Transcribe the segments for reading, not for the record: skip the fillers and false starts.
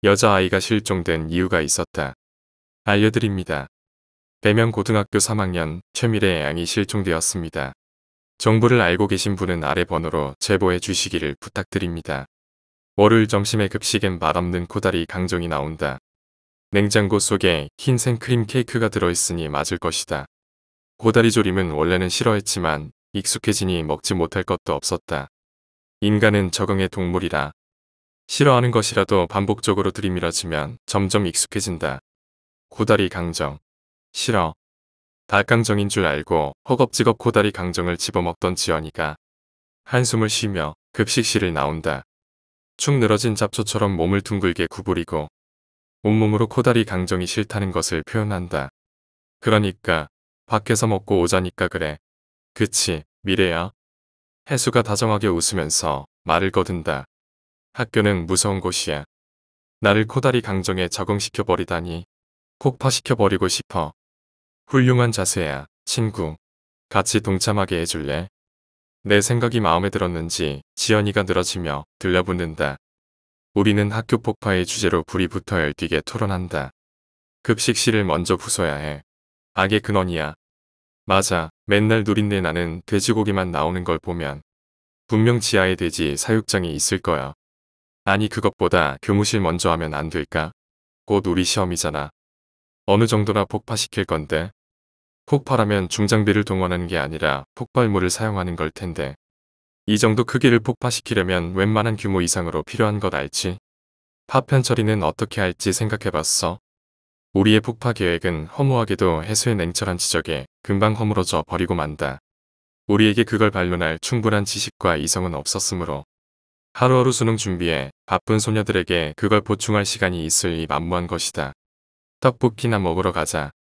여자아이가 실종된 이유가 있었다. 알려드립니다. 배명 고등학교 3학년 최미래 양이 실종되었습니다. 정보를 알고 계신 분은 아래 번호로 제보해 주시기를 부탁드립니다. 월요일 점심에 급식엔 맛없는 코다리 강정이 나온다. 냉장고 속에 흰 생크림 케이크가 들어있으니 맞을 것이다. 코다리 조림은 원래는 싫어했지만 익숙해지니 먹지 못할 것도 없었다. 인간은 적응의 동물이라 싫어하는 것이라도 반복적으로 들이밀어지면 점점 익숙해진다. 코다리 강정. 싫어. 닭강정인 줄 알고 허겁지겁 코다리 강정을 집어먹던 지연이가 한숨을 쉬며 급식실을 나온다. 축 늘어진 잡초처럼 몸을 둥글게 구부리고 온몸으로 코다리 강정이 싫다는 것을 표현한다. 그러니까 밖에서 먹고 오자니까 그래. 그치, 미래야. 혜수가 다정하게 웃으면서 말을 거둔다. 학교는 무서운 곳이야. 나를 코다리 강정에 적응시켜버리다니. 폭파시켜버리고 싶어. 훌륭한 자세야, 친구. 같이 동참하게 해줄래? 내 생각이 마음에 들었는지 지연이가 늘어지며 들려붙는다. 우리는 학교 폭파의 주제로 불이 붙어 열띠게 토론한다. 급식실을 먼저 부숴야 해. 악의 근원이야. 맞아. 맨날 누린내 나는 돼지고기만 나오는 걸 보면 분명 지하에 돼지 사육장이 있을 거야. 아니 그것보다 교무실 먼저 하면 안 될까? 곧 우리 시험이잖아. 어느 정도나 폭파시킬 건데? 폭발하면 중장비를 동원하는 게 아니라 폭발물을 사용하는 걸 텐데. 이 정도 크기를 폭파시키려면 웬만한 규모 이상으로 필요한 것 알지? 파편 처리는 어떻게 할지 생각해봤어? 우리의 폭파 계획은 허무하게도 해수의 냉철한 지적에 금방 허물어져 버리고 만다. 우리에게 그걸 반론할 충분한 지식과 이성은 없었으므로 하루하루 수능 준비에 바쁜 소녀들에게 그걸 보충할 시간이 있을 이 만무한 것이다. 떡볶이나 먹으러 가자.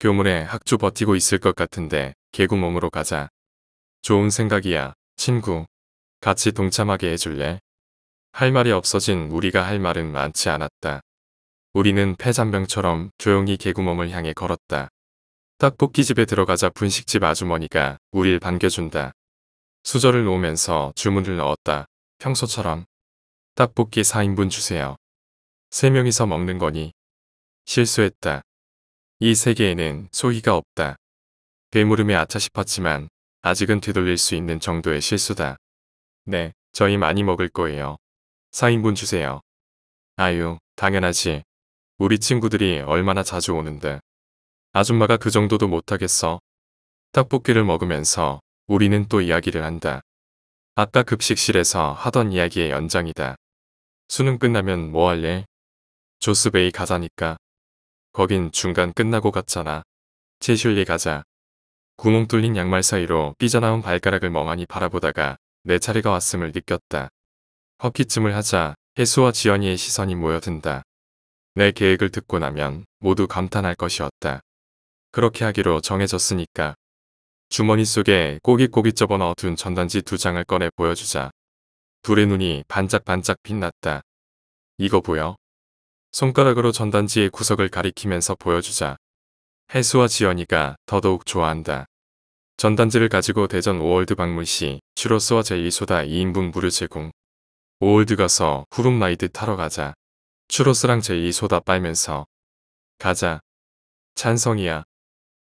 교문에 학주 버티고 있을 것 같은데 개구멍으로 가자. 좋은 생각이야, 친구. 같이 동참하게 해줄래? 할 말이 없어진 우리가 할 말은 많지 않았다. 우리는 폐잔병처럼 조용히 개구멍을 향해 걸었다. 떡볶이집에 들어가자 분식집 아주머니가 우릴 반겨준다. 수저를 놓으면서 주문을 넣었다. 평소처럼. 떡볶이 4인분 주세요. 3명이서 먹는 거니. 실수했다. 이 세계에는 소희가 없다. 되물음에 아차 싶었지만 아직은 되돌릴 수 있는 정도의 실수다. 네, 저희 많이 먹을 거예요. 4인분 주세요. 아유, 당연하지. 우리 친구들이 얼마나 자주 오는데. 아줌마가 그 정도도 못하겠어. 떡볶이를 먹으면서 우리는 또 이야기를 한다. 아까 급식실에서 하던 이야기의 연장이다. 수능 끝나면 뭐 할래? 조스베이 가자니까. 거긴 중간 끝나고 갔잖아. 채슐리 가자. 구멍 뚫린 양말 사이로 삐져나온 발가락을 멍하니 바라보다가 내 차례가 왔음을 느꼈다. 허키쯤을 하자 혜수와 지연이의 시선이 모여든다. 내 계획을 듣고 나면 모두 감탄할 것이었다. 그렇게 하기로 정해졌으니까. 주머니 속에 꼬깃꼬깃 접어넣어둔 전단지 2장을 꺼내 보여주자. 둘의 눈이 반짝반짝 빛났다. 이거 보여? 손가락으로 전단지의 구석을 가리키면서 보여주자. 혜수와 지연이가 더더욱 좋아한다. 전단지를 가지고 대전 오월드 방문 시 츄로스와 젤리소다 2인분 무료 제공. 오월드 가서 후룸 라이드 타러 가자. 츄로스랑 젤리소다 빨면서. 가자. 찬성이야.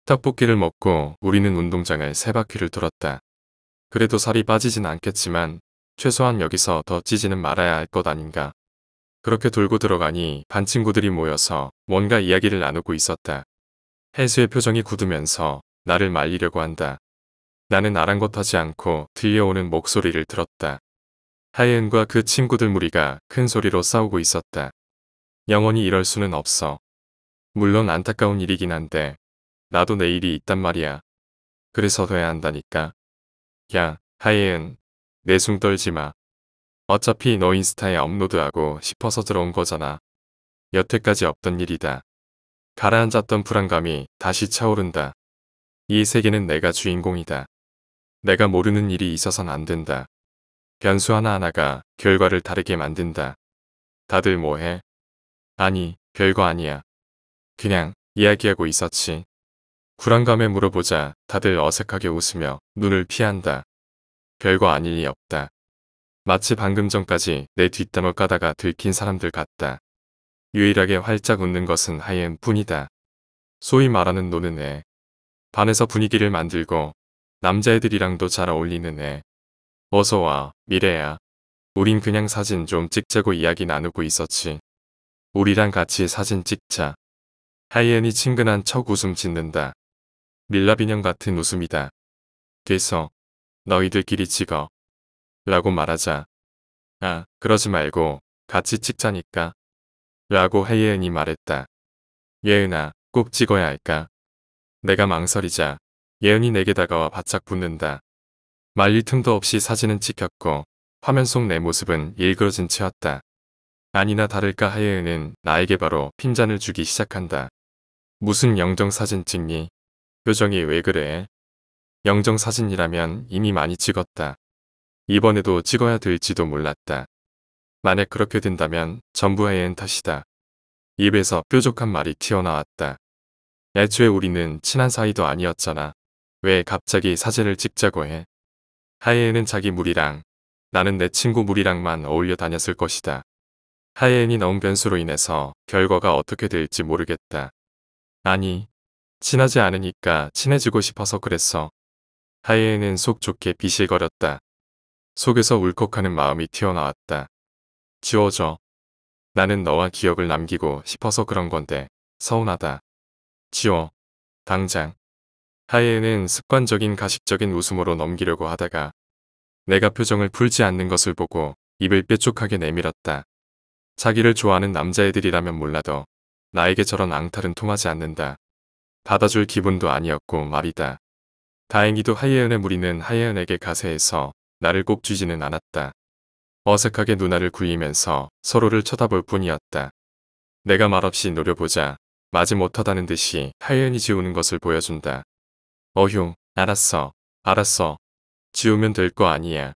떡볶이를 먹고 우리는 운동장을 3바퀴를 돌았다. 그래도 살이 빠지진 않겠지만 최소한 여기서 더 찌지는 말아야 할 것 아닌가. 그렇게 돌고 들어가니 반 친구들이 모여서 뭔가 이야기를 나누고 있었다. 혜수의 표정이 굳으면서 나를 말리려고 한다. 나는 아랑곳하지 않고 들려오는 목소리를 들었다. 하예은과 그 친구들 무리가 큰 소리로 싸우고 있었다. 영원히 이럴 수는 없어. 물론 안타까운 일이긴 한데 나도 내일이 있단 말이야. 그래서 돼야 한다니까. 야, 하예은. 내숭 떨지 마. 어차피 너 인스타에 업로드하고 싶어서 들어온 거잖아. 여태까지 없던 일이다. 가라앉았던 불안감이 다시 차오른다. 이 세계는 내가 주인공이다. 내가 모르는 일이 있어선 안 된다. 변수 하나하나가 결과를 다르게 만든다. 다들 뭐해? 아니, 별거 아니야. 그냥 이야기하고 있었지. 불안감에 물어보자 다들 어색하게 웃으며 눈을 피한다. 별거 아닐 리 없다. 마치 방금 전까지 내 뒷담을 까다가 들킨 사람들 같다. 유일하게 활짝 웃는 것은 하예은 뿐이다. 소위 말하는 노는 애. 반에서 분위기를 만들고 남자애들이랑도 잘 어울리는 애. 어서와, 미래야. 우린 그냥 사진 좀 찍자고 이야기 나누고 있었지. 우리랑 같이 사진 찍자. 하이엔이 친근한 척 웃음 짓는다. 밀랍 인형 같은 웃음이다. 돼서 너희들끼리 찍어. 라고 말하자. 아, 그러지 말고 같이 찍자니까. 라고 하이엔이 말했다. 예은아, 꼭 찍어야 할까? 내가 망설이자 예은이 내게 다가와 바짝 붙는다. 말릴 틈도 없이 사진은 찍혔고 화면 속 내 모습은 일그러진 채였다. 아니나 다를까 하예은은 나에게 바로 핀잔을 주기 시작한다. 무슨 영정사진 찍니? 표정이 왜 그래? 영정사진이라면 이미 많이 찍었다. 이번에도 찍어야 될지도 몰랐다. 만약 그렇게 된다면 전부 하예은 탓이다. 입에서 뾰족한 말이 튀어나왔다. 애초에 우리는 친한 사이도 아니었잖아. 왜 갑자기 사진을 찍자고 해? 하예은은 자기 무리랑 나는 내 친구 무리랑만 어울려 다녔을 것이다. 하예은이 넣은 변수로 인해서 결과가 어떻게 될지 모르겠다. 아니, 친하지 않으니까 친해지고 싶어서 그랬어. 하예은은 속 좋게 비실거렸다. 속에서 울컥하는 마음이 튀어나왔다. 지워줘. 나는 너와 기억을 남기고 싶어서 그런 건데 서운하다. 지워. 당장. 하예은은 습관적인 가식적인 웃음으로 넘기려고 하다가 내가 표정을 풀지 않는 것을 보고 입을 뾰족하게 내밀었다. 자기를 좋아하는 남자애들이라면 몰라도 나에게 저런 앙탈은 통하지 않는다. 받아줄 기분도 아니었고 말이다. 다행히도 하예은의 무리는 하예은에게 가세해서 나를 꼭 쥐지는 않았다. 어색하게 눈알을 굴리면서 서로를 쳐다볼 뿐이었다. 내가 말없이 노려보자 마지못하다는 듯이 하예은이 지우는 것을 보여준다. 어휴, 알았어. 알았어. 지우면 될 거 아니야.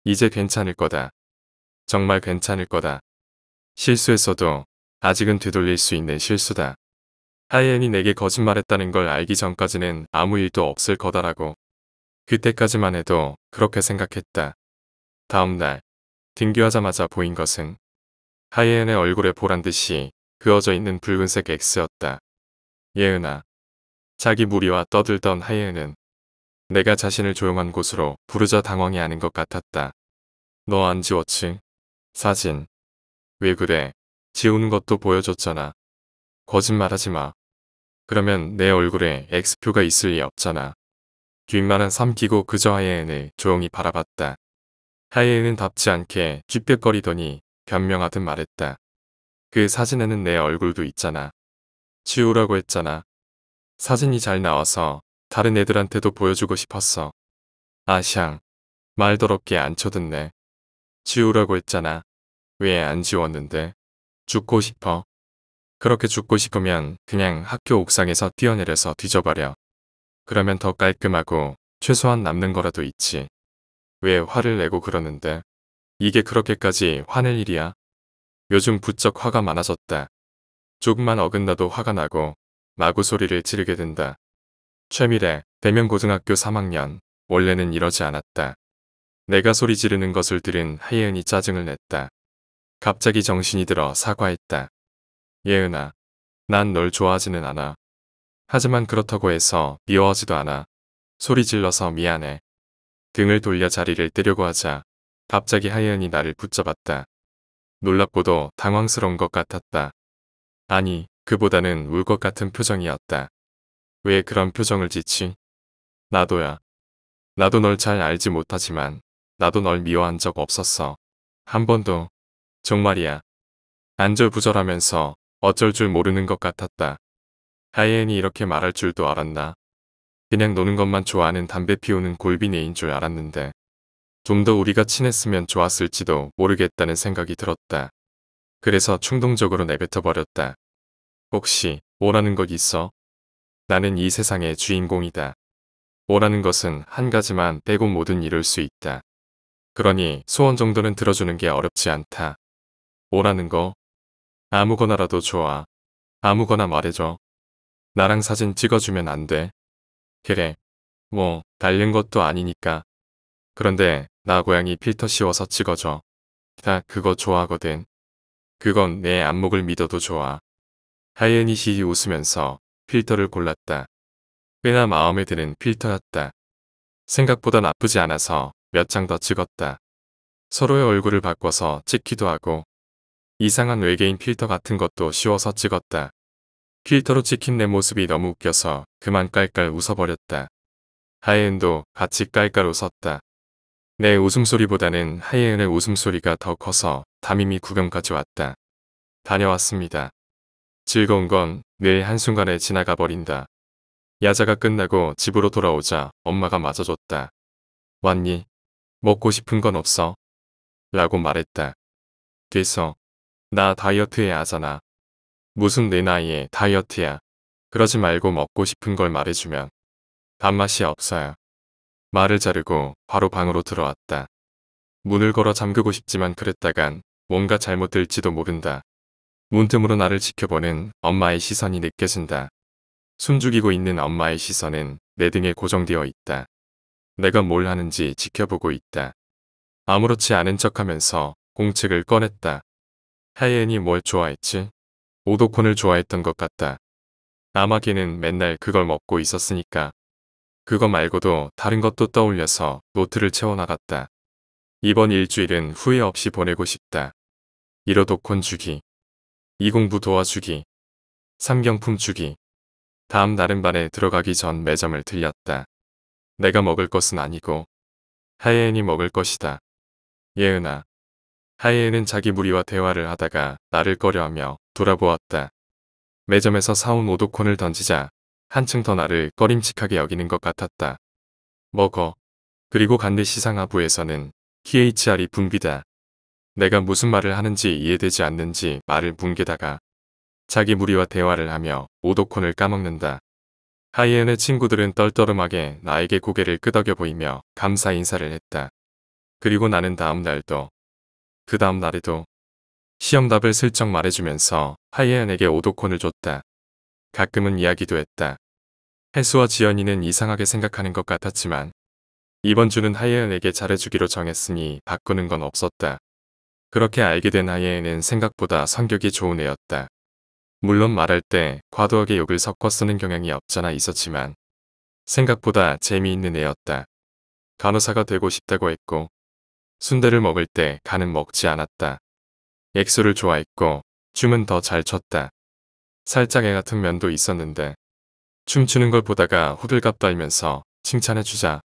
이제 괜찮을 거다. 정말 괜찮을 거다. 실수했어도 아직은 되돌릴 수 있는 실수다. 하이엔이 내게 거짓말했다는 걸 알기 전까지는 아무 일도 없을 거다라고. 그때까지만 해도 그렇게 생각했다. 다음 날 등교하자마자 보인 것은 하이엔의 얼굴에 보란듯이 그어져 있는 붉은색 X였다. 예은아. 자기 무리와 떠들던 하이엔은 내가 자신을 조용한 곳으로 부르자 당황해하는 것 같았다. 너 안 지웠지? 사진. 왜 그래? 지우는 것도 보여줬잖아. 거짓말하지 마. 그러면 내 얼굴에 X표가 있을 리 없잖아. 뒷말은 삼키고 그저 하예은을 조용히 바라봤다. 하예은은 답지 않게 쥐뼛거리더니 변명하듯 말했다. 그 사진에는 내 얼굴도 있잖아. 지우라고 했잖아. 사진이 잘 나와서 다른 애들한테도 보여주고 싶었어. 아샹. 말 더럽게 안 쳐듣네. 지우라고 했잖아. 왜 안 지웠는데? 죽고 싶어. 그렇게 죽고 싶으면 그냥 학교 옥상에서 뛰어내려서 뒤져버려. 그러면 더 깔끔하고 최소한 남는 거라도 있지. 왜 화를 내고 그러는데? 이게 그렇게까지 화낼 일이야? 요즘 부쩍 화가 많아졌다. 조금만 어긋나도 화가 나고 마구 소리를 지르게 된다. 최미래, 대명고등학교 3학년. 원래는 이러지 않았다. 내가 소리 지르는 것을 들은 하예은이 짜증을 냈다. 갑자기 정신이 들어 사과했다. 예은아, 난 널 좋아하지는 않아. 하지만 그렇다고 해서 미워하지도 않아. 소리 질러서 미안해. 등을 돌려 자리를 뜨려고 하자 갑자기 하예은이 나를 붙잡았다. 놀랍고도 당황스러운 것 같았다. 아니, 그보다는 울 것 같은 표정이었다. 왜 그런 표정을 짓지? 나도야. 나도 널 잘 알지 못하지만 나도 널 미워한 적 없었어. 한 번도. 정말이야. 안절부절하면서 어쩔 줄 모르는 것 같았다. 하이엔이 이렇게 말할 줄도 알았나? 그냥 노는 것만 좋아하는 담배 피우는 골빈애인 줄 알았는데 좀 더 우리가 친했으면 좋았을지도 모르겠다는 생각이 들었다. 그래서 충동적으로 내뱉어버렸다. 혹시 원하는 것 있어? 나는 이 세상의 주인공이다. 원하는 것은 한 가지만 빼고 뭐든 이룰 수 있다. 그러니 소원 정도는 들어주는 게 어렵지 않다. 원하는 거? 아무거나라도 좋아. 아무거나 말해줘. 나랑 사진 찍어주면 안 돼? 그래. 뭐 다른 것도 아니니까. 그런데 나 고양이 필터 씌워서 찍어줘. 나 그거 좋아하거든. 그건 내 안목을 믿어도 좋아. 하예은이 시히 웃으면서 필터를 골랐다. 꽤나 마음에 드는 필터였다. 생각보다 나쁘지 않아서 몇 장 더 찍었다. 서로의 얼굴을 바꿔서 찍기도 하고 이상한 외계인 필터 같은 것도 씌워서 찍었다. 필터로 찍힌 내 모습이 너무 웃겨서 그만 깔깔 웃어버렸다. 하예은도 같이 깔깔 웃었다. 내 웃음소리보다는 하예은의 웃음소리가 더 커서 담임이 구경까지 왔다. 다녀왔습니다. 즐거운 건 늘 한순간에 지나가 버린다. 야자가 끝나고 집으로 돌아오자 엄마가 맞아줬다. 왔니? 먹고 싶은 건 없어? 라고 말했다. 됐어. 나 다이어트 해야 하잖아. 무슨 내 나이에 다이어트야. 그러지 말고 먹고 싶은 걸 말해주면 단맛이 없어요. 말을 자르고 바로 방으로 들어왔다. 문을 걸어 잠그고 싶지만 그랬다간 뭔가 잘못될지도 모른다. 문틈으로 나를 지켜보는 엄마의 시선이 느껴진다. 숨죽이고 있는 엄마의 시선은 내 등에 고정되어 있다. 내가 뭘 하는지 지켜보고 있다. 아무렇지 않은 척하면서 공책을 꺼냈다. 하예은이 뭘 좋아했지? 오도콘을 좋아했던 것 같다. 아마 걔는 맨날 그걸 먹고 있었으니까. 그거 말고도 다른 것도 떠올려서 노트를 채워나갔다. 이번 일주일은 후회 없이 보내고 싶다. 1호도콘 주기. 2공부 도와주기. 3경품 주기. 다음 날은 반에 들어가기 전 매점을 들렸다. 내가 먹을 것은 아니고 하예은이 먹을 것이다. 예은아. 하예은은 자기 무리와 대화를 하다가 나를 꺼려하며 돌아보았다. 매점에서 사온 오도콘을 던지자 한층 더 나를 꺼림칙하게 여기는 것 같았다. 먹어. 그리고 간대시 상하부에서는 THR이 붐비다. 내가 무슨 말을 하는지 이해되지 않는지 말을 뭉개다가 자기 무리와 대화를 하며 오도콘을 까먹는다. 하이엔의 친구들은 떨떠름하게 나에게 고개를 끄덕여 보이며 감사 인사를 했다. 그리고 나는 다음 날도 그 다음 날에도 시험답을 슬쩍 말해주면서 하이엔에게 오도콘을 줬다. 가끔은 이야기도 했다. 혜수와 지연이는 이상하게 생각하는 것 같았지만 이번 주는 하이엔에게 잘해주기로 정했으니 바꾸는 건 없었다. 그렇게 알게 된 하이엔은 생각보다 성격이 좋은 애였다. 물론 말할 때 과도하게 욕을 섞어 쓰는 경향이 없잖아 있었지만 생각보다 재미있는 애였다. 간호사가 되고 싶다고 했고 순대를 먹을 때 간은 먹지 않았다. 액수를 좋아했고 춤은 더 잘 췄다. 살짝 애 같은 면도 있었는데 춤추는 걸 보다가 호들갑 떨면서 칭찬해주자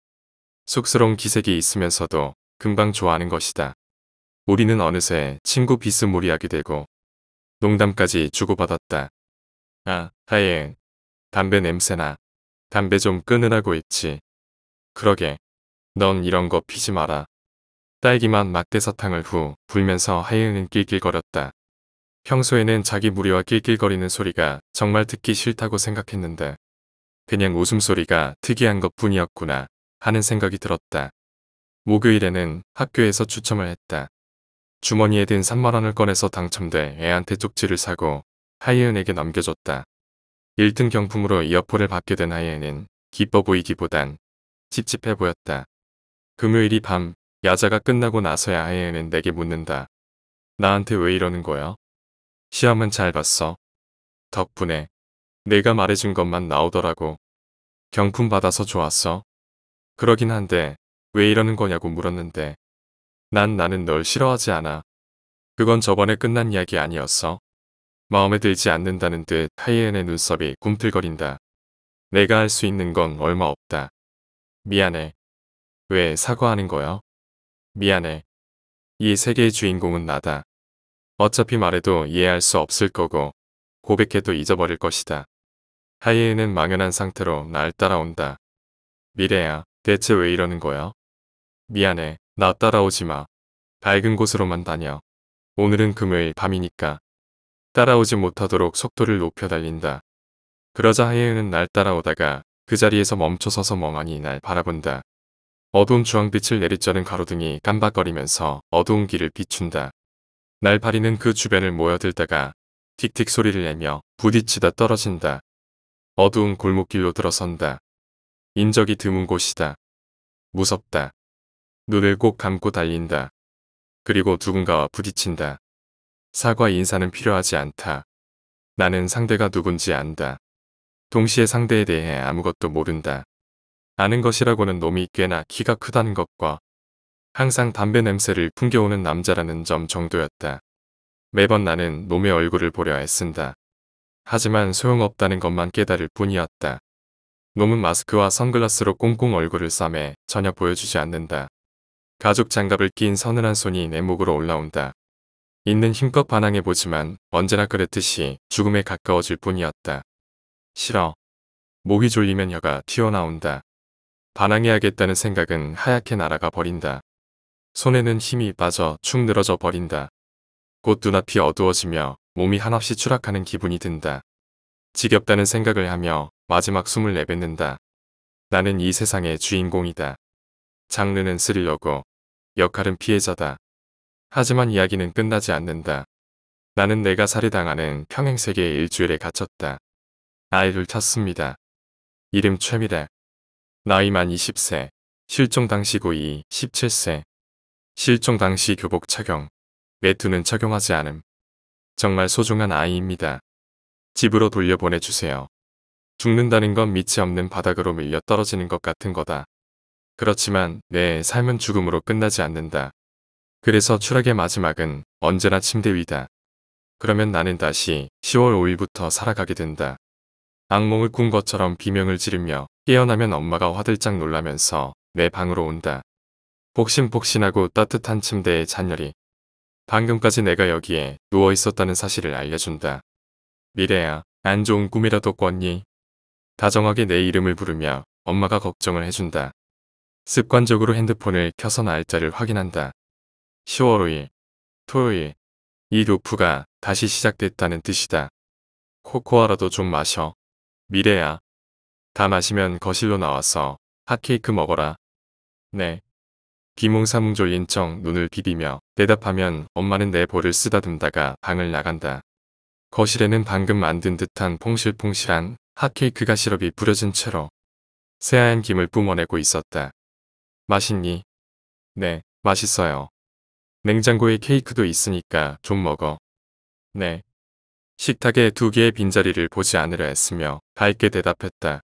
쑥스러운 기색이 있으면서도 금방 좋아하는 것이다. 우리는 어느새 친구 비스무리하게 되고 농담까지 주고받았다. 아, 하예은. 담배 냄새나. 담배 좀 끊으라고 했지. 그러게. 넌 이런 거 피지 마라. 딸기맛 막대사탕을 후 불면서 하예은은 낄낄거렸다. 평소에는 자기 무리와 낄낄거리는 소리가 정말 듣기 싫다고 생각했는데 그냥 웃음소리가 특이한 것 뿐이었구나 하는 생각이 들었다. 목요일에는 학교에서 추첨을 했다. 주머니에 든 3만원을 꺼내서 당첨돼 애한테 쪽지를 사고 하이은에게 넘겨줬다. 1등 경품으로 이어폰을 받게 된 하이은은 기뻐 보이기보단 찝찝해 보였다. 금요일이 밤 야자가 끝나고 나서야 하이은은 내게 묻는다. 나한테 왜 이러는 거야? 시험은 잘 봤어. 덕분에 내가 말해준 것만 나오더라고. 경품 받아서 좋았어. 그러긴 한데 왜 이러는 거냐고 물었는데 나는 널 싫어하지 않아. 그건 저번에 끝난 이야기 아니었어. 마음에 들지 않는다는 듯 하이엔의 눈썹이 꿈틀거린다. 내가 할 수 있는 건 얼마 없다. 미안해. 왜 사과하는 거야? 미안해. 이 세계의 주인공은 나다. 어차피 말해도 이해할 수 없을 거고 고백해도 잊어버릴 것이다. 하이엔은 망연한 상태로 날 따라온다. 미래야, 대체 왜 이러는 거야? 미안해. 나 따라오지 마. 밝은 곳으로만 다녀. 오늘은 금요일 밤이니까. 따라오지 못하도록 속도를 높여 달린다. 그러자 하예은은 날 따라오다가 그 자리에서 멈춰서서 멍하니 날 바라본다. 어두운 주황빛을 내리쬐는 가로등이 깜박거리면서 어두운 길을 비춘다. 날파리는 그 주변을 모여들다가 틱틱 소리를 내며 부딪히다 떨어진다. 어두운 골목길로 들어선다. 인적이 드문 곳이다. 무섭다. 눈을 꼭 감고 달린다. 그리고 누군가와 부딪힌다. 사과 인사는 필요하지 않다. 나는 상대가 누군지 안다. 동시에 상대에 대해 아무것도 모른다. 아는 것이라고는 놈이 꽤나 키가 크다는 것과 항상 담배 냄새를 풍겨오는 남자라는 점 정도였다. 매번 나는 놈의 얼굴을 보려 애쓴다. 하지만 소용없다는 것만 깨달을 뿐이었다. 놈은 마스크와 선글라스로 꽁꽁 얼굴을 싸매 전혀 보여주지 않는다. 가죽 장갑을 낀 서늘한 손이 내 목으로 올라온다. 있는 힘껏 반항해보지만 언제나 그랬듯이 죽음에 가까워질 뿐이었다. 싫어. 목이 졸리면 혀가 튀어나온다. 반항해야겠다는 생각은 하얗게 날아가 버린다. 손에는 힘이 빠져 축 늘어져 버린다. 곧 눈앞이 어두워지며 몸이 한없이 추락하는 기분이 든다. 지겹다는 생각을 하며 마지막 숨을 내뱉는다. 나는 이 세상의 주인공이다. 장르는 스릴러고 역할은 피해자다. 하지만 이야기는 끝나지 않는다. 나는 내가 살해당하는 평행세계의 일주일에 갇혔다. 아이를 찾습니다. 이름 최미래. 나이 만 20세. 실종 당시 고이 17세. 실종 당시 교복 착용. 외투는 착용하지 않음. 정말 소중한 아이입니다. 집으로 돌려보내주세요. 죽는다는 건 밑이 없는 바닥으로 밀려 떨어지는 것 같은 거다. 그렇지만 내 삶은 죽음으로 끝나지 않는다. 그래서 추락의 마지막은 언제나 침대 위다. 그러면 나는 다시 10월 5일부터 살아가게 된다. 악몽을 꾼 것처럼 비명을 지르며 깨어나면 엄마가 화들짝 놀라면서 내 방으로 온다. 폭신폭신하고 따뜻한 침대의 잔열이. 방금까지 내가 여기에 누워 있었다는 사실을 알려준다. 미래야, 안 좋은 꿈이라도 꿨니? 다정하게 내 이름을 부르며 엄마가 걱정을 해준다. 습관적으로 핸드폰을 켜서 날짜를 확인한다. 10월 5일, 토요일. 이 루프가 다시 시작됐다는 뜻이다. 코코아라도 좀 마셔. 미래야. 다 마시면 거실로 나와서 핫케이크 먹어라. 네. 비몽사몽 졸린 척 눈을 비비며 대답하면 엄마는 내 볼을 쓰다듬다가 방을 나간다. 거실에는 방금 만든 듯한 퐁실퐁실한 핫케이크가 시럽이 뿌려진 채로 새하얀 김을 뿜어내고 있었다. 맛있니? 네, 맛있어요. 냉장고에 케이크도 있으니까 좀 먹어. 네. 식탁에 2개의 빈자리를 보지 않으려 했으며 밝게 대답했다.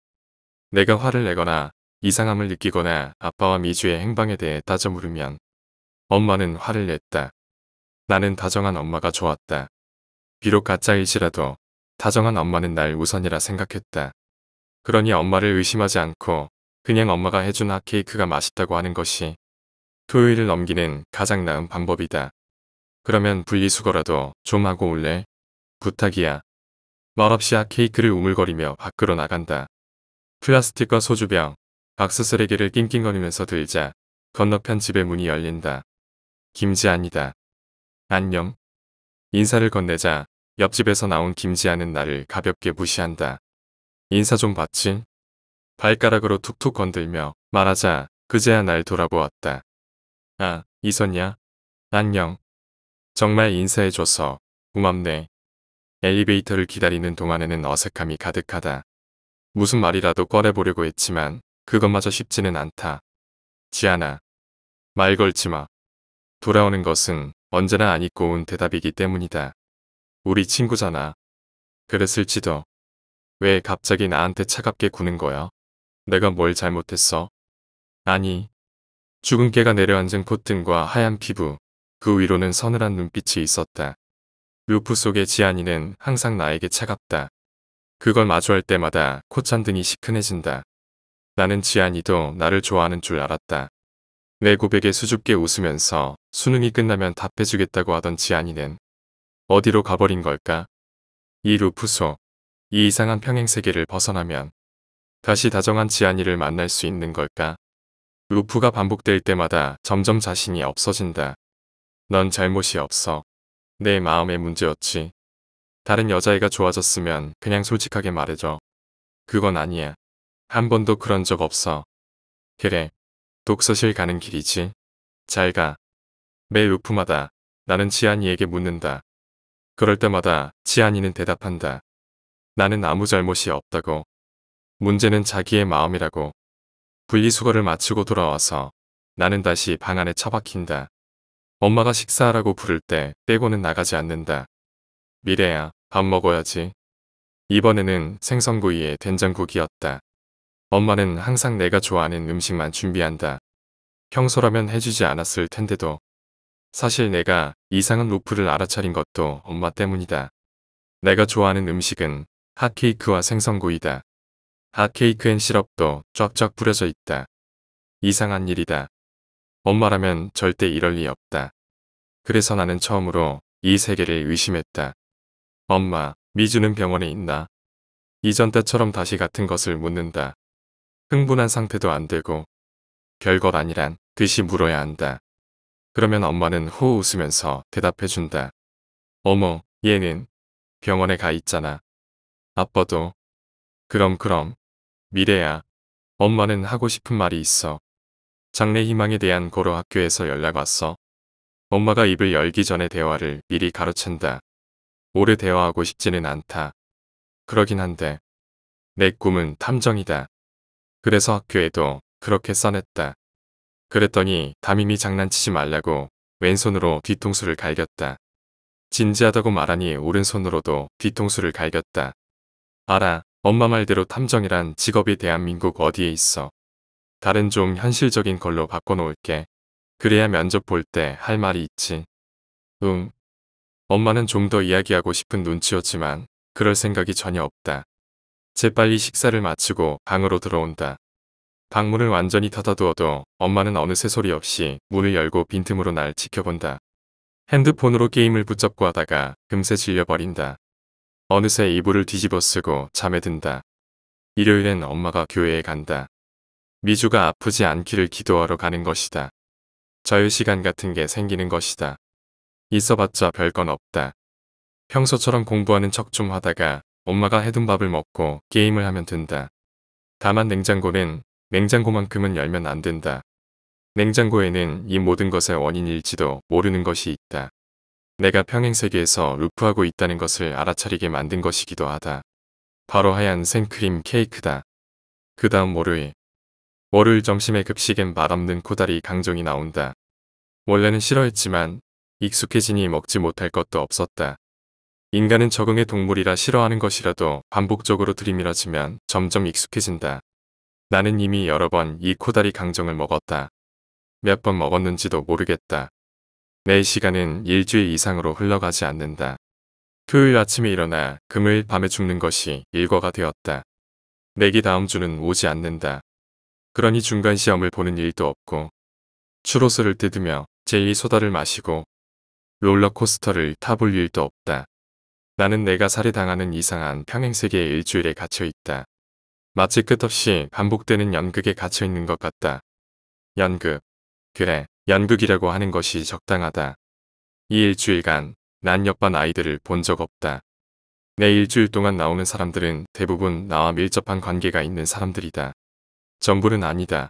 내가 화를 내거나 이상함을 느끼거나 아빠와 미주의 행방에 대해 따져 물으면 엄마는 화를 냈다. 나는 다정한 엄마가 좋았다. 비록 가짜일지라도 다정한 엄마는 날 우선이라 생각했다. 그러니 엄마를 의심하지 않고 그냥 엄마가 해준 핫케이크가 맛있다고 하는 것이 토요일을 넘기는 가장 나은 방법이다. 그러면 분리수거라도 좀 하고 올래? 부탁이야. 말없이 핫케이크를 우물거리며 밖으로 나간다. 플라스틱과 소주병, 박스 쓰레기를 낑낑거리면서 들자 건너편 집의 문이 열린다. 김지한이다. 안녕. 인사를 건네자 옆집에서 나온 김지한은 나를 가볍게 무시한다. 인사 좀 받지? 발가락으로 툭툭 건들며 말하자 그제야 날 돌아보았다. 아, 있었냐? 안녕. 정말 인사해줘서 고맙네. 엘리베이터를 기다리는 동안에는 어색함이 가득하다. 무슨 말이라도 꺼내보려고 했지만 그것마저 쉽지는 않다. 지안아. 말 걸지 마. 돌아오는 것은 언제나 안 입고 온 대답이기 때문이다. 우리 친구잖아. 그랬을지도. 왜 갑자기 나한테 차갑게 구는 거야? 내가 뭘 잘못했어? 아니. 주근깨가 내려앉은 콧등과 하얀 피부, 그 위로는 서늘한 눈빛이 있었다. 루프 속의 지안이는 항상 나에게 차갑다. 그걸 마주할 때마다 콧잔등이 시큰해진다. 나는 지안이도 나를 좋아하는 줄 알았다. 내 고백에 수줍게 웃으면서 수능이 끝나면 답해주겠다고 하던 지안이는 어디로 가버린 걸까? 이 루프 속, 이 이상한 평행세계를 벗어나면 다시 다정한 지안이를 만날 수 있는 걸까? 루프가 반복될 때마다 점점 자신이 없어진다. 넌 잘못이 없어. 내 마음의 문제였지. 다른 여자애가 좋아졌으면 그냥 솔직하게 말해줘. 그건 아니야. 한 번도 그런 적 없어. 그래. 독서실 가는 길이지. 잘 가. 매 루프마다 나는 지안이에게 묻는다. 그럴 때마다 지안이는 대답한다. 나는 아무 잘못이 없다고. 문제는 자기의 마음이라고. 분리수거를 마치고 돌아와서 나는 다시 방 안에 처박힌다. 엄마가 식사하라고 부를 때 빼고는 나가지 않는다. 미래야, 밥 먹어야지. 이번에는 생선구이에 된장국이었다. 엄마는 항상 내가 좋아하는 음식만 준비한다. 평소라면 해주지 않았을 텐데도. 사실 내가 이상한 루프를 알아차린 것도 엄마 때문이다. 내가 좋아하는 음식은 핫케이크와 생선구이다. 핫케이크엔 시럽도 쫙쫙 뿌려져 있다. 이상한 일이다. 엄마라면 절대 이럴 리 없다. 그래서 나는 처음으로 이 세계를 의심했다. 엄마, 미주는 병원에 있나? 이전 때처럼 다시 같은 것을 묻는다. 흥분한 상태도 안 되고 별것 아니란 듯이 물어야 한다. 그러면 엄마는 호 웃으면서 대답해준다. 어머, 얘는 병원에 가 있잖아. 아빠도. 그럼. 미래야. 엄마는 하고 싶은 말이 있어. 장래 희망에 대한 고려 학교에서 연락 왔어. 엄마가 입을 열기 전에 대화를 미리 가로챈다. 오래 대화하고 싶지는 않다. 그러긴 한데. 내 꿈은 탐정이다. 그래서 학교에도 그렇게 써냈다. 그랬더니 담임이 장난치지 말라고 왼손으로 뒤통수를 갈겼다. 진지하다고 말하니 오른손으로도 뒤통수를 갈겼다. 알아. 엄마 말대로 탐정이란 직업이 대한민국 어디에 있어. 다른 좀 현실적인 걸로 바꿔놓을게. 그래야 면접 볼 때 할 말이 있지. 응. 엄마는 좀 더 이야기하고 싶은 눈치였지만 그럴 생각이 전혀 없다. 재빨리 식사를 마치고 방으로 들어온다. 방문을 완전히 닫아두어도 엄마는 어느새 소리 없이 문을 열고 빈틈으로 날 지켜본다. 핸드폰으로 게임을 붙잡고 하다가 금세 질려버린다. 어느새 이불을 뒤집어 쓰고 잠에 든다. 일요일엔 엄마가 교회에 간다. 미주가 아프지 않기를 기도하러 가는 것이다. 자유시간 같은 게 생기는 것이다. 있어봤자 별건 없다. 평소처럼 공부하는 척 좀 하다가 엄마가 해둔 밥을 먹고 게임을 하면 된다. 다만 냉장고만큼은 열면 안 된다. 냉장고에는 이 모든 것의 원인일지도 모르는 것이 있다. 내가 평행세계에서 루프하고 있다는 것을 알아차리게 만든 것이기도 하다. 바로 하얀 생크림 케이크다. 그 다음 월요일 점심에 급식엔 맛없는 코다리 강정이 나온다. 원래는 싫어했지만 익숙해지니 먹지 못할 것도 없었다. 인간은 적응의 동물이라 싫어하는 것이라도 반복적으로 들이밀어지면 점점 익숙해진다. 나는 이미 여러 번 이 코다리 강정을 먹었다. 몇 번 먹었는지도 모르겠다. 내 시간은 일주일 이상으로 흘러가지 않는다. 토요일 아침에 일어나 금요일 밤에 죽는 것이 일과가 되었다. 내기 다음 주는 오지 않는다. 그러니 중간 시험을 보는 일도 없고 추로스를 뜯으며 젤리 소다를 마시고 롤러코스터를 타볼 일도 없다. 나는 내가 살해당하는 이상한 평행세계의 일주일에 갇혀있다. 마치 끝없이 반복되는 연극에 갇혀있는 것 같다. 연극. 그래, 연극이라고 하는 것이 적당하다. 이 일주일간 난 옆반 아이들을 본 적 없다. 내 일주일 동안 나오는 사람들은 대부분 나와 밀접한 관계가 있는 사람들이다. 전부는 아니다.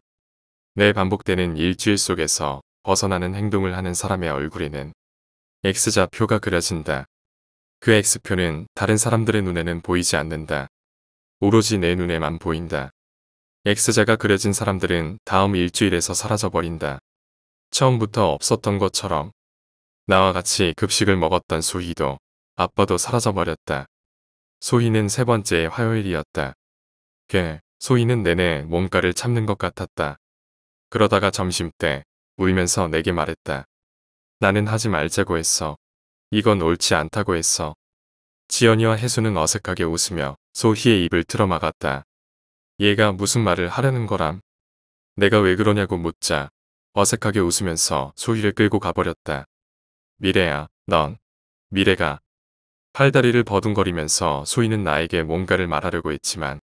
내 반복되는 일주일 속에서 벗어나는 행동을 하는 사람의 얼굴에는 X자표가 그려진다. 그 X표는 다른 사람들의 눈에는 보이지 않는다. 오로지 내 눈에만 보인다. X자가 그려진 사람들은 다음 일주일에서 사라져버린다. 처음부터 없었던 것처럼. 나와 같이 급식을 먹었던 소희도 아빠도 사라져버렸다. 소희는 세 번째 화요일이었다. 소희는 내내 뭔가를 참는 것 같았다. 그러다가 점심때 울면서 내게 말했다. 나는 하지 말자고 했어. 이건 옳지 않다고 했어. 지연이와 혜수는 어색하게 웃으며 소희의 입을 틀어막았다. 얘가 무슨 말을 하려는 거람. 내가 왜 그러냐고 묻자 어색하게 웃으면서 소희를 끌고 가버렸다. 미래야, 미래가. 팔다리를 버둥거리면서 소희는 나에게 뭔가를 말하려고 했지만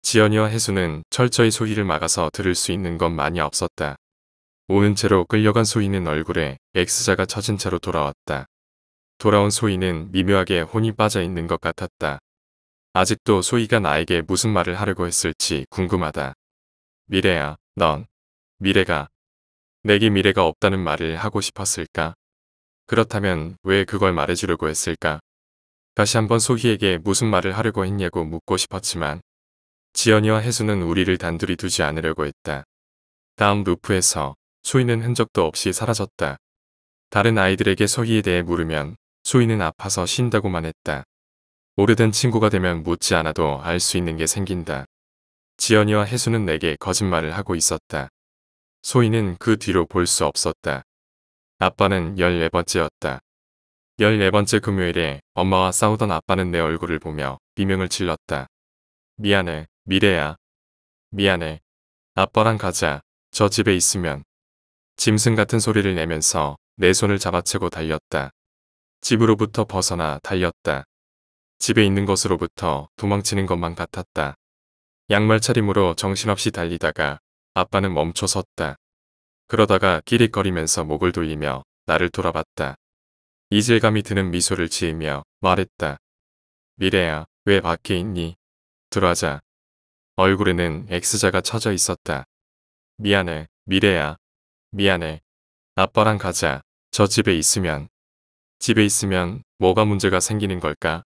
지연이와 혜수는 철저히 소희를 막아서 들을 수 있는 건 많이 없었다. 우는 채로 끌려간 소희는 얼굴에 X자가 처진 채로 돌아왔다. 돌아온 소희는 미묘하게 혼이 빠져 있는 것 같았다. 아직도 소희가 나에게 무슨 말을 하려고 했을지 궁금하다. 미래야, 미래가 내게 미래가 없다는 말을 하고 싶었을까? 그렇다면 왜 그걸 말해주려고 했을까? 다시 한번 소희에게 무슨 말을 하려고 했냐고 묻고 싶었지만 지연이와 혜수는 우리를 단둘이 두지 않으려고 했다. 다음 루프에서 소희는 흔적도 없이 사라졌다. 다른 아이들에게 소희에 대해 물으면 소희는 아파서 쉰다고만 했다. 오래된 친구가 되면 묻지 않아도 알 수 있는 게 생긴다. 지연이와 혜수는 내게 거짓말을 하고 있었다. 소희는 그 뒤로 볼 수 없었다. 아빠는 14번째였다. 14번째 금요일에 엄마와 싸우던 아빠는 내 얼굴을 보며 비명을 질렀다. 미안해, 미래야. 미안해. 아빠랑 가자. 저 집에 있으면. 짐승 같은 소리를 내면서 내 손을 잡아채고 달렸다. 집으로부터 벗어나 달렸다. 집에 있는 것으로부터 도망치는 것만 같았다. 양말 차림으로 정신없이 달리다가 아빠는 멈춰 섰다. 그러다가 끼릭거리면서 목을 돌리며 나를 돌아봤다. 이질감이 드는 미소를 지으며 말했다. 미래야, 왜 밖에 있니? 들어가자. 얼굴에는 X자가 쳐져 있었다. 미안해, 미래야. 미안해. 아빠랑 가자. 저 집에 있으면. 집에 있으면 뭐가 문제가 생기는 걸까?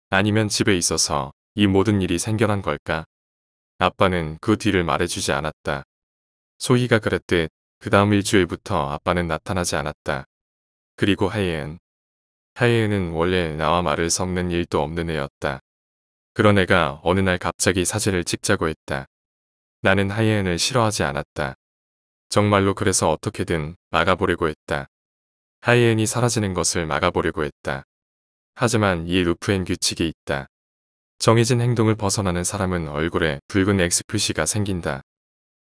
아니면 집에 있어서 이 모든 일이 생겨난 걸까? 아빠는 그 뒤를 말해주지 않았다. 소희가 그랬듯 그 다음 일주일부터 아빠는 나타나지 않았다. 그리고 하예은은 원래 나와 말을 섞는 일도 없는 애였다. 그런 애가 어느 날 갑자기 사진을 찍자고 했다. 나는 하예은을 싫어하지 않았다. 정말로 그래서 어떻게든 막아보려고 했다. 하예은이 사라지는 것을 막아보려고 했다. 하지만 이 루프엔 규칙이 있다. 정해진 행동을 벗어나는 사람은 얼굴에 붉은 X 표시가 생긴다.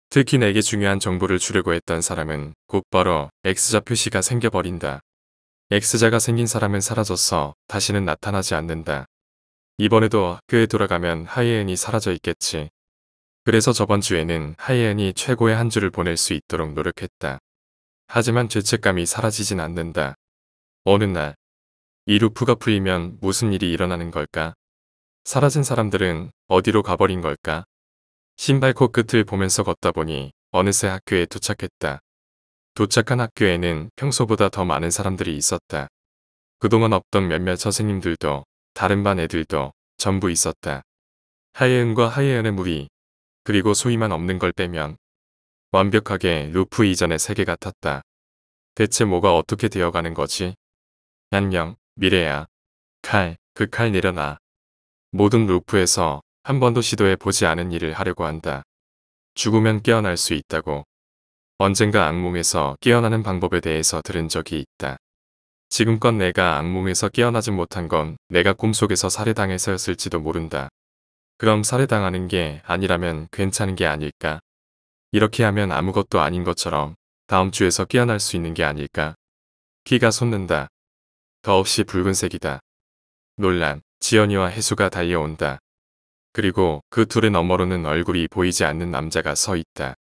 특히 내게 중요한 정보를 주려고 했던 사람은 곧바로 X자 표시가 생겨버린다. X자가 생긴 사람은 사라졌어 다시는 나타나지 않는다. 이번에도 학교에 돌아가면 하예은이 사라져 있겠지. 그래서 저번 주에는 하예은이 최고의 한 주를 보낼 수 있도록 노력했다. 하지만 죄책감이 사라지진 않는다. 어느 날, 이 루프가 풀리면 무슨 일이 일어나는 걸까? 사라진 사람들은 어디로 가버린 걸까? 신발코 끝을 보면서 걷다 보니 어느새 학교에 도착했다. 도착한 학교에는 평소보다 더 많은 사람들이 있었다. 그동안 없던 몇몇 선생님들도 다른 반 애들도 전부 있었다. 하예은과 하예은의 무리, 그리고 소희만 없는 걸 빼면 완벽하게 루프 이전의 세계 같았다. 대체 뭐가 어떻게 되어가는 거지? 안녕, 미래야. 그 칼 내려놔. 모든 루프에서 한 번도 시도해 보지 않은 일을 하려고 한다. 죽으면 깨어날 수 있다고. 언젠가 악몽에서 깨어나는 방법에 대해서 들은 적이 있다. 지금껏 내가 악몽에서 깨어나지 못한 건 내가 꿈속에서 살해당해서였을지도 모른다. 그럼 살해당하는 게 아니라면 괜찮은 게 아닐까? 이렇게 하면 아무것도 아닌 것처럼 다음 주에서 깨어날 수 있는 게 아닐까? 키가 솟는다. 더없이 붉은색이다. 논란, 지연이와 혜수가 달려온다. 그리고 그 둘의 너머로는 얼굴이 보이지 않는 남자가 서 있다.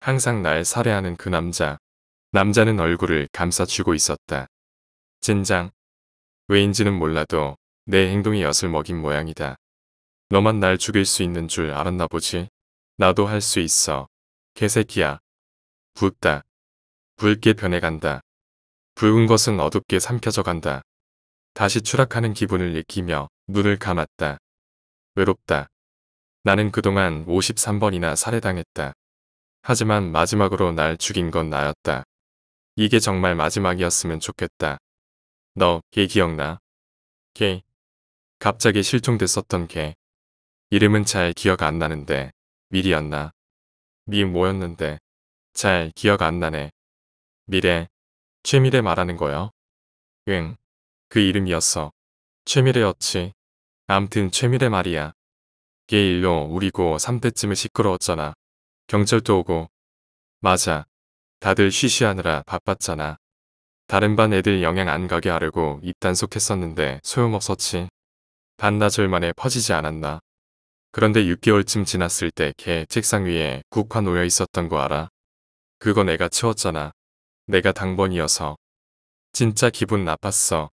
항상 날 살해하는 그 남자. 남자는 얼굴을 감싸주고 있었다. 젠장. 왜인지는 몰라도 내 행동이 엿을 먹인 모양이다. 너만 날 죽일 수 있는 줄 알았나 보지? 나도 할 수 있어. 개새끼야. 붓다. 붉게 변해간다. 붉은 것은 어둡게 삼켜져 간다. 다시 추락하는 기분을 느끼며 눈을 감았다. 외롭다. 나는 그동안 53번이나 살해당했다. 하지만 마지막으로 날 죽인 건 나였다. 이게 정말 마지막이었으면 좋겠다. 너 걔 기억나? 걔. 갑자기 실종됐었던 걔. 이름은 잘 기억 안 나는데 미리였나? 미 뭐였는데 잘 기억 안 나네. 미래. 최미래 말하는 거야? 응. 그 이름이었어. 최미래였지. 암튼 최미래 말이야. 걔 일로 우리고 3대쯤에 시끄러웠잖아. 경찰도 오고. 맞아. 다들 쉬쉬하느라 바빴잖아. 다른 반 애들 영향 안 가게 하려고 입단속했었는데 소용없었지. 반나절 만에 퍼지지 않았나. 그런데 6개월쯤 지났을 때 걔 책상 위에 국화 놓여 있었던 거 알아? 그거 내가 치웠잖아. 내가 당번이어서. 진짜 기분 나빴어.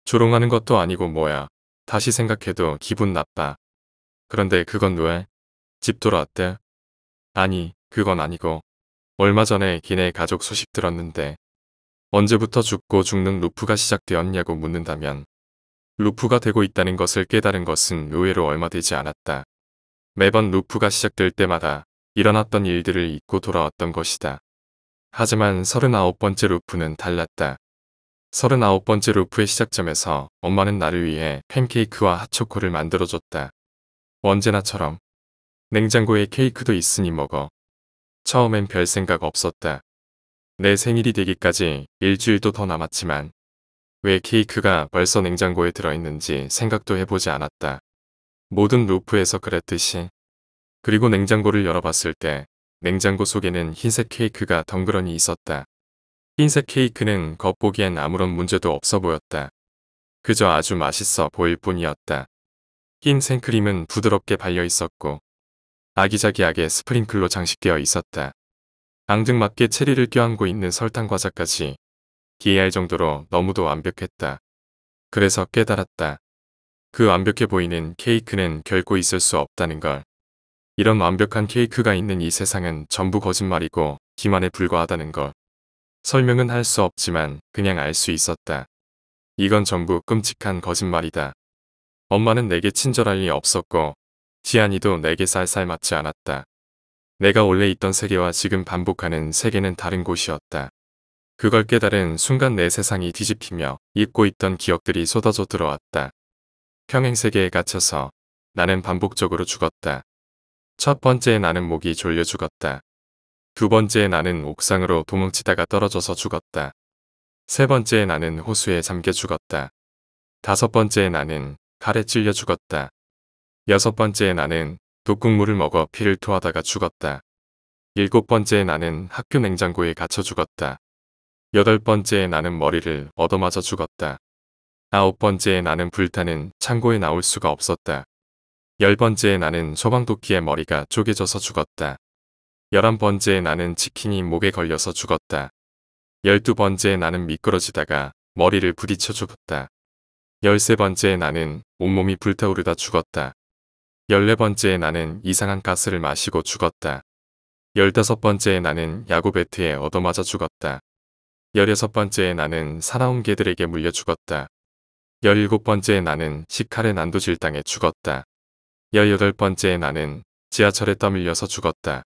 조롱하는 것도 아니고 뭐야. 다시 생각해도 기분 나빠. 그런데 그건 왜? 집 돌아왔대? 아니, 그건 아니고. 얼마 전에 걔네 가족 소식 들었는데 언제부터 죽고 죽는 루프가 시작되었냐고 묻는다면 루프가 되고 있다는 것을 깨달은 것은 의외로 얼마 되지 않았다. 매번 루프가 시작될 때마다 일어났던 일들을 잊고 돌아왔던 것이다. 하지만 39번째 루프는 달랐다. 39번째 루프의 시작점에서 엄마는 나를 위해 팬케이크와 핫초코를 만들어줬다. 언제나처럼 냉장고에 케이크도 있으니 먹어. 처음엔 별 생각 없었다. 내 생일이 되기까지 일주일도 더 남았지만 왜 케이크가 벌써 냉장고에 들어있는지 생각도 해보지 않았다. 모든 루프에서 그랬듯이. 그리고 냉장고를 열어봤을 때 냉장고 속에는 흰색 케이크가 덩그러니 있었다. 흰색 케이크는 겉보기엔 아무런 문제도 없어 보였다. 그저 아주 맛있어 보일 뿐이었다. 흰 생크림은 부드럽게 발려 있었고 아기자기하게 스프링클로 장식되어 있었다. 앙증맞게 체리를 껴안고 있는 설탕 과자까지 이해할 정도로 너무도 완벽했다. 그래서 깨달았다. 그 완벽해 보이는 케이크는 결코 있을 수 없다는 걸. 이런 완벽한 케이크가 있는 이 세상은 전부 거짓말이고 기만에 불과하다는 걸. 설명은 할 수 없지만 그냥 알 수 있었다. 이건 전부 끔찍한 거짓말이다. 엄마는 내게 친절할 리 없었고 지안이도 내게 쌀쌀 맞지 않았다. 내가 원래 있던 세계와 지금 반복하는 세계는 다른 곳이었다. 그걸 깨달은 순간 내 세상이 뒤집히며 잊고 있던 기억들이 쏟아져 들어왔다. 평행세계에 갇혀서 나는 반복적으로 죽었다. 첫 번째 나는 목이 졸려 죽었다. 두 번째 나는 옥상으로 도망치다가 떨어져서 죽었다. 세 번째 나는 호수에 잠겨 죽었다. 다섯 번째 나는 칼에 찔려 죽었다. 여섯 번째 나는 독국물을 먹어 피를 토하다가 죽었다. 일곱 번째 나는 학교 냉장고에 갇혀 죽었다. 여덟 번째 나는 머리를 얻어맞아 죽었다. 아홉 번째 나는 불타는 창고에 나올 수가 없었다. 열 번째 나는 소방도끼의 머리가 쪼개져서 죽었다. 11번째 나는 치킨이 목에 걸려서 죽었다. 12번째 나는 미끄러지다가 머리를 부딪혀 죽었다. 13번째 나는 온몸이 불타오르다 죽었다. 14번째 나는 이상한 가스를 마시고 죽었다. 15번째 나는 야구 배트에 얻어맞아 죽었다. 16번째 나는 사나운 개들에게 물려 죽었다. 17번째 나는 식칼에 난도질당해 죽었다. 18번째 나는 지하철에 떠밀려서 죽었다.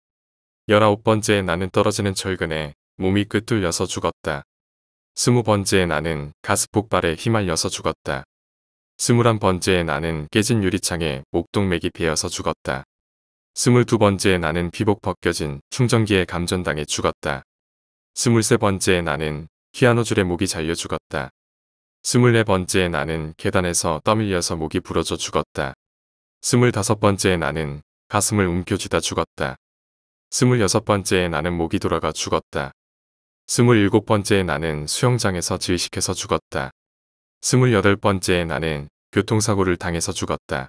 19번째 나는 떨어지는 철근에 몸이 끄뚫려서 죽었다. 20번째 나는 가스 폭발에 휘말려서 죽었다. 21번째 나는 깨진 유리창에 목동맥이 베어서 죽었다. 22번째 나는 피복 벗겨진 충전기에 감전당해 죽었다. 23번째 나는 피아노 줄에 목이 잘려 죽었다. 24번째 나는 계단에서 떠밀려서 목이 부러져 죽었다. 25번째 나는 가슴을 움켜쥐다 죽었다. 26번째 나는 목이 돌아가 죽었다. 27번째 나는 수영장에서 질식해서 죽었다. 28번째 나는 교통사고를 당해서 죽었다.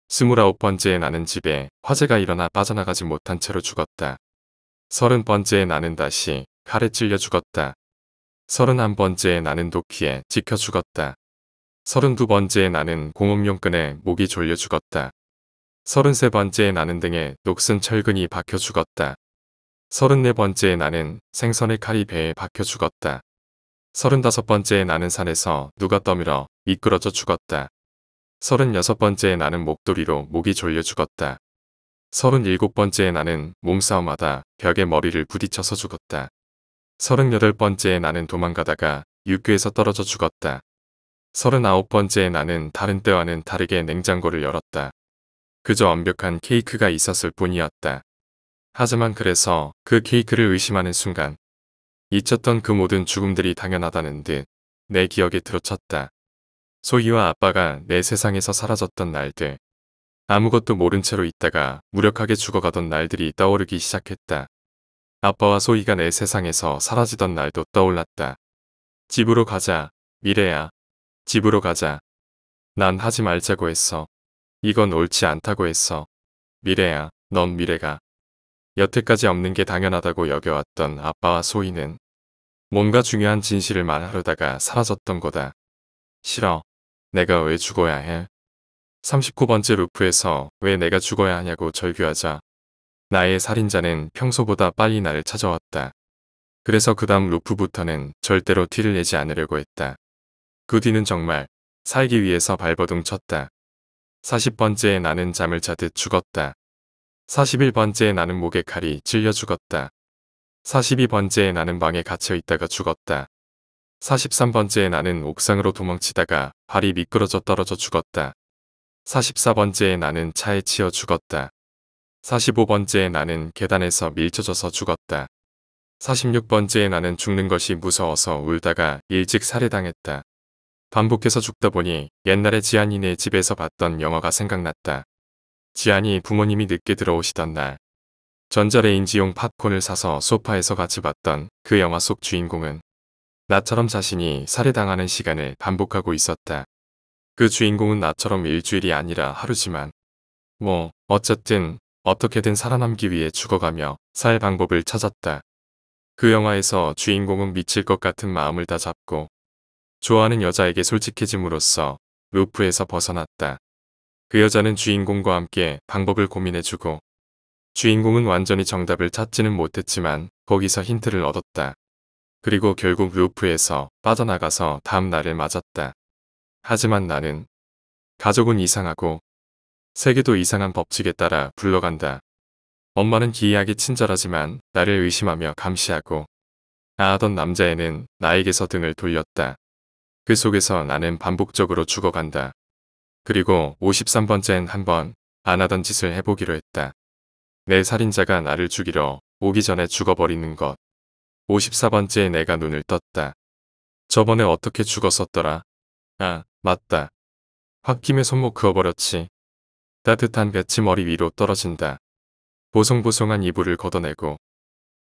29번째 나는 집에 화재가 일어나 빠져나가지 못한 채로 죽었다. 30번째 나는 다시 칼에 찔려 죽었다. 31번째 나는 도끼에 찍혀 죽었다. 32번째 나는 공업용 끈에 목이 졸려 죽었다. 33번째 나는 등에 녹슨 철근이 박혀 죽었다. 34번째 나는 생선의 칼이 배에 박혀 죽었다. 35번째 나는 산에서 누가 떠밀어 미끄러져 죽었다. 36번째 나는 목도리로 목이 졸려 죽었다. 37번째 나는 몸싸움하다 벽에 머리를 부딪혀서 죽었다. 38번째 나는 도망가다가 육교에서 떨어져 죽었다. 39번째 나는 다른 때와는 다르게 냉장고를 열었다. 그저 완벽한 케이크가 있었을 뿐이었다. 하지만 그래서 그 케이크를 의심하는 순간 잊혔던 그 모든 죽음들이 당연하다는 듯 내 기억에 들어쳤다. 소희와 아빠가 내 세상에서 사라졌던 날들. 아무것도 모른 채로 있다가 무력하게 죽어가던 날들이 떠오르기 시작했다. 아빠와 소희가 내 세상에서 사라지던 날도 떠올랐다. 집으로 가자, 미래야. 집으로 가자. 난 하지 말자고 했어. 이건 옳지 않다고 했어. 미래야, 넌 미래가. 여태까지 없는 게 당연하다고 여겨왔던 아빠와 소희는 뭔가 중요한 진실을 말하려다가 사라졌던 거다. 싫어. 내가 왜 죽어야 해? 39번째 루프에서 왜 내가 죽어야 하냐고 절규하자 나의 살인자는 평소보다 빨리 나를 찾아왔다. 그래서 그 다음 루프부터는 절대로 티를 내지 않으려고 했다. 그 뒤는 정말 살기 위해서 발버둥 쳤다. 40번째 나는 잠을 자듯 죽었다. 41번째 나는 목에 칼이 찔려 죽었다. 42번째 나는 방에 갇혀 있다가 죽었다. 43번째에 나는 옥상으로 도망치다가 발이 미끄러져 떨어져 죽었다. 44번째에 나는 차에 치여 죽었다. 45번째에 나는 계단에서 밀쳐져서 죽었다. 46번째에 나는 죽는 것이 무서워서 울다가 일찍 살해당했다. 반복해서 죽다 보니 옛날에 지안이네 집에서 봤던 영화가 생각났다. 지안이 부모님이 늦게 들어오시던 날 전자레인지용 팝콘을 사서 소파에서 같이 봤던 그 영화 속 주인공은 나처럼 자신이 살해당하는 시간을 반복하고 있었다. 그 주인공은 나처럼 일주일이 아니라 하루지만 어쨌든 어떻게든 살아남기 위해 죽어가며 살 방법을 찾았다. 그 영화에서 주인공은 미칠 것 같은 마음을 다잡고 좋아하는 여자에게 솔직해짐으로써 루프에서 벗어났다. 그 여자는 주인공과 함께 방법을 고민해주고 주인공은 완전히 정답을 찾지는 못했지만 거기서 힌트를 얻었다. 그리고 결국 루프에서 빠져나가서 다음 날을 맞았다. 하지만 나는 가족은 이상하고 세계도 이상한 법칙에 따라 굴러간다. 엄마는 기이하게 친절하지만 나를 의심하며 감시하고 하던 남자애는 나에게서 등을 돌렸다. 그 속에서 나는 반복적으로 죽어간다. 그리고 53번째는 한번 안 하던 짓을 해보기로 했다. 내 살인자가 나를 죽이러 오기 전에 죽어버리는 것. 54번째에 내가 눈을 떴다. 저번에 어떻게 죽었었더라? 아, 맞다. 홧김에 손목 그어버렸지. 따뜻한 볕이 머리 위로 떨어진다. 보송보송한 이불을 걷어내고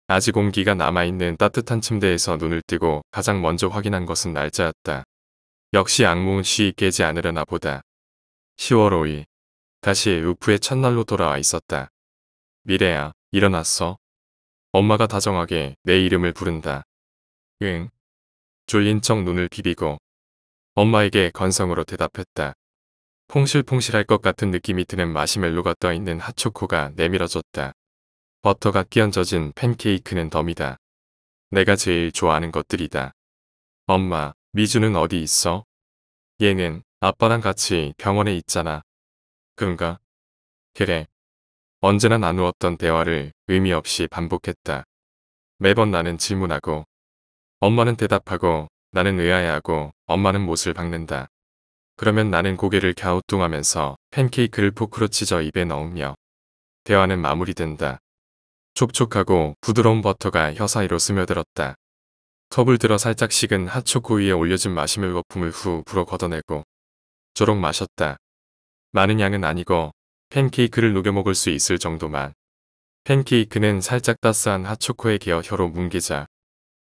아직 온기가 남아있는 따뜻한 침대에서 눈을 뜨고 가장 먼저 확인한 것은 날짜였다. 역시 악몽은 쉬이 깨지 않으려나 보다. 10월 5일. 다시 루프의 첫날로 돌아와 있었다. 미래야, 일어났어? 엄마가 다정하게 내 이름을 부른다. 응. 졸린 척 눈을 비비고 엄마에게 건성으로 대답했다. 퐁실퐁실할 것 같은 느낌이 드는 마시멜로가 떠있는 핫초코가 내밀어졌다. 버터가 끼얹어진 팬케이크는 덤이다. 내가 제일 좋아하는 것들이다. 엄마, 미주는 어디 있어? 얘는 아빠랑 같이 병원에 있잖아. 그런가? 그래. 언제나 나누었던 대화를 의미 없이 반복했다. 매번 나는 질문하고 엄마는 대답하고 나는 의아해하고 엄마는 못을 박는다. 그러면 나는 고개를 갸우뚱하면서 팬케이크를 포크로 찢어 입에 넣으며 대화는 마무리된다. 촉촉하고 부드러운 버터가 혀 사이로 스며들었다. 컵을 들어 살짝 식은 핫초코 위에 올려진 마시멜로 거품을 후 불어 걷어내고 조록 마셨다. 많은 양은 아니고 팬케이크를 녹여 먹을 수 있을 정도만. 팬케이크는 살짝 따스한 핫초코에 기어 혀로 뭉개자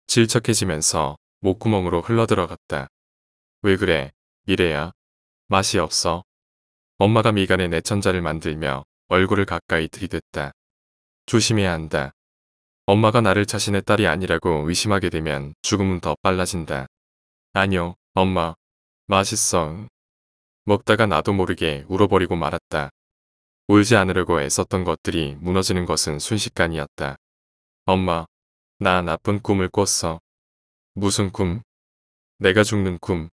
질척해지면서 목구멍으로 흘러들어갔다. 왜 그래, 미래야? 맛이 없어? 엄마가 미간에 내천자를 만들며 얼굴을 가까이 들이댔다. 조심해야 한다. 엄마가 나를 자신의 딸이 아니라고 의심하게 되면 죽음은 더 빨라진다. 아니요, 엄마. 맛있어. 먹다가 나도 모르게 울어버리고 말았다. 울지 않으려고 애썼던 것들이 무너지는 것은 순식간이었다. 엄마, 나 나쁜 꿈을 꿨어. 무슨 꿈? 내가 죽는 꿈.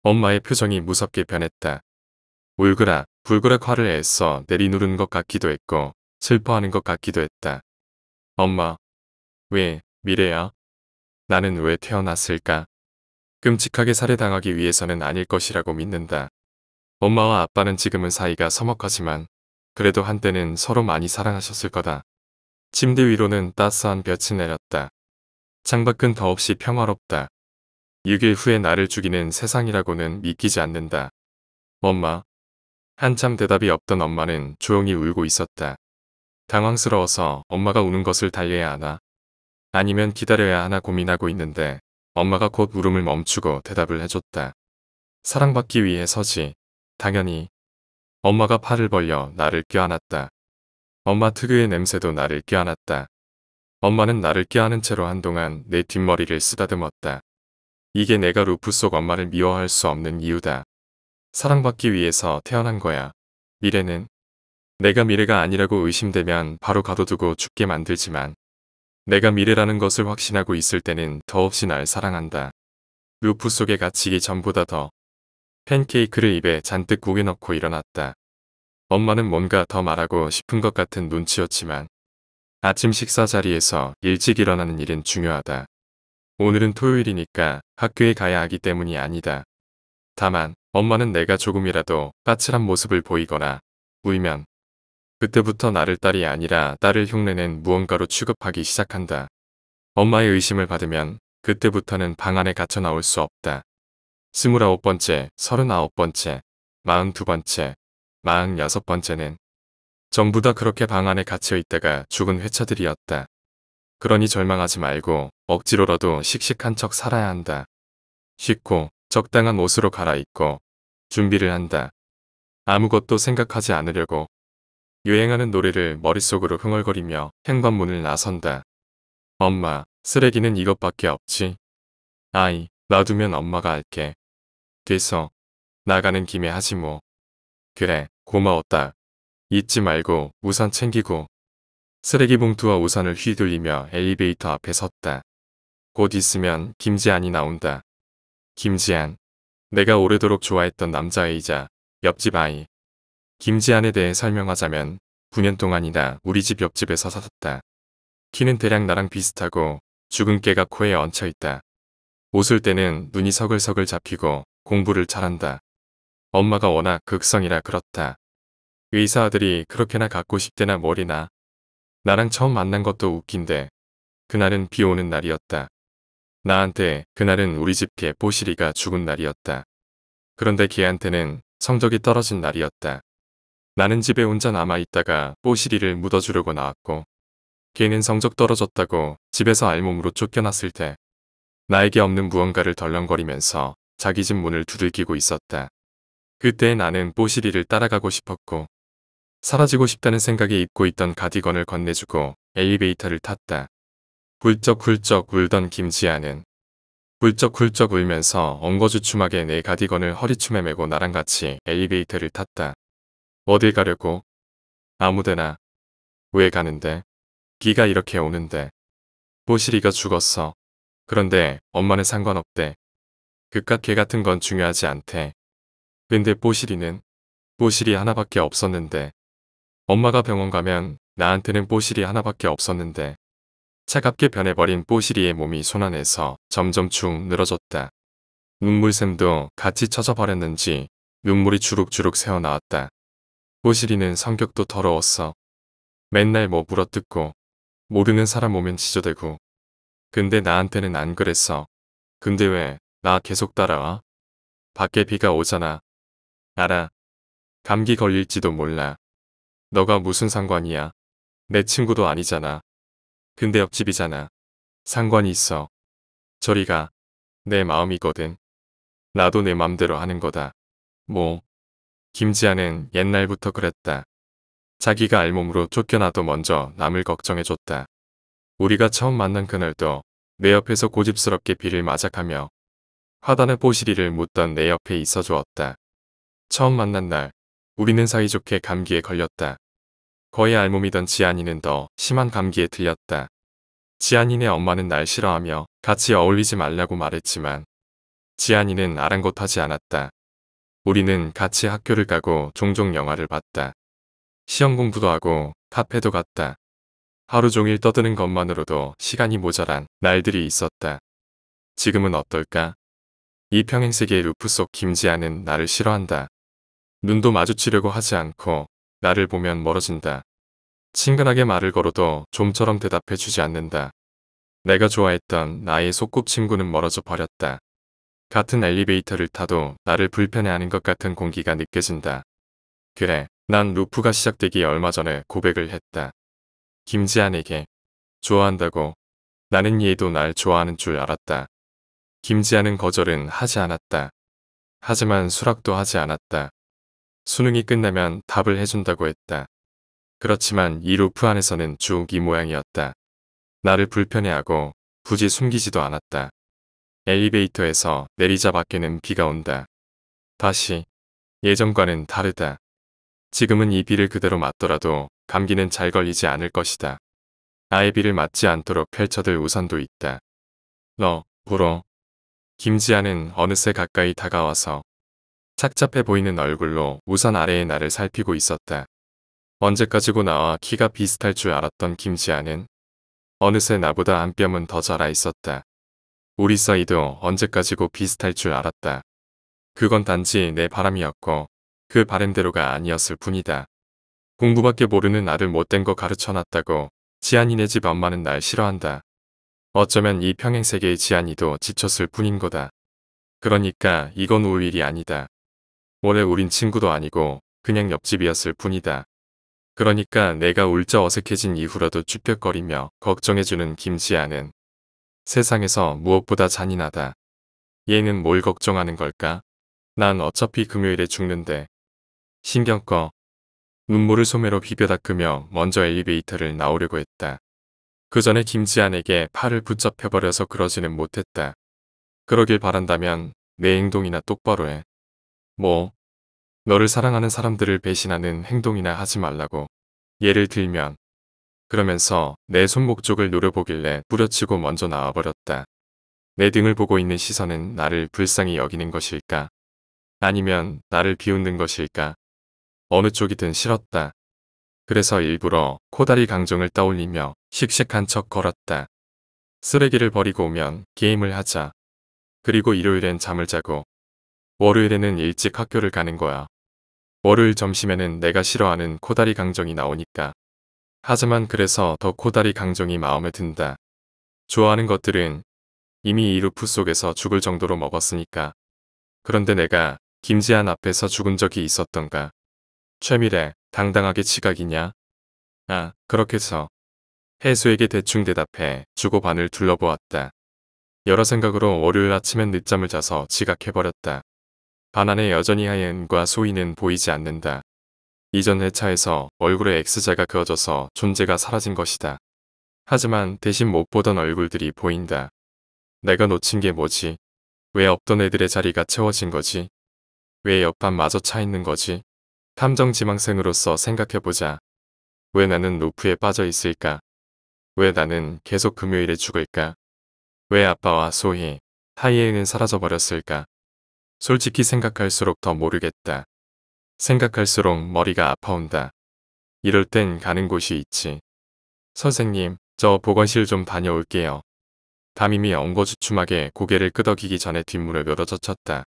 엄마의 표정이 무섭게 변했다. 울그락 불그락 화를 애써 내리누르는 것 같기도 했고 슬퍼하는 것 같기도 했다. 엄마, 왜, 미래야? 나는 왜 태어났을까? 끔찍하게 살해당하기 위해서는 아닐 것이라고 믿는다. 엄마와 아빠는 지금은 사이가 서먹하지만 그래도 한때는 서로 많이 사랑하셨을 거다. 침대 위로는 따스한 볕이 내렸다. 창밖은 더없이 평화롭다. 6일 후에 나를 죽이는 세상이라고는 믿기지 않는다. 엄마. 한참 대답이 없던 엄마는 조용히 울고 있었다. 당황스러워서 엄마가 우는 것을 달래야 하나 아니면 기다려야 하나 고민하고 있는데 엄마가 곧 울음을 멈추고 대답을 해줬다. 사랑받기 위해 서지. 당연히. 엄마가 팔을 벌려 나를 껴안았다. 엄마 특유의 냄새도 나를 껴안았다. 엄마는 나를 껴안은 채로 한동안 내 뒷머리를 쓰다듬었다. 이게 내가 루프 속 엄마를 미워할 수 없는 이유다. 사랑받기 위해서 태어난 거야. 미래는 내가 미래가 아니라고 의심되면 바로 가둬두고 죽게 만들지만 내가 미래라는 것을 확신하고 있을 때는 더없이 날 사랑한다. 루프 속에 갇히기 전보다 더. 팬케이크를 입에 잔뜩 구겨 넣고 일어났다. 엄마는 뭔가 더 말하고 싶은 것 같은 눈치였지만 아침 식사 자리에서 일찍 일어나는 일은 중요하다. 오늘은 토요일이니까 학교에 가야 하기 때문이 아니다. 다만 엄마는 내가 조금이라도 까칠한 모습을 보이거나 울면 그때부터 나를 딸이 아니라 딸을 흉내낸 무언가로 취급하기 시작한다. 엄마의 의심을 받으면 그때부터는 방 안에 갇혀 나올 수 없다. 29번째, 39번째, 42번째, 46번째는 전부 다 그렇게 방 안에 갇혀 있다가 죽은 회차들이었다. 그러니 절망하지 말고 억지로라도 씩씩한 척 살아야 한다. 씻고 적당한 옷으로 갈아입고 준비를 한다. 아무것도 생각하지 않으려고 유행하는 노래를 머릿속으로 흥얼거리며 현관문을 나선다. 엄마, 쓰레기는 이것밖에 없지. 아이, 놔두면 엄마가 할게. 돼서 나가는 김에 하지 뭐. 그래, 고마웠다. 잊지 말고 우산 챙기고. 쓰레기 봉투와 우산을 휘둘리며 엘리베이터 앞에 섰다. 곧 있으면 김지안이 나온다. 김지안. 내가 오래도록 좋아했던 남자애이자 옆집 아이. 김지안에 대해 설명하자면 9년 동안이나 우리 집 옆집에서 살았다. 키는 대략 나랑 비슷하고 죽은 깨가 코에 얹혀있다. 웃을 때는 눈이 서글서글 잡히고 공부를 잘한다. 엄마가 워낙 극성이라 그렇다. 의사 아들이 그렇게나 갖고 싶대나 머리나. 나랑 처음 만난 것도 웃긴데 그날은 비 오는 날이었다. 나한테 그날은 우리 집 개 뽀시리가 죽은 날이었다. 그런데 걔한테는 성적이 떨어진 날이었다. 나는 집에 혼자 남아있다가 뽀시리를 묻어주려고 나왔고 걔는 성적 떨어졌다고 집에서 알몸으로 쫓겨났을 때 나에게 없는 무언가를 덜렁거리면서 자기 집 문을 두들기고 있었다. 그때 나는 뽀시리를 따라가고 싶었고 사라지고 싶다는 생각에 입고 있던 가디건을 건네주고 엘리베이터를 탔다. 훌쩍훌쩍 울던 김지아는 훌쩍훌쩍 울면서 엉거주춤하게 내 가디건을 허리춤에 메고 나랑 같이 엘리베이터를 탔다. 어딜 가려고? 아무데나. 왜 가는데? 비가 이렇게 오는데. 뽀시리가 죽었어. 그런데 엄마는 상관없대. 그깟 개 같은 건 중요하지 않대. 근데 뽀시리는? 뽀시리 하나밖에 없었는데. 엄마가 병원 가면 나한테는 뽀시리 하나밖에 없었는데. 차갑게 변해버린 뽀시리의 몸이 손안에서 점점 축 늘어졌다. 눈물샘도 같이 쳐져버렸는지 눈물이 주룩주룩 새어나왔다. 뽀시리는 성격도 더러웠어. 맨날 뭐 물어뜯고 모르는 사람 오면 지저대고. 근데 나한테는 안 그랬어. 근데 왜 나 계속 따라와? 밖에 비가 오잖아. 알아. 감기 걸릴지도 몰라. 너가 무슨 상관이야? 내 친구도 아니잖아. 근데 옆집이잖아. 상관이 있어. 저리 가. 내 마음이거든. 나도 내 맘대로 하는 거다. 뭐. 김지아는 옛날부터 그랬다. 자기가 알몸으로 쫓겨나도 먼저 남을 걱정해줬다. 우리가 처음 만난 그날도 내 옆에서 고집스럽게 비를 맞아가며 화단의 뽀시리를 묻던 내 옆에 있어 주었다. 처음 만난 날 우리는 사이좋게 감기에 걸렸다. 거의 알몸이던 지안이는 더 심한 감기에 들렸다. 지안이네 엄마는 날 싫어하며 같이 어울리지 말라고 말했지만 지안이는 아랑곳하지 않았다. 우리는 같이 학교를 가고 종종 영화를 봤다. 시험 공부도 하고 카페도 갔다. 하루 종일 떠드는 것만으로도 시간이 모자란 날들이 있었다. 지금은 어떨까? 이 평행세계의 루프 속 김지아는 나를 싫어한다. 눈도 마주치려고 하지 않고 나를 보면 멀어진다. 친근하게 말을 걸어도 좀처럼 대답해주지 않는다. 내가 좋아했던 나의 소꿉친구는 멀어져 버렸다. 같은 엘리베이터를 타도 나를 불편해하는 것 같은 공기가 느껴진다. 그래, 난 루프가 시작되기 얼마 전에 고백을 했다. 김지안에게. 좋아한다고. 나는 얘도 날 좋아하는 줄 알았다. 김지아는 거절은 하지 않았다. 하지만 수락도 하지 않았다. 수능이 끝나면 답을 해준다고 했다. 그렇지만 이 루프 안에서는 쭉 이 모양이었다. 나를 불편해하고 굳이 숨기지도 않았다. 엘리베이터에서 내리자 밖에는 비가 온다. 다시. 예전과는 다르다. 지금은 이 비를 그대로 맞더라도 감기는 잘 걸리지 않을 것이다. 아예 비를 맞지 않도록 펼쳐들 우산도 있다. 너, 불어. 김지아는 어느새 가까이 다가와서 착잡해 보이는 얼굴로 우산 아래의 나를 살피고 있었다. 언제까지고 나와 키가 비슷할 줄 알았던 김지아는 어느새 나보다 한 뼘은 더 자라 있었다. 우리 사이도 언제까지고 비슷할 줄 알았다. 그건 단지 내 바람이었고 그 바람대로가 아니었을 뿐이다. 공부밖에 모르는 나를 못된 거 가르쳐놨다고 지안이네 집 엄마는 날 싫어한다. 어쩌면 이 평행세계의 지안이도 지쳤을 뿐인 거다. 그러니까 이건 울 일이 아니다. 원래 우린 친구도 아니고 그냥 옆집이었을 뿐이다. 그러니까 내가 울적 어색해진 이후라도 쭈뼛거리며 걱정해주는 김지아는 세상에서 무엇보다 잔인하다. 얘는 뭘 걱정하는 걸까? 난 어차피 금요일에 죽는데. 신경 꺼. 눈물을 소매로 비벼 닦으며 먼저 엘리베이터를 나오려고 했다. 그 전에 김지안에게 팔을 붙잡혀버려서 그러지는 못했다. 그러길 바란다면 내 행동이나 똑바로 해. 뭐? 너를 사랑하는 사람들을 배신하는 행동이나 하지 말라고. 예를 들면. 그러면서 내 손목 쪽을 노려보길래 뿌려치고 먼저 나와버렸다. 내 등을 보고 있는 시선은 나를 불쌍히 여기는 것일까? 아니면 나를 비웃는 것일까? 어느 쪽이든 싫었다. 그래서 일부러 코다리 강정을 떠올리며 씩씩한 척 걸었다. 쓰레기를 버리고 오면 게임을 하자. 그리고 일요일엔 잠을 자고 월요일에는 일찍 학교를 가는 거야. 월요일 점심에는 내가 싫어하는 코다리 강정이 나오니까. 하지만 그래서 더 코다리 강정이 마음에 든다. 좋아하는 것들은 이미 이루프 속에서 죽을 정도로 먹었으니까. 그런데 내가 김지한 앞에서 죽은 적이 있었던가. 최미래, 당당하게 지각이냐? 아, 그렇게 해서 혜수에게 대충 대답해 주고 반을 둘러보았다. 여러 생각으로 월요일 아침엔 늦잠을 자서 지각해버렸다. 반 안에 여전히 하얀과 소희는 보이지 않는다. 이전 회차에서 얼굴에 X자가 그어져서 존재가 사라진 것이다. 하지만 대신 못 보던 얼굴들이 보인다. 내가 놓친 게 뭐지? 왜 없던 애들의 자리가 채워진 거지? 왜 옆반 마저 차 있는 거지? 탐정지망생으로서 생각해보자. 왜 나는 루프에 빠져 있을까? 왜 나는 계속 금요일에 죽을까? 왜 아빠와 소희, 타이에는 사라져버렸을까? 솔직히 생각할수록 더 모르겠다. 생각할수록 머리가 아파온다. 이럴 땐 가는 곳이 있지. 선생님, 저 보건실 좀 다녀올게요. 담임이 엉거주춤하게 고개를 끄덕이기 전에 뒷문을 열어젖혔다.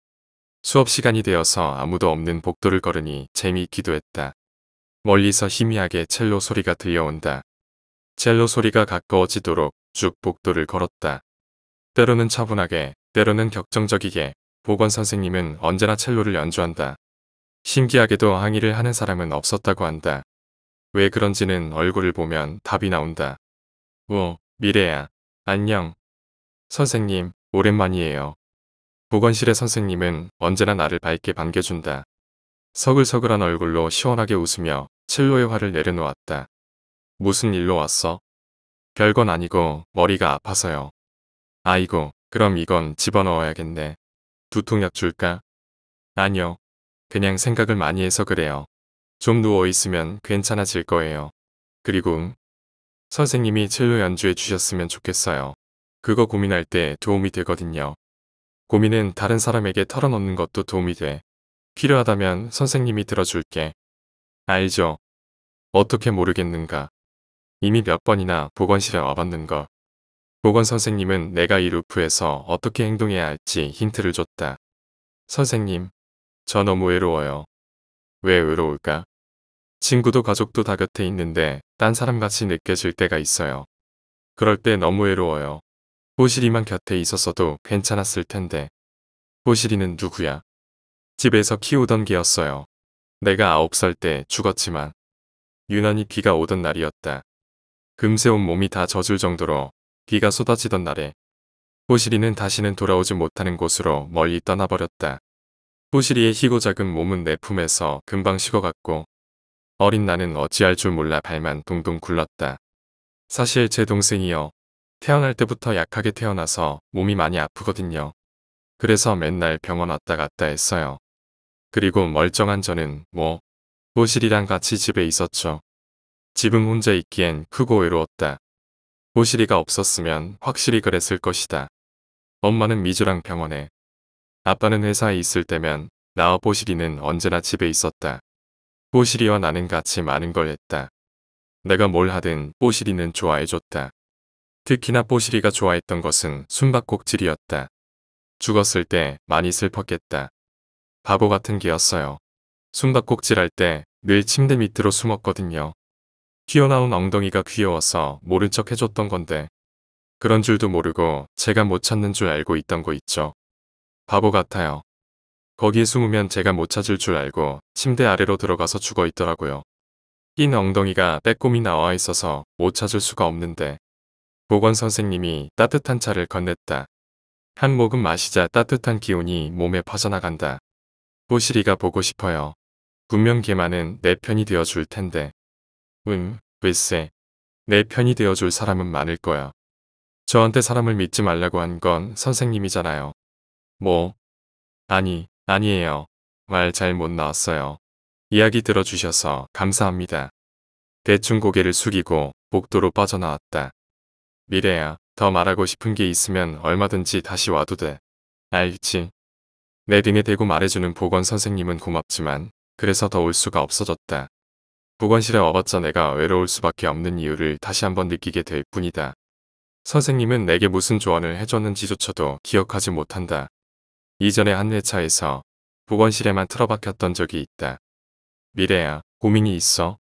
수업 시간이 되어서 아무도 없는 복도를 걸으니 재미있기도 했다. 멀리서 희미하게 첼로 소리가 들려온다. 첼로 소리가 가까워지도록 쭉 복도를 걸었다. 때로는 차분하게, 때로는 격정적이게 보건 선생님은 언제나 첼로를 연주한다. 신기하게도 항의를 하는 사람은 없었다고 한다. 왜 그런지는 얼굴을 보면 답이 나온다. 미래야. 안녕. 선생님, 오랜만이에요. 보건실의 선생님은 언제나 나를 밝게 반겨준다. 서글서글한 얼굴로 시원하게 웃으며 첼로의 화를 내려놓았다. 무슨 일로 왔어? 별건 아니고 머리가 아파서요. 아이고, 그럼 이건 집어넣어야겠네. 두통약 줄까? 아니요. 그냥 생각을 많이 해서 그래요. 좀 누워있으면 괜찮아질 거예요. 그리고 선생님이 첼로 연주해 주셨으면 좋겠어요. 그거 고민할 때 도움이 되거든요. 고민은 다른 사람에게 털어놓는 것도 도움이 돼. 필요하다면 선생님이 들어줄게. 알죠? 어떻게 모르겠는가. 이미 몇 번이나 보건실에 와봤는걸. 보건 선생님은 내가 이 루프에서 어떻게 행동해야 할지 힌트를 줬다. 선생님, 저 너무 외로워요. 왜 외로울까? 친구도 가족도 다 곁에 있는데 딴 사람같이 느껴질 때가 있어요. 그럴 때 너무 외로워요. 호실이만 곁에 있었어도 괜찮았을 텐데. 호실이는 누구야? 집에서 키우던 개였어요. 내가 9살 때 죽었지만 유난히 비가 오던 날이었다. 금세 온 몸이 다 젖을 정도로 비가 쏟아지던 날에 호실이는 다시는 돌아오지 못하는 곳으로 멀리 떠나버렸다. 호실이의 희고 작은 몸은 내 품에서 금방 식어갔고 어린 나는 어찌할 줄 몰라 발만 동동 굴렀다. 사실 제 동생이요. 태어날 때부터 약하게 태어나서 몸이 많이 아프거든요. 그래서 맨날 병원 왔다 갔다 했어요. 그리고 멀쩡한 저는 호실이랑 같이 집에 있었죠. 집은 혼자 있기엔 크고 외로웠다. 호실이가 없었으면 확실히 그랬을 것이다. 엄마는 미주랑 병원에, 아빠는 회사에 있을 때면 나와 호실이는 언제나 집에 있었다. 호실이와 나는 같이 많은 걸 했다. 내가 뭘 하든 호실이는 좋아해줬다. 특히나 뽀시리가 좋아했던 것은 숨바꼭질이었다. 죽었을 때 많이 슬펐겠다. 바보 같은 개였어요. 숨바꼭질할 때 늘 침대 밑으로 숨었거든요. 튀어나온 엉덩이가 귀여워서 모른 척 해줬던 건데 그런 줄도 모르고 제가 못 찾는 줄 알고 있던 거 있죠. 바보 같아요. 거기에 숨으면 제가 못 찾을 줄 알고 침대 아래로 들어가서 죽어 있더라고요. 낀 엉덩이가 빼꼼히 나와 있어서 못 찾을 수가 없는데 보건 선생님이 따뜻한 차를 건넸다. 한 모금 마시자 따뜻한 기운이 몸에 퍼져나간다. 뽀시리가 보고 싶어요. 분명 걔만은 내 편이 되어줄 텐데. 글쎄. 내 편이 되어줄 사람은 많을 거야. 저한테 사람을 믿지 말라고 한 건 선생님이잖아요. 뭐? 아니에요. 말 잘 못 나왔어요. 이야기 들어주셔서 감사합니다. 대충 고개를 숙이고 복도로 빠져나왔다. 미래야, 더 말하고 싶은 게 있으면 얼마든지 다시 와도 돼. 알지? 내 등에 대고 말해주는 보건 선생님은 고맙지만 그래서 더 올 수가 없어졌다. 보건실에 와봤자 내가 외로울 수밖에 없는 이유를 다시 한번 느끼게 될 뿐이다. 선생님은 내게 무슨 조언을 해줬는지조차도 기억하지 못한다. 이전에 한 회차에서 보건실에만 틀어박혔던 적이 있다. 미래야, 고민이 있어?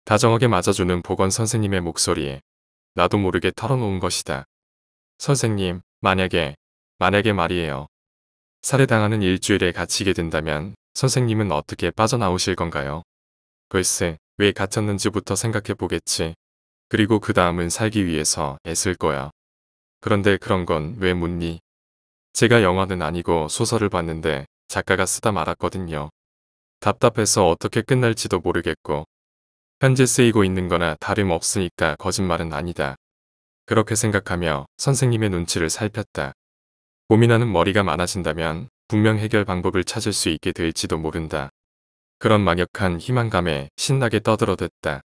다정하게 맞아주는 보건 선생님의 목소리에 나도 모르게 털어놓은 것이다. 선생님, 만약에 말이에요. 살해당하는 일주일에 갇히게 된다면 선생님은 어떻게 빠져나오실 건가요? 글쎄, 왜 갇혔는지부터 생각해 보겠지. 그리고 그 다음은 살기 위해서 애쓸 거야. 그런데 그런 건 왜 묻니? 제가 영화는 아니고 소설을 봤는데 작가가 쓰다 말았거든요. 답답해서 어떻게 끝날지도 모르겠고 현재 쓰이고 있는 거나 다름없으니까 거짓말은 아니다. 그렇게 생각하며 선생님의 눈치를 살폈다. 고민하는 머리가 많아진다면 분명 해결 방법을 찾을 수 있게 될지도 모른다. 그런 막역한 희망감에 신나게 떠들어댔다.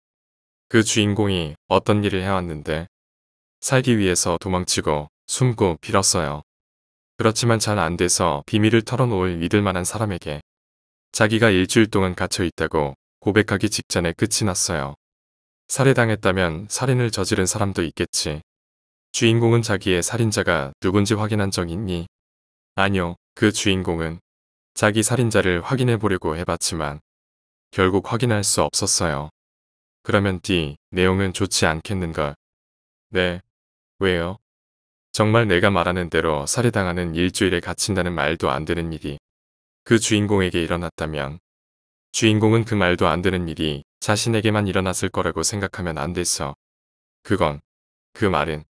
그 주인공이 어떤 일을 해왔는데 살기 위해서 도망치고 숨고 빌었어요. 그렇지만 잘 안 돼서 비밀을 털어놓을 믿을 만한 사람에게 자기가 일주일 동안 갇혀 있다고 고백하기 직전에 끝이 났어요. 살해당했다면 살인을 저지른 사람도 있겠지. 주인공은 자기의 살인자가 누군지 확인한 적 있니? 아니요, 그 주인공은 자기 살인자를 확인해 보려고 해봤지만 결국 확인할 수 없었어요. 그러면 내용은 좋지 않겠는걸? 네, 왜요? 정말 내가 말하는 대로 살해당하는 일주일에 갇힌다는 말도 안 되는 일이 그 주인공에게 일어났다면 주인공은 그 말도 안 되는 일이 자신에게만 일어났을 거라고 생각하면 안 됐어. 그 말은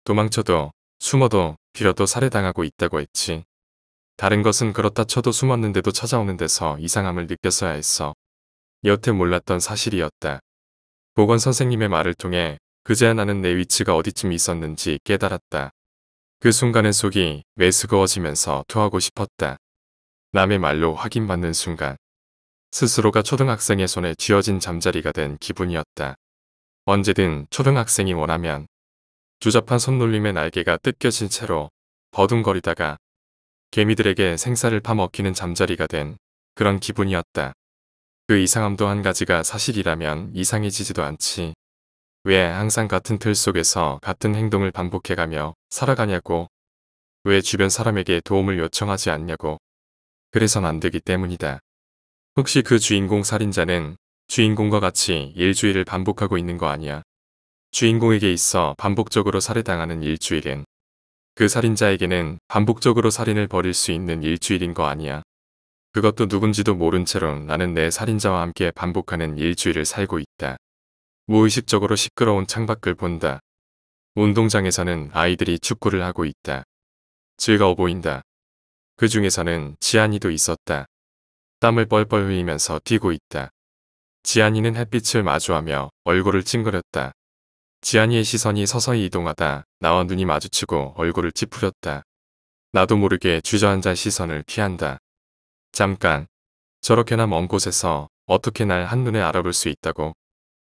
도망쳐도 숨어도 빌어도 살해당하고 있다고 했지. 다른 것은 그렇다 쳐도 숨었는데도 찾아오는 데서 이상함을 느꼈어야 했어. 여태 몰랐던 사실이었다. 보건 선생님의 말을 통해 그제야 나는 내 위치가 어디쯤 있었는지 깨달았다. 그 순간의 속이 메스거워지면서 토하고 싶었다. 남의 말로 확인받는 순간 스스로가 초등학생의 손에 쥐어진 잠자리가 된 기분이었다. 언제든 초등학생이 원하면 조잡한 손놀림의 날개가 뜯겨진 채로 버둥거리다가 개미들에게 생사를 파먹히는 잠자리가 된 그런 기분이었다. 그 이상함도 한 가지가 사실이라면 이상해지지도 않지. 왜 항상 같은 틀 속에서 같은 행동을 반복해가며 살아가냐고. 왜 주변 사람에게 도움을 요청하지 않냐고. 그래선 안 되기 때문이다. 혹시 그 주인공 살인자는 주인공과 같이 일주일을 반복하고 있는 거 아니야? 주인공에게 있어 반복적으로 살해당하는 일주일은 그 살인자에게는 반복적으로 살인을 벌일 수 있는 일주일인 거 아니야? 그것도 누군지도 모른 채로 나는 내 살인자와 함께 반복하는 일주일을 살고 있다. 무의식적으로 시끄러운 창밖을 본다. 운동장에서는 아이들이 축구를 하고 있다. 즐거워 보인다. 그 중에서는 지안이도 있었다. 땀을 뻘뻘 흘리면서 뛰고 있다. 지안이는 햇빛을 마주하며 얼굴을 찡그렸다. 지안이의 시선이 서서히 이동하다 나와 눈이 마주치고 얼굴을 찌푸렸다. 나도 모르게 주저앉아 시선을 피한다. 잠깐, 저렇게나 먼 곳에서 어떻게 날 한눈에 알아볼 수 있다고?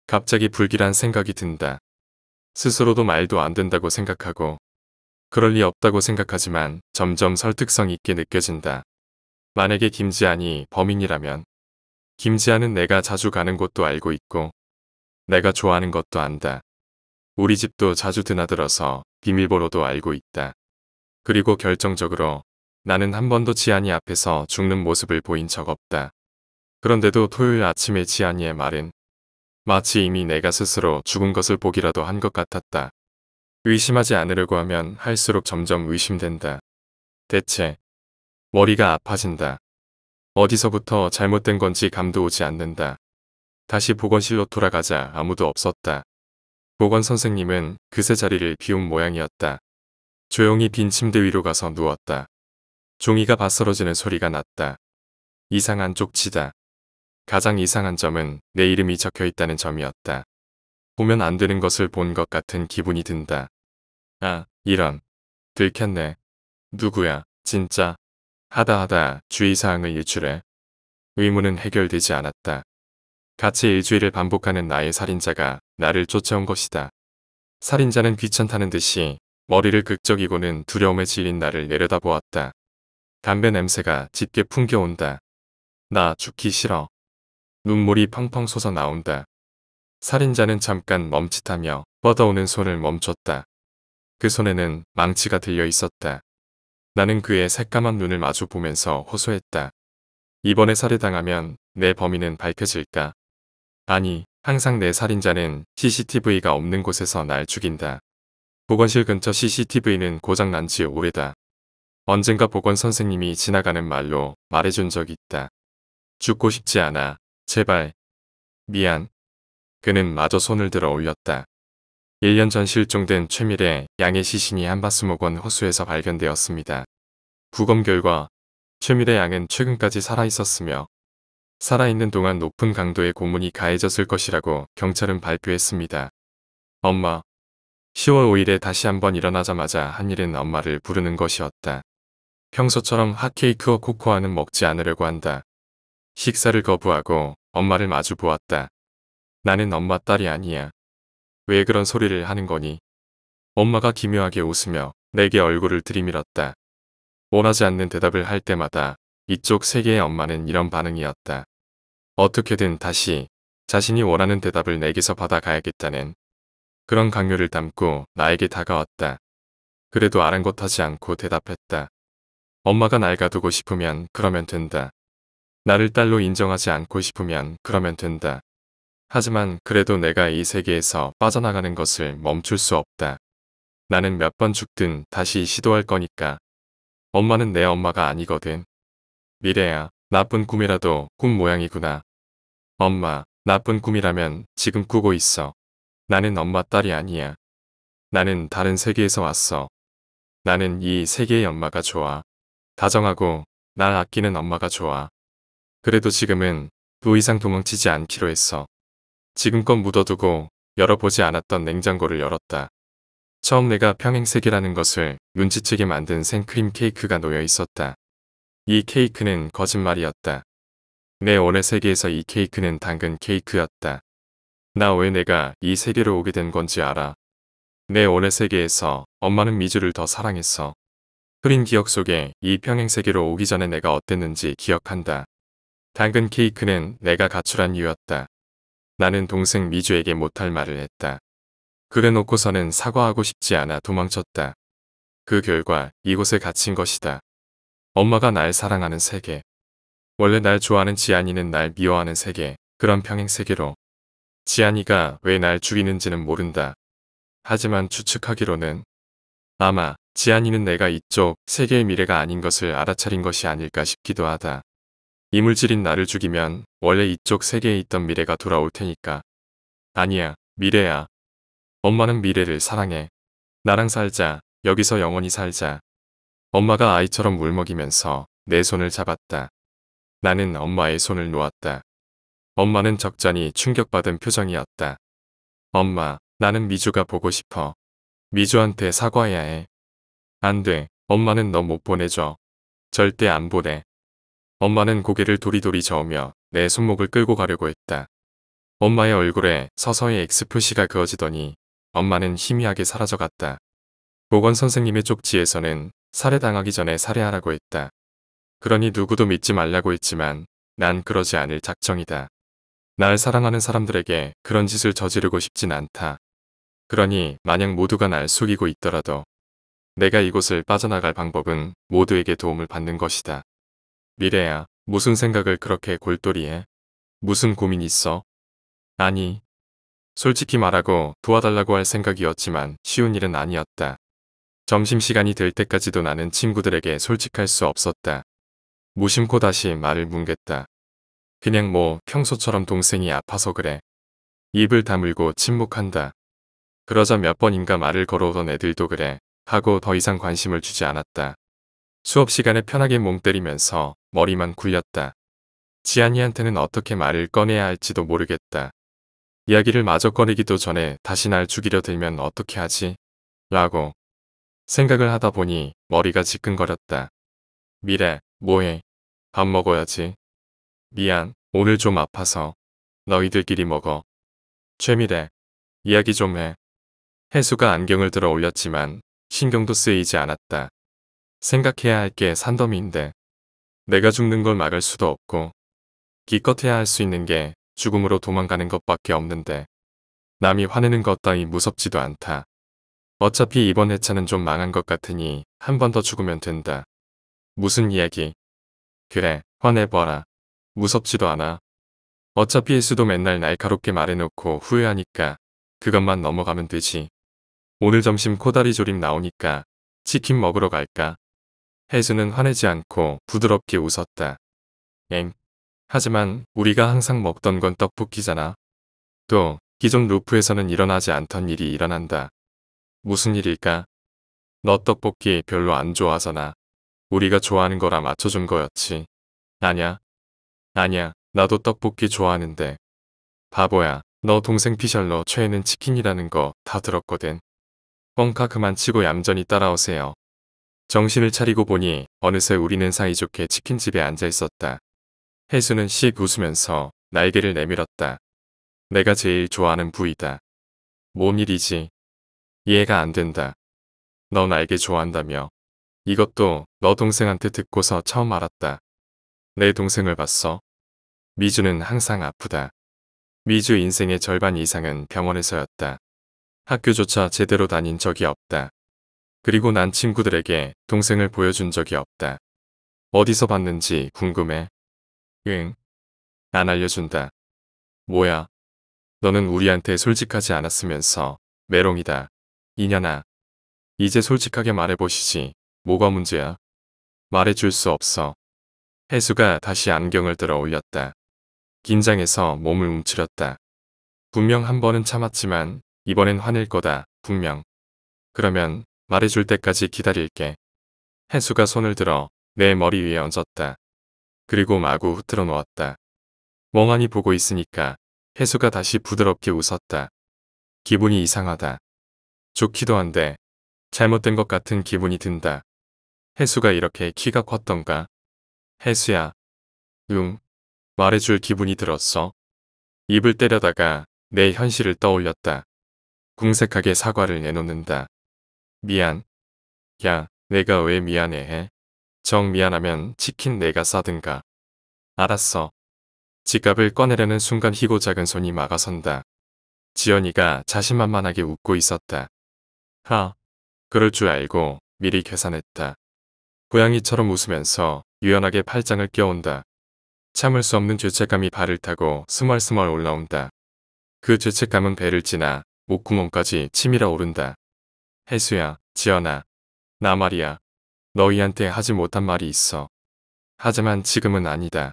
갑자기 불길한 생각이 든다. 스스로도 말도 안 된다고 생각하고 그럴 리 없다고 생각하지만 점점 설득성 있게 느껴진다. 만약에 김지안이 범인이라면 김지안은 내가 자주 가는 곳도 알고 있고 내가 좋아하는 것도 안다. 우리 집도 자주 드나들어서 비밀번호도 알고 있다. 그리고 결정적으로 나는 한 번도 지안이 앞에서 죽는 모습을 보인 적 없다. 그런데도 토요일 아침에 지안이의 말은 마치 이미 내가 스스로 죽은 것을 보기라도 한 것 같았다. 의심하지 않으려고 하면 할수록 점점 의심된다. 대체 머리가 아파진다. 어디서부터 잘못된 건지 감도 오지 않는다. 다시 보건실로 돌아가자 아무도 없었다. 보건 선생님은 그새 자리를 비운 모양이었다. 조용히 빈 침대 위로 가서 누웠다. 종이가 바스러지는 소리가 났다. 이상한 쪽지다. 가장 이상한 점은 내 이름이 적혀 있다는 점이었다. 보면 안 되는 것을 본 것 같은 기분이 든다. 아, 이런. 들켰네. 누구야, 진짜. 하다 주의사항을 일출해. 의문은 해결되지 않았다. 같이 일주일을 반복하는 나의 살인자가 나를 쫓아온 것이다. 살인자는 귀찮다는 듯이 머리를 극적이고는 두려움에 질린 나를 내려다보았다. 담배 냄새가 짙게 풍겨온다. 나 죽기 싫어. 눈물이 펑펑 솟아 나온다. 살인자는 잠깐 멈칫하며 뻗어오는 손을 멈췄다. 그 손에는 망치가 들려 있었다. 나는 그의 새까만 눈을 마주 보면서 호소했다. 이번에 살해당하면 내 범인은 밝혀질까? 아니, 항상 내 살인자는 CCTV가 없는 곳에서 날 죽인다. 보건실 근처 CCTV는 고장난 지 오래다. 언젠가 보건 선생님이 지나가는 말로 말해준 적이 있다. 죽고 싶지 않아. 제발. 미안. 그는 마저 손을 들어 올렸다. 1년 전 실종된 최밀의 양의 시신이 한바스목원 호수에서 발견되었습니다. 부검 결과 최밀의 양은 최근까지 살아있었으며 살아있는 동안 높은 강도의 고문이 가해졌을 것이라고 경찰은 발표했습니다. 엄마. 10월 5일에 다시 한번 일어나자마자 한 일은 엄마를 부르는 것이었다. 평소처럼 핫케이크와 코코아는 먹지 않으려고 한다. 식사를 거부하고 엄마를 마주 보았다. 나는 엄마 딸이 아니야. 왜 그런 소리를 하는 거니? 엄마가 기묘하게 웃으며 내게 얼굴을 들이밀었다. 원하지 않는 대답을 할 때마다 이쪽 세계의 엄마는 이런 반응이었다. 어떻게든 다시 자신이 원하는 대답을 내게서 받아가야겠다는 그런 강요를 담고 나에게 다가왔다. 그래도 아랑곳하지 않고 대답했다. 엄마가 날 가두고 싶으면 그러면 된다. 나를 딸로 인정하지 않고 싶으면 그러면 된다. 하지만 그래도 내가 이 세계에서 빠져나가는 것을 멈출 수 없다. 나는 몇 번 죽든 다시 시도할 거니까. 엄마는 내 엄마가 아니거든. 미래야, 나쁜 꿈이라도 꿈 모양이구나. 엄마, 나쁜 꿈이라면 지금 꾸고 있어. 나는 엄마 딸이 아니야. 나는 다른 세계에서 왔어. 나는 이 세계의 엄마가 좋아. 다정하고 날 아끼는 엄마가 좋아. 그래도 지금은 더 이상 도망치지 않기로 했어. 지금껏 묻어두고 열어보지 않았던 냉장고를 열었다. 처음 내가 평행세계라는 것을 눈치채게 만든 생크림 케이크가 놓여 있었다. 이 케이크는 거짓말이었다. 내 원의 세계에서 이 케이크는 당근 케이크였다. 나 왜 내가 이 세계로 오게 된 건지 알아. 내 원의 세계에서 엄마는 미주를 더 사랑했어. 흐린 기억 속에 이 평행세계로 오기 전에 내가 어땠는지 기억한다. 당근 케이크는 내가 가출한 이유였다. 나는 동생 미주에게 못할 말을 했다. 그래 놓고서는 사과하고 싶지 않아 도망쳤다. 그 결과 이곳에 갇힌 것이다. 엄마가 날 사랑하는 세계. 원래 날 좋아하는 지안이는 날 미워하는 세계. 그런 평행세계로. 지안이가 왜 날 죽이는지는 모른다. 하지만 추측하기로는 아마 지안이는 내가 이쪽 세계의 미래가 아닌 것을 알아차린 것이 아닐까 싶기도 하다. 이물질인 나를 죽이면 원래 이쪽 세계에 있던 미래가 돌아올 테니까. 아니야, 미래야. 엄마는 미래를 사랑해. 나랑 살자. 여기서 영원히 살자. 엄마가 아이처럼 울먹이면서 내 손을 잡았다. 나는 엄마의 손을 놓았다. 엄마는 적잖이 충격받은 표정이었다. 엄마, 나는 미주가 보고 싶어. 미주한테 사과해야 해. 안 돼. 엄마는 너 못 보내줘. 절대 안 보내. 엄마는 고개를 도리도리 저으며 내 손목을 끌고 가려고 했다. 엄마의 얼굴에 서서히 X 표시가 그어지더니 엄마는 희미하게 사라져갔다. 보건 선생님의 쪽지에서는 살해당하기 전에 살해하라고 했다. 그러니 누구도 믿지 말라고 했지만 난 그러지 않을 작정이다. 날 사랑하는 사람들에게 그런 짓을 저지르고 싶진 않다. 그러니 만약 모두가 날 속이고 있더라도 내가 이곳을 빠져나갈 방법은 모두에게 도움을 받는 것이다. 미래야, 무슨 생각을 그렇게 골똘히해? 무슨 고민 있어? 아니, 솔직히 말하고 도와달라고 할 생각이었지만 쉬운 일은 아니었다. 점심시간이 될 때까지도 나는 친구들에게 솔직할 수 없었다. 무심코 다시 말을 뭉갰다. 그냥 뭐 평소처럼 동생이 아파서 그래. 입을 다물고 침묵한다. 그러자 몇 번인가 말을 걸어오던 애들도 그래 하고 더 이상 관심을 주지 않았다. 수업 시간에 편하게 멍 때리면서 머리만 굴렸다. 지안이한테는 어떻게 말을 꺼내야 할지도 모르겠다. 이야기를 마저 꺼내기도 전에 다시 날 죽이려 들면 어떻게 하지? 라고 생각을 하다 보니 머리가 지끈거렸다. 미래, 뭐해? 밥 먹어야지. 미안, 오늘 좀 아파서. 너희들끼리 먹어. 최미래, 이야기 좀 해. 혜수가 안경을 들어 올렸지만 신경도 쓰이지 않았다. 생각해야 할 게 산더미인데 내가 죽는 걸 막을 수도 없고 기껏해야 할 수 있는 게 죽음으로 도망가는 것밖에 없는데 남이 화내는 것 따위 무섭지도 않다. 어차피 이번 회차는 좀 망한 것 같으니 한 번 더 죽으면 된다. 무슨 이야기? 그래, 화내봐라. 무섭지도 않아. 어차피 혜수도 맨날 날카롭게 말해놓고 후회하니까 그것만 넘어가면 되지. 오늘 점심 코다리 조림 나오니까 치킨 먹으러 갈까? 혜수는 화내지 않고 부드럽게 웃었다. 엥. 하지만 우리가 항상 먹던 건 떡볶이잖아. 또 기존 루프에서는 일어나지 않던 일이 일어난다. 무슨 일일까? 너 떡볶이 별로 안 좋아하잖아. 우리가 좋아하는 거라 맞춰준 거였지. 아냐? 아냐, 나도 떡볶이 좋아하는데. 바보야, 너 동생 피셜로 최애는 치킨이라는 거 다 들었거든. 뻥카 그만 치고 얌전히 따라오세요. 정신을 차리고 보니 어느새 우리는 사이좋게 치킨집에 앉아 있었다. 혜수는 씩 웃으면서 날개를 내밀었다. 내가 제일 좋아하는 부위다. 뭔 일이지? 이해가 안 된다. 너 날개 좋아한다며. 이것도 너 동생한테 듣고서 처음 알았다. 내 동생을 봤어? 미주는 항상 아프다. 미주 인생의 절반 이상은 병원에서였다. 학교조차 제대로 다닌 적이 없다. 그리고 난 친구들에게 동생을 보여준 적이 없다. 어디서 봤는지 궁금해. 응. 안 알려준다. 뭐야. 너는 우리한테 솔직하지 않았으면서 메롱이다. 이년아. 이제 솔직하게 말해보시지. 뭐가 문제야? 말해줄 수 없어. 혜수가 다시 안경을 들어 올렸다. 긴장해서 몸을 움츠렸다. 분명 한 번은 참았지만 이번엔 화낼 거다. 분명. 그러면 말해줄 때까지 기다릴게. 혜수가 손을 들어 내 머리 위에 얹었다. 그리고 마구 흐트러 놓았다. 멍하니 보고 있으니까 혜수가 다시 부드럽게 웃었다. 기분이 이상하다. 좋기도 한데 잘못된 것 같은 기분이 든다. 혜수가 이렇게 키가 컸던가? 혜수야. 응. 말해줄 기분이 들었어. 입을 때려다가 내 현실을 떠올렸다. 궁색하게 사과를 내놓는다. 미안. 야, 내가 왜 미안해해? 정 미안하면 치킨 내가 싸든가. 알았어. 지갑을 꺼내려는 순간 희고 작은 손이 막아선다. 지연이가 자신만만하게 웃고 있었다. 하. 그럴 줄 알고 미리 계산했다. 고양이처럼 웃으면서 유연하게 팔짱을 껴온다. 참을 수 없는 죄책감이 발을 타고 스멀스멀 올라온다. 그 죄책감은 배를 지나 목구멍까지 치밀어 오른다. 혜수야, 지연아. 나 말이야. 너희한테 하지 못한 말이 있어. 하지만 지금은 아니다.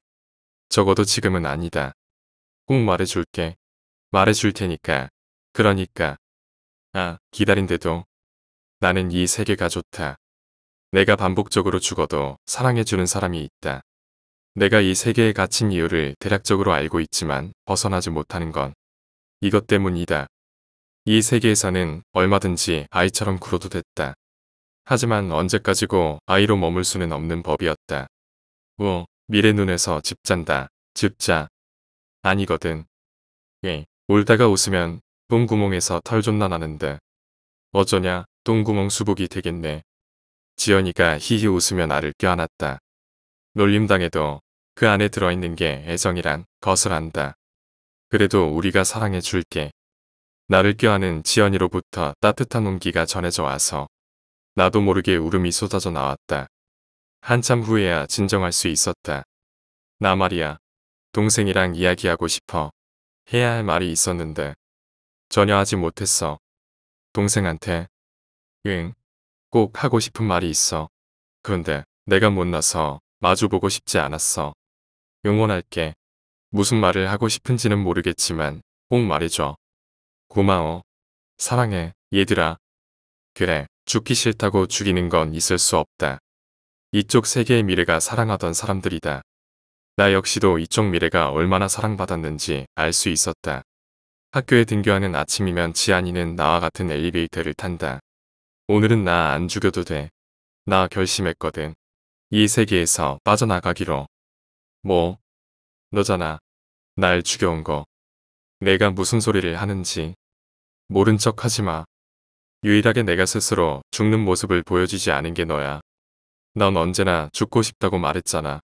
적어도 지금은 아니다. 꼭 말해줄게. 말해줄 테니까. 그러니까. 아, 기다린대도. 나는 이 세계가 좋다. 내가 반복적으로 죽어도 사랑해주는 사람이 있다. 내가 이 세계에 갇힌 이유를 대략적으로 알고 있지만 벗어나지 못하는 건 이것 때문이다. 이 세계에서는 얼마든지 아이처럼 굴어도 됐다. 하지만 언제까지고 아이로 머물 수는 없는 법이었다. 미래 눈에서 집 잔다. 집 자. 아니거든. 예. 울다가 웃으면 똥구멍에서 털 존나 나는데. 어쩌냐, 똥구멍 수복이 되겠네. 지연이가 히히 웃으며 나를 껴안았다. 놀림당해도 그 안에 들어있는 게 애정이란 것을 안다. 그래도 우리가 사랑해 줄게. 나를 껴안은 지연이로부터 따뜻한 온기가 전해져 와서 나도 모르게 울음이 쏟아져 나왔다. 한참 후에야 진정할 수 있었다. 나 말이야. 동생이랑 이야기하고 싶어. 해야 할 말이 있었는데 전혀 하지 못했어. 동생한테 응, 꼭 하고 싶은 말이 있어. 그런데 내가 못나서 마주보고 싶지 않았어. 응원할게. 무슨 말을 하고 싶은지는 모르겠지만 꼭 말해줘. 고마워. 사랑해, 얘들아. 그래, 죽기 싫다고 죽이는 건 있을 수 없다. 이쪽 세계의 미래가 사랑하던 사람들이다. 나 역시도 이쪽 미래가 얼마나 사랑받았는지 알 수 있었다. 학교에 등교하는 아침이면 지안이는 나와 같은 엘리베이터를 탄다. 오늘은 나 안 죽여도 돼. 나 결심했거든. 이 세계에서 빠져나가기로. 뭐? 너잖아. 날 죽여온 거. 내가 무슨 소리를 하는지. 모른 척 하지 마. 유일하게 내가 스스로 죽는 모습을 보여주지 않은 게 너야. 넌 언제나 죽고 싶다고 말했잖아.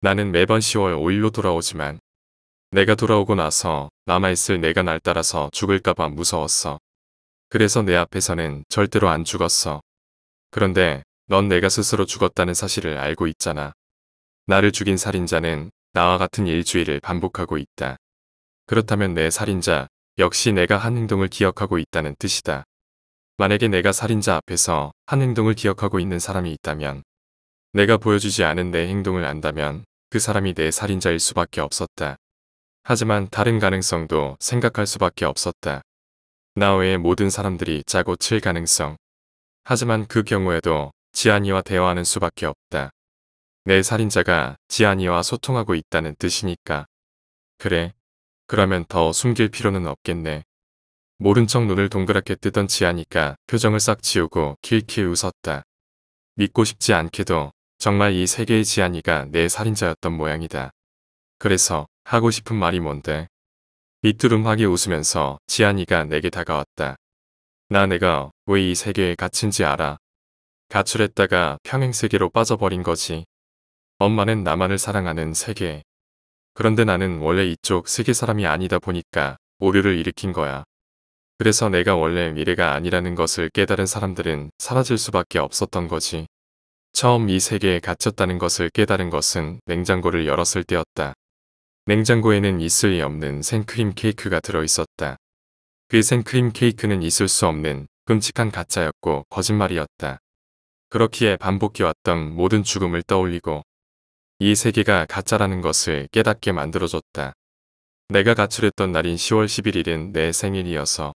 나는 매번 10월 5일로 돌아오지만 내가 돌아오고 나서 남아있을 내가 날 따라서 죽을까봐 무서웠어. 그래서 내 앞에서는 절대로 안 죽었어. 그런데 넌 내가 스스로 죽었다는 사실을 알고 있잖아. 나를 죽인 살인자는 나와 같은 일주일을 반복하고 있다. 그렇다면 내 살인자 역시 내가 한 행동을 기억하고 있다는 뜻이다. 만약에 내가 살인자 앞에서 한 행동을 기억하고 있는 사람이 있다면 내가 보여주지 않은 내 행동을 안다면 그 사람이 내 살인자일 수밖에 없었다. 하지만 다른 가능성도 생각할 수밖에 없었다. 나 외의 모든 사람들이 짜고 칠 가능성. 하지만 그 경우에도 지안이와 대화하는 수밖에 없다. 내 살인자가 지안이와 소통하고 있다는 뜻이니까. 그래. 그러면 더 숨길 필요는 없겠네. 모른 척 눈을 동그랗게 뜨던 지안이가 표정을 싹 지우고 킬킬 웃었다. 믿고 싶지 않게도 정말 이 세계의 지안이가 내 살인자였던 모양이다. 그래서 하고 싶은 말이 뭔데? 비뚜름하게 웃으면서 지안이가 내게 다가왔다. 내가 왜 이 세계에 갇힌지 알아. 가출했다가 평행세계로 빠져버린 거지. 엄마는 나만을 사랑하는 세계. 그런데 나는 원래 이쪽 세계 사람이 아니다 보니까 오류를 일으킨 거야. 그래서 내가 원래 미래가 아니라는 것을 깨달은 사람들은 사라질 수밖에 없었던 거지. 처음 이 세계에 갇혔다는 것을 깨달은 것은 냉장고를 열었을 때였다. 냉장고에는 있을 리 없는 생크림 케이크가 들어있었다. 그 생크림 케이크는 있을 수 없는 끔찍한 가짜였고 거짓말이었다. 그렇기에 반복해왔던 모든 죽음을 떠올리고 이 세계가 가짜라는 것을 깨닫게 만들어줬다. 내가 가출했던 날인 10월 11일은 내 생일이어서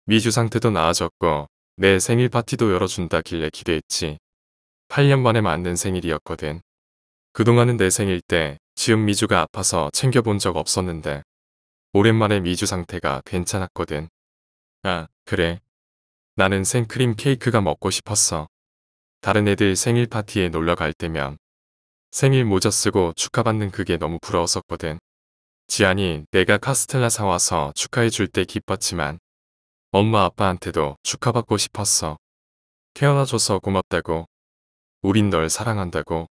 미주 상태도 나아졌고 내 생일 파티도 열어준다길래 기대했지. 8년 만에 맞는 생일이었거든. 그동안은 내 생일 때 지은 미주가 아파서 챙겨본 적 없었는데 오랜만에 미주 상태가 괜찮았거든. 아, 그래. 나는 생크림 케이크가 먹고 싶었어. 다른 애들 생일 파티에 놀러 갈 때면 생일 모자 쓰고 축하받는 그게 너무 부러웠었거든. 지안이 내가 카스텔라 사와서 축하해 줄 때 기뻤지만 엄마 아빠한테도 축하받고 싶었어. 태어나줘서 고맙다고. 우린 널 사랑한다고.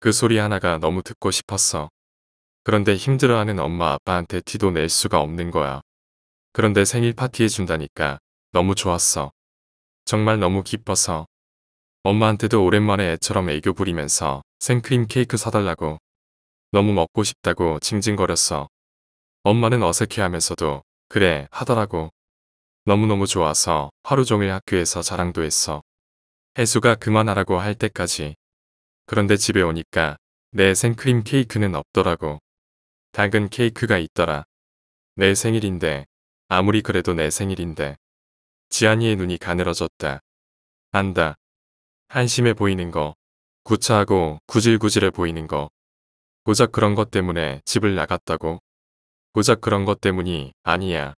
그 소리 하나가 너무 듣고 싶었어. 그런데 힘들어하는 엄마 아빠한테 티도 낼 수가 없는 거야. 그런데 생일 파티해 준다니까 너무 좋았어. 정말 너무 기뻐서. 엄마한테도 오랜만에 애처럼 애교 부리면서 생크림 케이크 사달라고. 너무 먹고 싶다고 징징거렸어. 엄마는 어색해하면서도 그래 하더라고. 너무너무 좋아서 하루 종일 학교에서 자랑도 했어. 혜수가 그만하라고 할 때까지. 그런데 집에 오니까 내 생크림 케이크는 없더라고. 당근 케이크가 있더라. 내 생일인데 아무리 그래도 내 생일인데. 지안이의 눈이 가늘어졌다. 안다. 한심해 보이는 거. 구차하고 구질구질해 보이는 거. 고작 그런 것 때문에 집을 나갔다고. 고작 그런 것 때문이 아니야.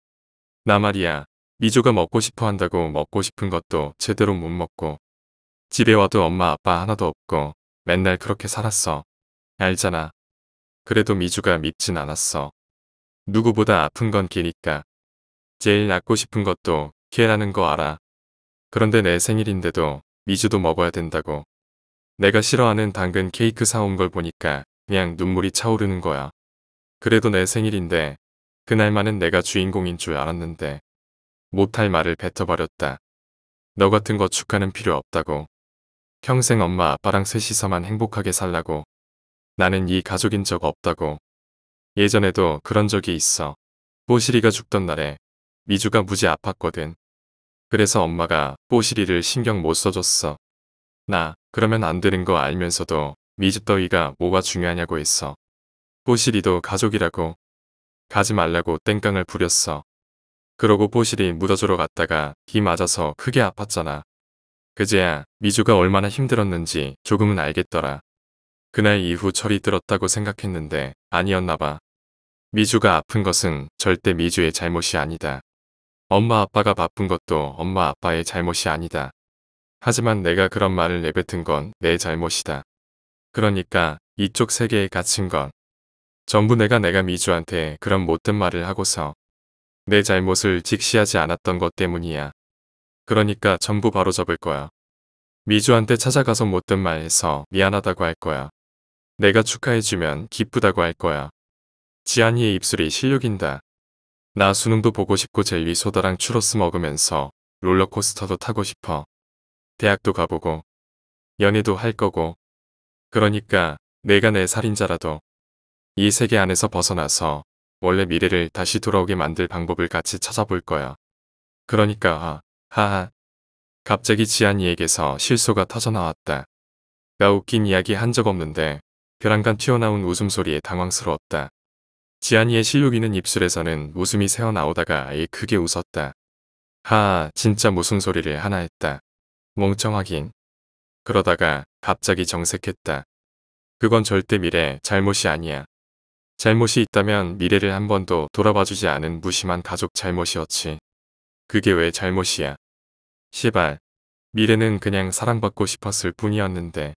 나 말이야. 미조가 먹고 싶어 한다고 먹고 싶은 것도 제대로 못 먹고. 집에 와도 엄마 아빠 하나도 없고 맨날 그렇게 살았어. 알잖아. 그래도 미주가 밉진 않았어. 누구보다 아픈 건 걔니까. 제일 낳고 싶은 것도 걔라는 거 알아. 그런데 내 생일인데도 미주도 먹어야 된다고. 내가 싫어하는 당근 케이크 사온 걸 보니까 그냥 눈물이 차오르는 거야. 그래도 내 생일인데 그날만은 내가 주인공인 줄 알았는데 못할 말을 뱉어버렸다. 너 같은 거축하는 필요 없다고. 평생 엄마 아빠랑 셋이서만 행복하게 살라고. 나는 이 가족인 적 없다고. 예전에도 그런 적이 있어. 뽀시리가 죽던 날에 미주가 무지 아팠거든. 그래서 엄마가 뽀시리를 신경 못 써줬어. 나 그러면 안 되는 거 알면서도 미주 따위가 뭐가 중요하냐고 했어. 뽀시리도 가족이라고. 가지 말라고 땡깡을 부렸어. 그러고 뽀시리 묻어주러 갔다가 기 맞아서 크게 아팠잖아. 그제야 미주가 얼마나 힘들었는지 조금은 알겠더라. 그날 이후 철이 들었다고 생각했는데 아니었나 봐. 미주가 아픈 것은 절대 미주의 잘못이 아니다. 엄마 아빠가 바쁜 것도 엄마 아빠의 잘못이 아니다. 하지만 내가 그런 말을 내뱉은 건 내 잘못이다. 그러니까 이쪽 세계에 갇힌 건 전부 내가 미주한테 그런 못된 말을 하고서 내 잘못을 직시하지 않았던 것 때문이야. 그러니까 전부 바로잡을 거야. 미주한테 찾아가서 못된 말 해서 미안하다고 할 거야. 내가 축하해주면 기쁘다고 할 거야. 지안이의 입술이 실룩인다. 나 수능도 보고 싶고 젤리 소다랑 추러스 먹으면서 롤러코스터도 타고 싶어. 대학도 가보고 연애도 할 거고. 그러니까 내가 내 살인자라도 이 세계 안에서 벗어나서 원래 미래를 다시 돌아오게 만들 방법을 같이 찾아볼 거야. 그러니까 하하. 갑자기 지안이에게서 실소가 터져나왔다. 나 웃긴 이야기 한 적 없는데 벼랑간 튀어나온 웃음소리에 당황스러웠다. 지안이의 실룩이는 입술에서는 웃음이 새어나오다가 아예 크게 웃었다. 하하 진짜 무슨 소리를 하나 했다. 멍청하긴. 그러다가 갑자기 정색했다. 그건 절대 미래 잘못이 아니야. 잘못이 있다면 미래를 한 번도 돌아봐주지 않은 무심한 가족 잘못이었지. 그게 왜 잘못이야. 시발. 미래는 그냥 사랑받고 싶었을 뿐이었는데.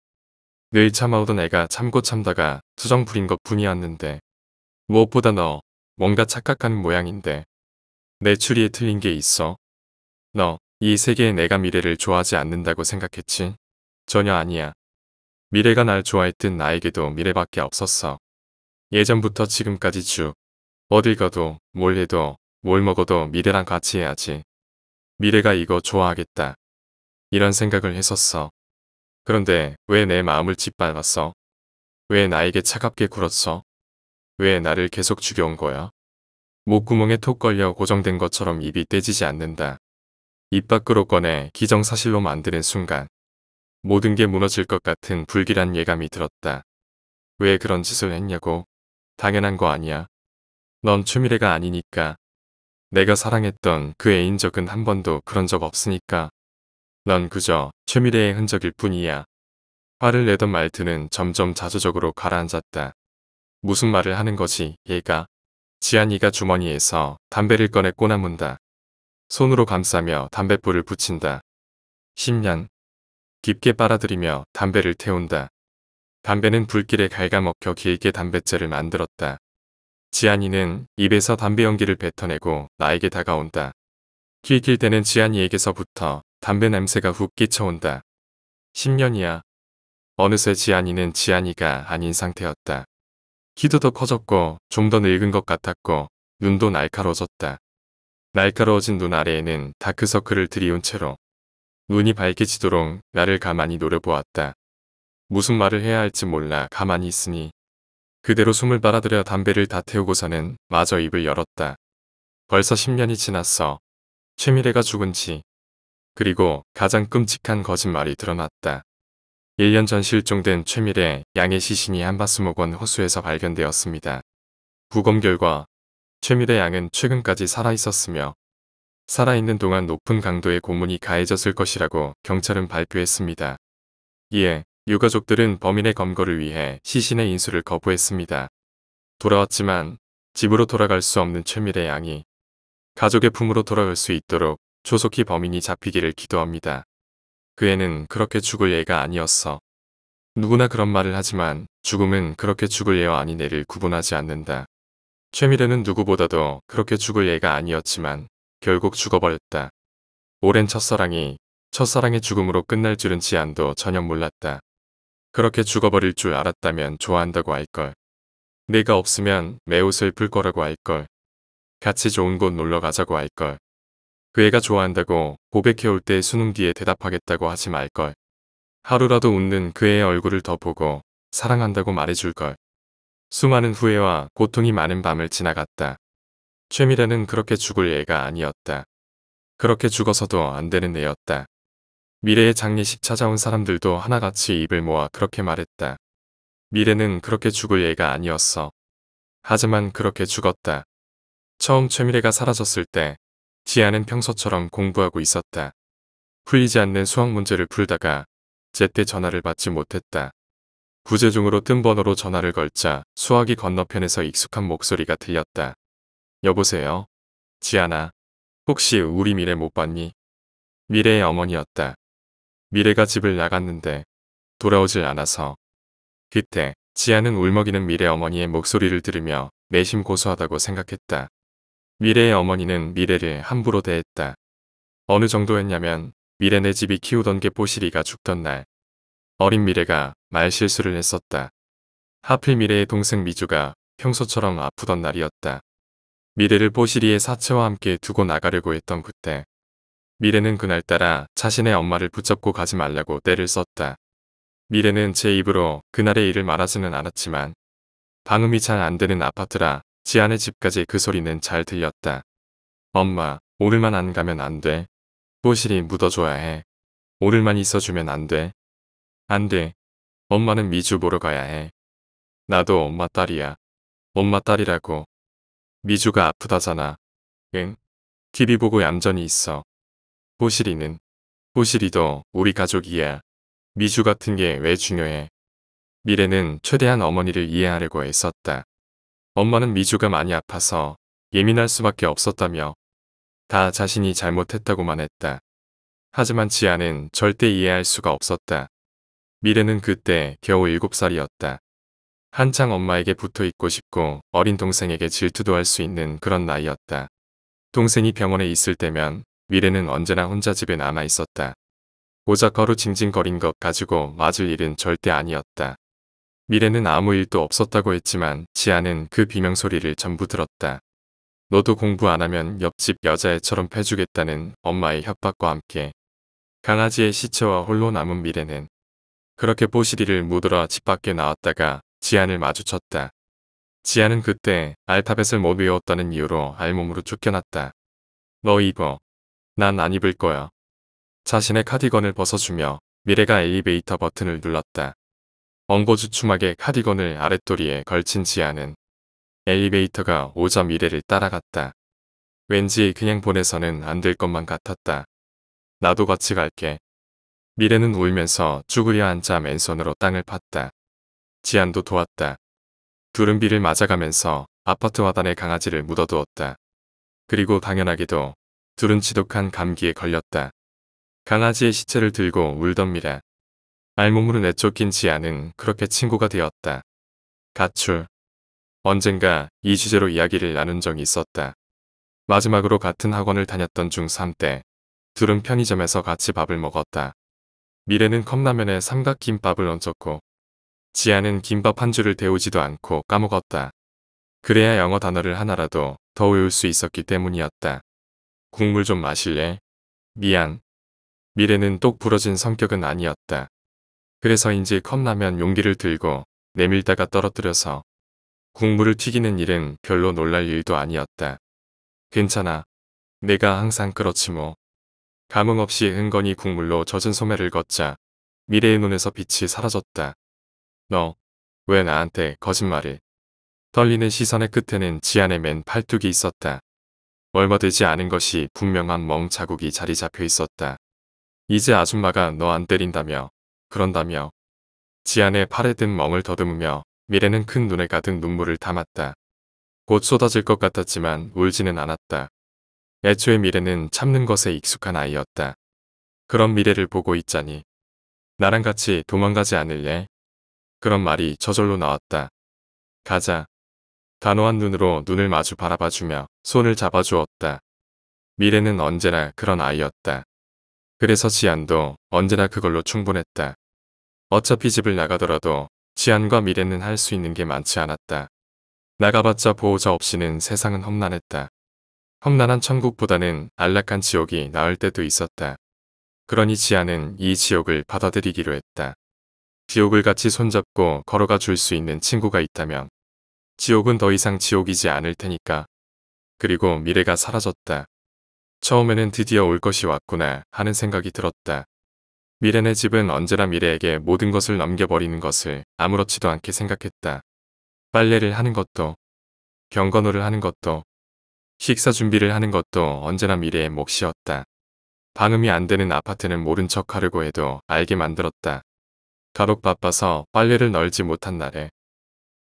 늘 참아오던 애가 참고 참다가 투정 부린 것 뿐이었는데. 무엇보다 너 뭔가 착각하는 모양인데. 내 추리에 틀린 게 있어. 너 이 세계에 내가 미래를 좋아하지 않는다고 생각했지? 전혀 아니야. 미래가 날 좋아했든 나에게도 미래밖에 없었어. 예전부터 지금까지 쭉. 어딜 가도 뭘 해도 뭘 먹어도 미래랑 같이 해야지. 미래가 이거 좋아하겠다. 이런 생각을 했었어. 그런데 왜 내 마음을 짓밟았어? 왜 나에게 차갑게 굴었어? 왜 나를 계속 죽여온 거야? 목구멍에 톡 걸려 고정된 것처럼 입이 떼지지 않는다. 입 밖으로 꺼내 기정사실로 만드는 순간 모든 게 무너질 것 같은 불길한 예감이 들었다. 왜 그런 짓을 했냐고? 당연한 거 아니야. 넌 최미래가 아니니까. 내가 사랑했던 그 애인 적은 한 번도 그런 적 없으니까. 넌 그저 최미래의 흔적일 뿐이야. 화를 내던 말투는 점점 자조적으로 가라앉았다. 무슨 말을 하는 거지, 얘가? 지안이가 주머니에서 담배를 꺼내 꼬나문다. 손으로 감싸며 담뱃불을 붙인다. 10년. 깊게 빨아들이며 담배를 태운다. 담배는 불길에 갉아먹혀 길게 담뱃재를 만들었다. 지안이는 입에서 담배 연기를 뱉어내고 나에게 다가온다. 킬킬대는 지안이에게서부터 담배 냄새가 훅 끼쳐온다. 10년이야. 어느새 지안이는 지안이가 아닌 상태였다. 키도 더 커졌고 좀 더 늙은 것 같았고 눈도 날카로워졌다. 날카로워진 눈 아래에는 다크서클을 들이운 채로 눈이 밝게지도록 나를 가만히 노려보았다. 무슨 말을 해야 할지 몰라 가만히 있으니 그대로 숨을 빨아들여 담배를 다 태우고서는 마저 입을 열었다. 벌써 10년이 지났어. 최미래가 죽은 지. 그리고 가장 끔찍한 거짓말이 드러났다. 1년 전 실종된 최미래 양의 시신이 한바스목원 호수에서 발견되었습니다. 부검 결과 최미래 양은 최근까지 살아있었으며 살아있는 동안 높은 강도의 고문이 가해졌을 것이라고 경찰은 발표했습니다. 이에 유가족들은 범인의 검거를 위해 시신의 인수를 거부했습니다. 돌아왔지만 집으로 돌아갈 수 없는 최미래 양이 가족의 품으로 돌아갈 수 있도록 조속히 범인이 잡히기를 기도합니다. 그 애는 그렇게 죽을 애가 아니었어. 누구나 그런 말을 하지만 죽음은 그렇게 죽을 애와 아닌 애를 구분하지 않는다. 최미래는 누구보다도 그렇게 죽을 애가 아니었지만 결국 죽어버렸다. 오랜 첫사랑의 죽음으로 끝날 줄은 지안도 전혀 몰랐다. 그렇게 죽어버릴 줄 알았다면 좋아한다고 할걸. 내가 없으면 매우 슬플 거라고 할걸. 같이 좋은 곳 놀러 가자고 할걸. 그 애가 좋아한다고 고백해올 때 수능 뒤에 대답하겠다고 하지 말걸. 하루라도 웃는 그 애의 얼굴을 더 보고 사랑한다고 말해줄걸. 수많은 후회와 고통이 많은 밤을 지나갔다. 최미래는 그렇게 죽을 애가 아니었다. 그렇게 죽어서도 안 되는 애였다. 미래의 장례식 찾아온 사람들도 하나같이 입을 모아 그렇게 말했다. 미래는 그렇게 죽을 애가 아니었어. 하지만 그렇게 죽었다. 처음 최미래가 사라졌을 때 지아는 평소처럼 공부하고 있었다. 풀리지 않는 수학 문제를 풀다가 제때 전화를 받지 못했다. 부재중으로 뜬 번호로 전화를 걸자 수화기 건너편에서 익숙한 목소리가 들렸다. 여보세요? 지아나, 혹시 우리 미래 못 봤니? 미래의 어머니였다. 미래가 집을 나갔는데 돌아오질 않아서. 그때 지아는 울먹이는 미래 어머니의 목소리를 들으며 내심 고소하다고 생각했다. 미래의 어머니는 미래를 함부로 대했다. 어느 정도였냐면 미래네 집이 키우던 개 뽀시리가 죽던 날. 어린 미래가 말 실수를 했었다. 하필 미래의 동생 미주가 평소처럼 아프던 날이었다. 미래를 뽀시리의 사체와 함께 두고 나가려고 했던 그때. 미래는 그날따라 자신의 엄마를 붙잡고 가지 말라고 떼를 썼다. 미래는 제 입으로 그날의 일을 말하지는 않았지만 방음이 잘 안 되는 아파트라 지안의 집까지 그 소리는 잘 들렸다. 엄마, 오늘만 안 가면 안 돼. 뽀시리 묻어줘야 해. 오늘만 있어주면 안 돼. 안 돼. 엄마는 미주 보러 가야 해. 나도 엄마 딸이야. 엄마 딸이라고. 미주가 아프다잖아. 응? TV 보고 얌전히 있어. 뽀시리는? 뽀시리도 우리 가족이야. 미주 같은 게 왜 중요해. 미래는 최대한 어머니를 이해하려고 애썼다. 엄마는 미주가 많이 아파서 예민할 수밖에 없었다며 다 자신이 잘못했다고만 했다. 하지만 지아는 절대 이해할 수가 없었다. 미래는 그때 겨우 7살이었다. 한창 엄마에게 붙어 있고 싶고 어린 동생에게 질투도 할 수 있는 그런 나이였다. 동생이 병원에 있을 때면 미래는 언제나 혼자 집에 남아 있었다. 오작거루 징징거린 것 가지고 맞을 일은 절대 아니었다. 미래는 아무 일도 없었다고 했지만 지아는 그 비명소리를 전부 들었다. 너도 공부 안 하면 옆집 여자애처럼 패주겠다는 엄마의 협박과 함께 강아지의 시체와 홀로 남은 미래는 그렇게 뽀시리를 묻으러 집 밖에 나왔다가 지안을 마주쳤다. 지안은 그때 알파벳을 못 외웠다는 이유로 알몸으로 쫓겨났다. 너 입어. 난 안 입을 거야. 자신의 카디건을 벗어주며 미래가 엘리베이터 버튼을 눌렀다. 엉거주춤하게 카디건을 아랫도리에 걸친 지아는 엘리베이터가 오자 미래를 따라갔다. 왠지 그냥 보내서는 안 될 것만 같았다. 나도 같이 갈게. 미래는 울면서 쭈그려 앉아 맨손으로 땅을 팠다. 지안도 도왔다. 둘은 비를 맞아가면서 아파트 화단에 강아지를 묻어두었다. 그리고 당연하게도 둘은 지독한 감기에 걸렸다. 강아지의 시체를 들고 울던 미래. 알몸으로 내쫓긴 지아는 그렇게 친구가 되었다. 가출. 언젠가 이 주제로 이야기를 나눈 적이 있었다. 마지막으로 같은 학원을 다녔던 중3 때 둘은 편의점에서 같이 밥을 먹었다. 미래는 컵라면에 삼각김밥을 얹었고 지아는 김밥 한 줄을 데우지도 않고 까먹었다. 그래야 영어 단어를 하나라도 더 외울 수 있었기 때문이었다. 국물 좀 마실래? 미안. 미래는 똑 부러진 성격은 아니었다. 그래서인지 컵라면 용기를 들고 내밀다가 떨어뜨려서 국물을 튀기는 일은 별로 놀랄 일도 아니었다. 괜찮아. 내가 항상 그렇지 뭐. 감흥 없이 흥건히 국물로 젖은 소매를 걷자 미래의 눈에서 빛이 사라졌다. 너, 왜 나한테 거짓말을. 떨리는 시선의 끝에는 지안의 맨 팔뚝이 있었다. 얼마 되지 않은 것이 분명한 멍 자국이 자리 잡혀 있었다. 이제 아줌마가 너 안 때린다며. 그런다며. 지안의 팔에 든 멍을 더듬으며 미래는 큰 눈에 가득 눈물을 담았다. 곧 쏟아질 것 같았지만 울지는 않았다. 애초에 미래는 참는 것에 익숙한 아이였다. 그런 미래를 보고 있자니. 나랑 같이 도망가지 않을래? 그런 말이 저절로 나왔다. 가자. 단호한 눈으로 눈을 마주 바라봐주며 손을 잡아주었다. 미래는 언제나 그런 아이였다. 그래서 지안도 언제나 그걸로 충분했다. 어차피 집을 나가더라도 지안과 미래는 할 수 있는 게 많지 않았다. 나가봤자 보호자 없이는 세상은 험난했다. 험난한 천국보다는 안락한 지옥이 나을 때도 있었다. 그러니 지아는 이 지옥을 받아들이기로 했다. 지옥을 같이 손잡고 걸어가 줄 수 있는 친구가 있다면 지옥은 더 이상 지옥이지 않을 테니까. 그리고 미래가 사라졌다. 처음에는 드디어 올 것이 왔구나 하는 생각이 들었다. 미래네 집은 언제나 미래에게 모든 것을 넘겨버리는 것을 아무렇지도 않게 생각했다. 빨래를 하는 것도, 경건호를 하는 것도, 식사 준비를 하는 것도 언제나 미래의 몫이었다. 방음이 안 되는 아파트는 모른 척 하려고 해도 알게 만들었다. 가록 바빠서 빨래를 널지 못한 날에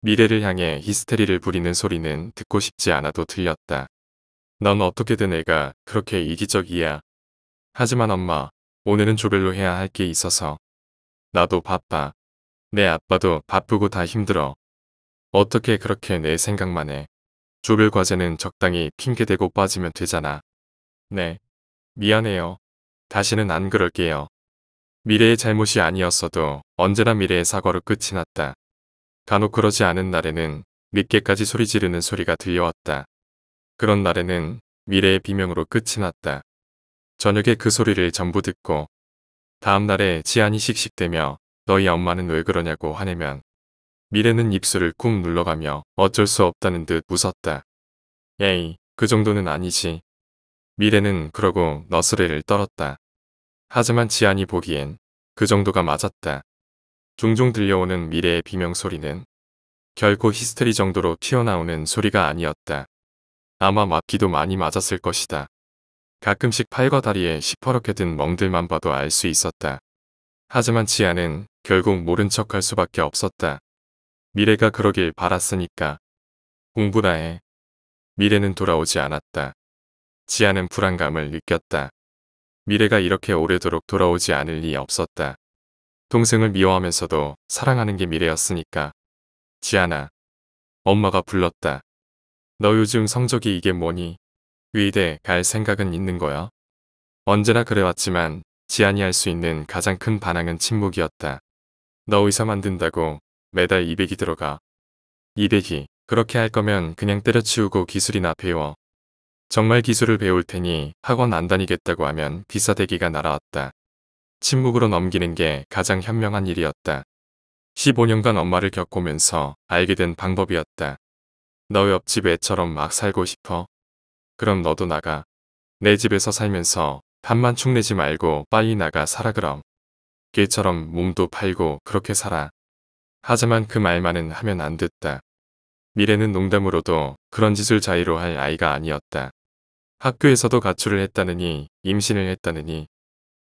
미래를 향해 히스테리를 부리는 소리는 듣고 싶지 않아도 들렸다. 넌 어떻게든 애가 그렇게 이기적이야. 하지만 엄마, 오늘은 조별로 해야 할 게 있어서. 나도 바빠. 내 아빠도 바쁘고 다 힘들어. 어떻게 그렇게 내 생각만 해. 조별 과제는 적당히 핑계대고 빠지면 되잖아. 네. 미안해요. 다시는 안 그럴게요. 미래의 잘못이 아니었어도 언제나 미래의 사과로 끝이 났다. 간혹 그러지 않은 날에는 늦게까지 소리 지르는 소리가 들려왔다. 그런 날에는 미래의 비명으로 끝이 났다. 저녁에 그 소리를 전부 듣고 다음 날에 지안이 씩씩대며 너희 엄마는 왜 그러냐고 화내면 미래는 입술을 꾹 눌러가며 어쩔 수 없다는 듯 웃었다. 에이, 그 정도는 아니지. 미래는 그러고 너스레를 떨었다. 하지만 지안이 보기엔 그 정도가 맞았다. 종종 들려오는 미래의 비명소리는 결코 히스테리 정도로 튀어나오는 소리가 아니었다. 아마 맞기도 많이 맞았을 것이다. 가끔씩 팔과 다리에 시퍼렇게 든 멍들만 봐도 알 수 있었다. 하지만 지아는 결국 모른 척할 수밖에 없었다. 미래가 그러길 바랐으니까. 공부나 해. 미래는 돌아오지 않았다. 지아는 불안감을 느꼈다. 미래가 이렇게 오래도록 돌아오지 않을 리 없었다. 동생을 미워하면서도 사랑하는 게 미래였으니까. 지아나. 엄마가 불렀다. 너 요즘 성적이 이게 뭐니? 의대 갈 생각은 있는 거야? 언제나 그래왔지만 지안이 할 수 있는 가장 큰 반항은 침묵이었다. 너 의사 만든다고 매달 200이 들어가. 200이 그렇게 할 거면 그냥 때려치우고 기술이나 배워. 정말 기술을 배울 테니 학원 안 다니겠다고 하면 비싸대기가 날아왔다. 침묵으로 넘기는 게 가장 현명한 일이었다. 15년간 엄마를 겪으면서 알게 된 방법이었다. 너 옆집 애처럼 막 살고 싶어? 그럼 너도 나가. 내 집에서 살면서 밥만 축내지 말고 빨리 나가 살아 그럼. 걔처럼 몸도 팔고 그렇게 살아. 하지만 그 말만은 하면 안 됐다. 미래는 농담으로도 그런 짓을 자의로 할 아이가 아니었다. 학교에서도 가출을 했다느니 임신을 했다느니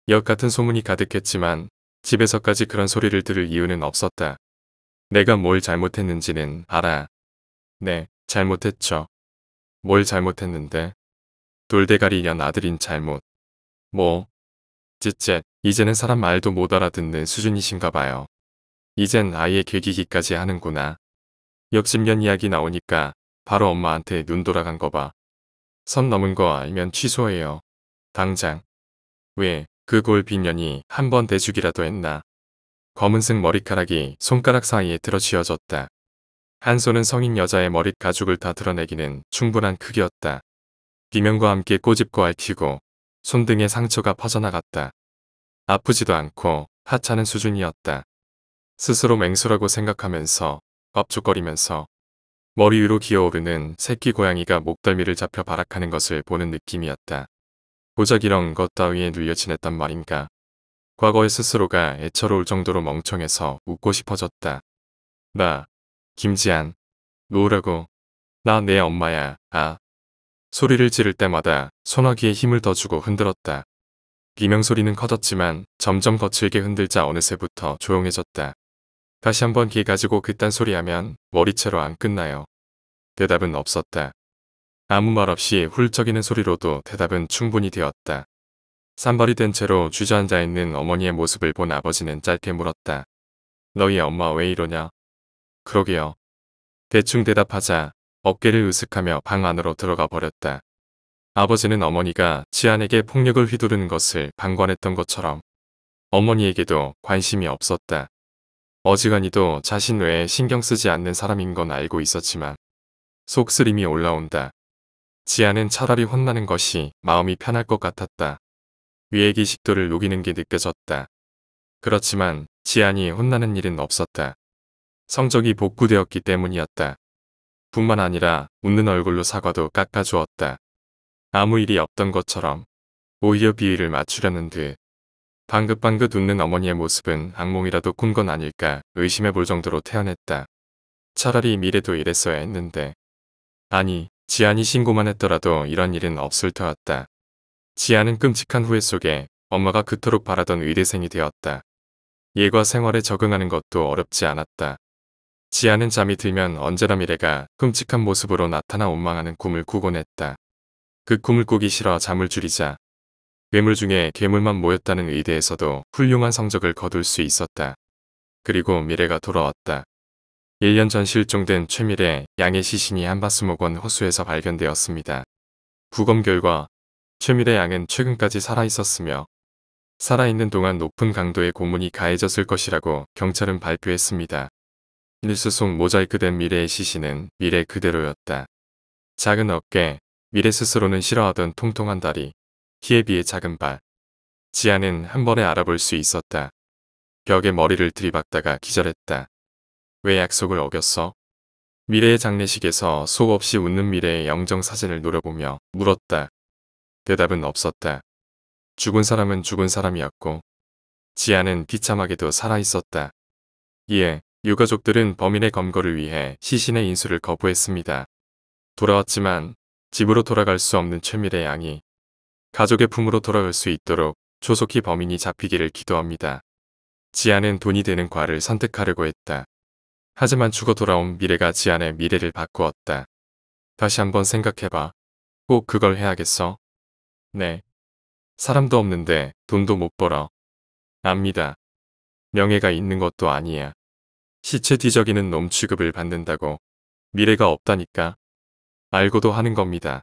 역 같은 소문이 가득했지만 집에서까지 그런 소리를 들을 이유는 없었다. 내가 뭘 잘못했는지는 알아. 네, 잘못했죠. 뭘 잘못했는데? 돌대가리 년 아들인 잘못. 뭐? 쯧쯧, 이제는 사람 말도 못 알아듣는 수준이신가 봐요. 이젠 아예 괴기기까지 하는구나. 역십년 이야기 나오니까 바로 엄마한테 눈 돌아간 거 봐. 선 넘은 거 알면 취소해요. 당장. 왜, 그 골빈 년이 한 번 대주기라도 했나. 검은색 머리카락이 손가락 사이에 들어 쥐어졌다. 한 손은 성인 여자의 머릿 가죽을 다 드러내기는 충분한 크기였다. 비명과 함께 꼬집고 앓히고 손등에 상처가 퍼져나갔다. 아프지도 않고 하찮은 수준이었다. 스스로 맹수라고 생각하면서 겁죽거리면서 머리 위로 기어오르는 새끼 고양이가 목덜미를 잡혀 발악하는 것을 보는 느낌이었다. 고작 이런 것 따위에 눌려 지냈단 말인가. 과거의 스스로가 애처로울 정도로 멍청해서 웃고 싶어졌다. 나, 김지한, 놓으라고. 나 내 엄마야, 아. 소리를 지를 때마다 소나기에 힘을 더 주고 흔들었다. 비명소리는 커졌지만 점점 거칠게 흔들자 어느새부터 조용해졌다. 다시 한번 기 가지고 그딴 소리 하면 머리채로 안 끝나요. 대답은 없었다. 아무 말 없이 훌쩍이는 소리로도 대답은 충분히 되었다. 산발이 된 채로 주저앉아 있는 어머니의 모습을 본 아버지는 짧게 물었다. 너희 엄마 왜 이러냐? 그러게요. 대충 대답하자 어깨를 으쓱하며 방 안으로 들어가 버렸다. 아버지는 어머니가 지안에게 폭력을 휘두르는 것을 방관했던 것처럼 어머니에게도 관심이 없었다. 어지간히도 자신 외에 신경 쓰지 않는 사람인 건 알고 있었지만 속쓰림이 올라온다. 지아는 차라리 혼나는 것이 마음이 편할 것 같았다. 위액이 식도를 녹이는 게 느껴졌다. 그렇지만 지안이 혼나는 일은 없었다. 성적이 복구되었기 때문이었다. 뿐만 아니라 웃는 얼굴로 사과도 깎아주었다. 아무 일이 없던 것처럼 오히려 비위를 맞추려는 듯. 방긋방긋 웃는 어머니의 모습은 악몽이라도 꾼 건 아닐까 의심해 볼 정도로 태연했다. 차라리 미래도 이랬어야 했는데. 아니, 지안이 신고만 했더라도 이런 일은 없을 터였다. 지안은 끔찍한 후회 속에 엄마가 그토록 바라던 의대생이 되었다. 일과 생활에 적응하는 것도 어렵지 않았다. 지안은 잠이 들면 언제나 미래가 끔찍한 모습으로 나타나 원망하는 꿈을 꾸곤 했다. 그 꿈을 꾸기 싫어 잠을 줄이자 괴물 중에 괴물만 모였다는 의대에서도 훌륭한 성적을 거둘 수 있었다. 그리고 미래가 돌아왔다. 1년 전 실종된 최미래 양의 시신이 한바스목원 호수에서 발견되었습니다. 부검 결과 최미래 양은 최근까지 살아있었으며 살아있는 동안 높은 강도의 고문이 가해졌을 것이라고 경찰은 발표했습니다. 뉴스 속 모자이크된 미래의 시신은 미래 그대로였다. 작은 어깨, 미래 스스로는 싫어하던 통통한 다리, 키에 비해 작은 발. 지아는 한 번에 알아볼 수 있었다. 벽에 머리를 들이박다가 기절했다. 왜 약속을 어겼어? 미래의 장례식에서 속 없이 웃는 미래의 영정사진을 노려보며 물었다. 대답은 없었다. 죽은 사람은 죽은 사람이었고 지아는 비참하게도 살아있었다. 이에 유가족들은 범인의 검거를 위해 시신의 인수를 거부했습니다. 돌아왔지만 집으로 돌아갈 수 없는 최미래 양이 가족의 품으로 돌아갈 수 있도록 조속히 범인이 잡히기를 기도합니다. 지아는 돈이 되는 과를 선택하려고 했다. 하지만 죽어 돌아온 미래가 지안의 미래를 바꾸었다. 다시 한번 생각해봐. 꼭 그걸 해야겠어? 네. 사람도 없는데 돈도 못 벌어. 압니다. 명예가 있는 것도 아니야. 시체 뒤적이는 놈 취급을 받는다고. 미래가 없다니까. 알고도 하는 겁니다.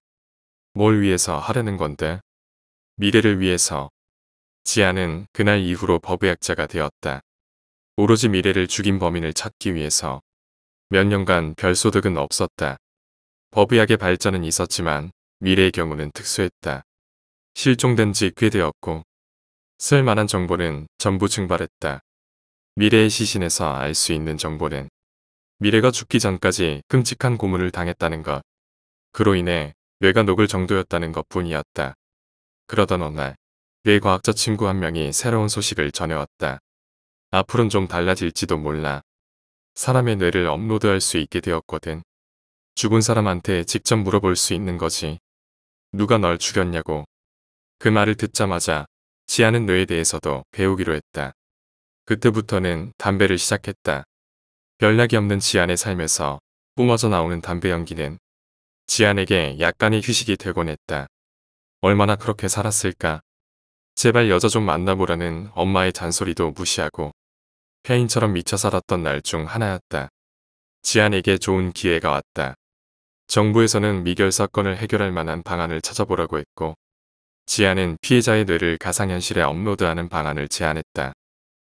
뭘 위해서 하려는 건데? 미래를 위해서. 지아는 그날 이후로 법의학자가 되었다. 오로지 미래를 죽인 범인을 찾기 위해서. 몇 년간 별 소득은 없었다. 법의학의 발전은 있었지만 미래의 경우는 특수했다. 실종된 지 꽤 되었고 쓸만한 정보는 전부 증발했다. 미래의 시신에서 알 수 있는 정보는 미래가 죽기 전까지 끔찍한 고문을 당했다는 것. 그로 인해 뇌가 녹을 정도였다는 것뿐이었다. 그러던 어느 날 뇌과학자 친구 한 명이 새로운 소식을 전해왔다. 앞으론 좀 달라질지도 몰라. 사람의 뇌를 업로드할 수 있게 되었거든. 죽은 사람한테 직접 물어볼 수 있는 거지. 누가 널 죽였냐고. 그 말을 듣자마자 지아는 뇌에 대해서도 배우기로 했다. 그때부터는 담배를 시작했다. 연락이 없는 지안의 삶에서 뿜어져 나오는 담배 연기는 지안에게 약간의 휴식이 되곤 했다. 얼마나 그렇게 살았을까. 제발 여자 좀 만나보라는 엄마의 잔소리도 무시하고 페인처럼 미쳐 살았던 날 중 하나였다. 지안에게 좋은 기회가 왔다. 정부에서는 미결 사건을 해결할 만한 방안을 찾아보라고 했고 지안은 피해자의 뇌를 가상현실에 업로드하는 방안을 제안했다.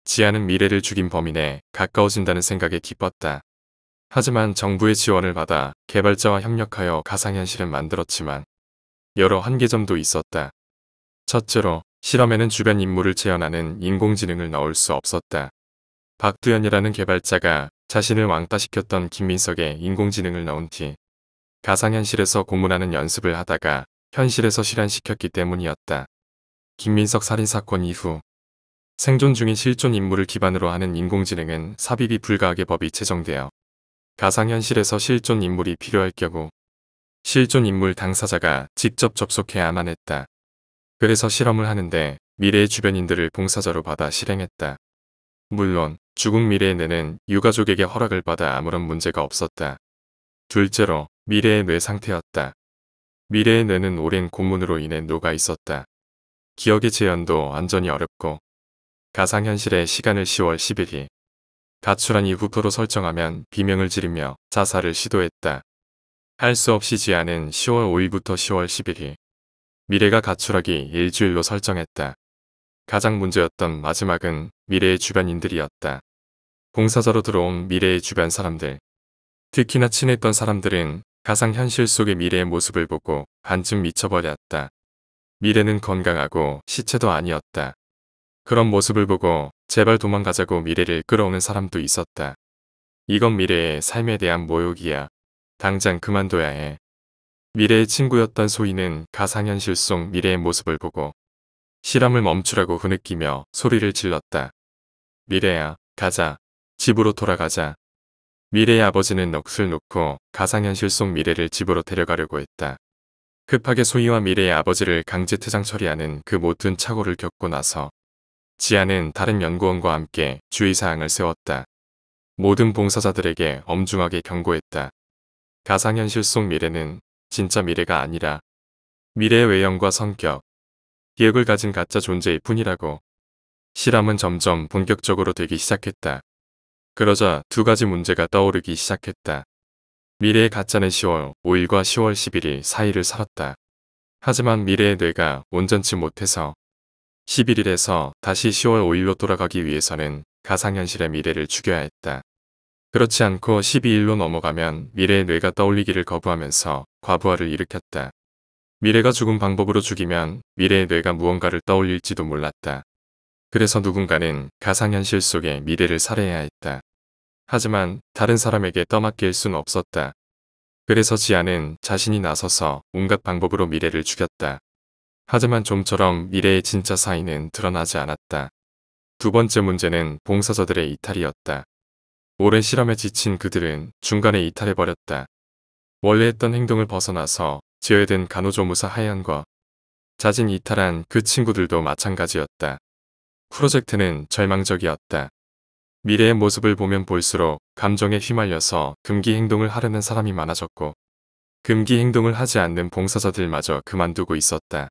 지안은 미래를 죽인 범인에 가까워진다는 생각에 기뻤다. 하지만 정부의 지원을 받아 개발자와 협력하여 가상현실을 만들었지만 여러 한계점도 있었다. 첫째로 실험에는 주변 인물을 재현하는 인공지능을 넣을 수 없었다. 박두현이라는 개발자가 자신을 왕따시켰던 김민석의 인공지능을 넣은 뒤 가상현실에서 고문하는 연습을 하다가 현실에서 실현시켰기 때문이었다. 김민석 살인사건 이후 생존 중인 실존 인물을 기반으로 하는 인공지능은 삽입이 불가하게 법이 제정되어 가상현실에서 실존 인물이 필요할 경우 실존 인물 당사자가 직접 접속해야만 했다. 그래서 실험을 하는데 미래의 주변인들을 봉사자로 받아 실행했다. 물론 죽은 미래의 뇌는 유가족에게 허락을 받아 아무런 문제가 없었다. 둘째로 미래의 뇌 상태였다. 미래의 뇌는 오랜 고문으로 인해 녹아 있었다. 기억의 재현도 완전히 어렵고 가상현실의 시간을 10월 11일 가출한 이후부로 설정하면 비명을 지르며 자살을 시도했다. 할 수 없이 지안은 10월 5일부터 10월 11일 미래가 가출하기 일주일로 설정했다. 가장 문제였던 마지막은 미래의 주변인들이었다. 봉사자로 들어온 미래의 주변 사람들. 특히나 친했던 사람들은 가상현실 속의 미래의 모습을 보고 반쯤 미쳐버렸다. 미래는 건강하고 시체도 아니었다. 그런 모습을 보고 제발 도망가자고 미래를 끌어오는 사람도 있었다. 이건 미래의 삶에 대한 모욕이야. 당장 그만둬야 해. 미래의 친구였던 소희는 가상현실 속 미래의 모습을 보고 실험을 멈추라고 흐느끼며 소리를 질렀다. 미래야, 가자. 집으로 돌아가자. 미래의 아버지는 넋을 놓고 가상현실 속 미래를 집으로 데려가려고 했다. 급하게 소희와 미래의 아버지를 강제 퇴장 처리하는 그 모든 착오를 겪고 나서 지아는 다른 연구원과 함께 주의사항을 세웠다. 모든 봉사자들에게 엄중하게 경고했다. 가상현실 속 미래는 진짜 미래가 아니라 미래의 외형과 성격, 기억을 가진 가짜 존재일 뿐이라고. 실험은 점점 본격적으로 되기 시작했다. 그러자 두 가지 문제가 떠오르기 시작했다. 미래의 가짜는 10월 5일과 10월 11일 사이를 살았다. 하지만 미래의 뇌가 온전치 못해서 11일에서 다시 10월 5일로 돌아가기 위해서는 가상현실의 미래를 죽여야 했다. 그렇지 않고 12일로 넘어가면 미래의 뇌가 떠올리기를 거부하면서 과부하를 일으켰다. 미래가 죽은 방법으로 죽이면 미래의 뇌가 무언가를 떠올릴지도 몰랐다. 그래서 누군가는 가상현실 속의 미래를 살해해야 했다. 하지만 다른 사람에게 떠맡길 순 없었다. 그래서 지아는 자신이 나서서 온갖 방법으로 미래를 죽였다. 하지만 좀처럼 미래의 진짜 사인은 드러나지 않았다. 두 번째 문제는 봉사자들의 이탈이었다. 오랜 실험에 지친 그들은 중간에 이탈해버렸다. 원래 했던 행동을 벗어나서 제외된 간호조무사 하연과 자진 이탈한 그 친구들도 마찬가지였다. 프로젝트는 절망적이었다. 미래의 모습을 보면 볼수록 감정에 휘말려서 금기 행동을 하려는 사람이 많아졌고 금기 행동을 하지 않는 봉사자들마저 그만두고 있었다.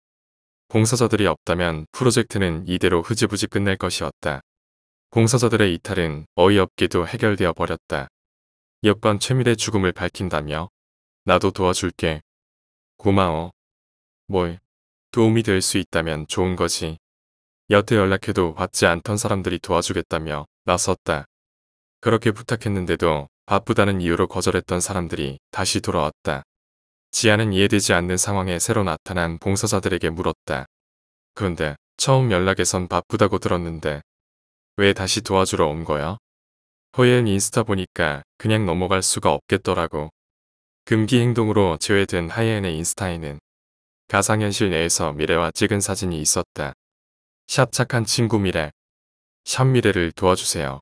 봉사자들이 없다면 프로젝트는 이대로 흐지부지 끝날 것이었다. 봉사자들의 이탈은 어이없게도 해결되어 버렸다. 여건 최밀의 죽음을 밝힌다며? 나도 도와줄게. 고마워. 뭘? 도움이 될 수 있다면 좋은 거지. 여태 연락해도 받지 않던 사람들이 도와주겠다며 나섰다. 그렇게 부탁했는데도 바쁘다는 이유로 거절했던 사람들이 다시 돌아왔다. 지아는 이해되지 않는 상황에 새로 나타난 봉사자들에게 물었다. 그런데 처음 연락에선 바쁘다고 들었는데 왜 다시 도와주러 온 거야? 허예은 인스타 보니까 그냥 넘어갈 수가 없겠더라고. 금기 행동으로 제외된 하예은의 인스타에는 가상현실 내에서 미래와 찍은 사진이 있었다. 샵 착한 친구 미래. 샵 미래를 도와주세요.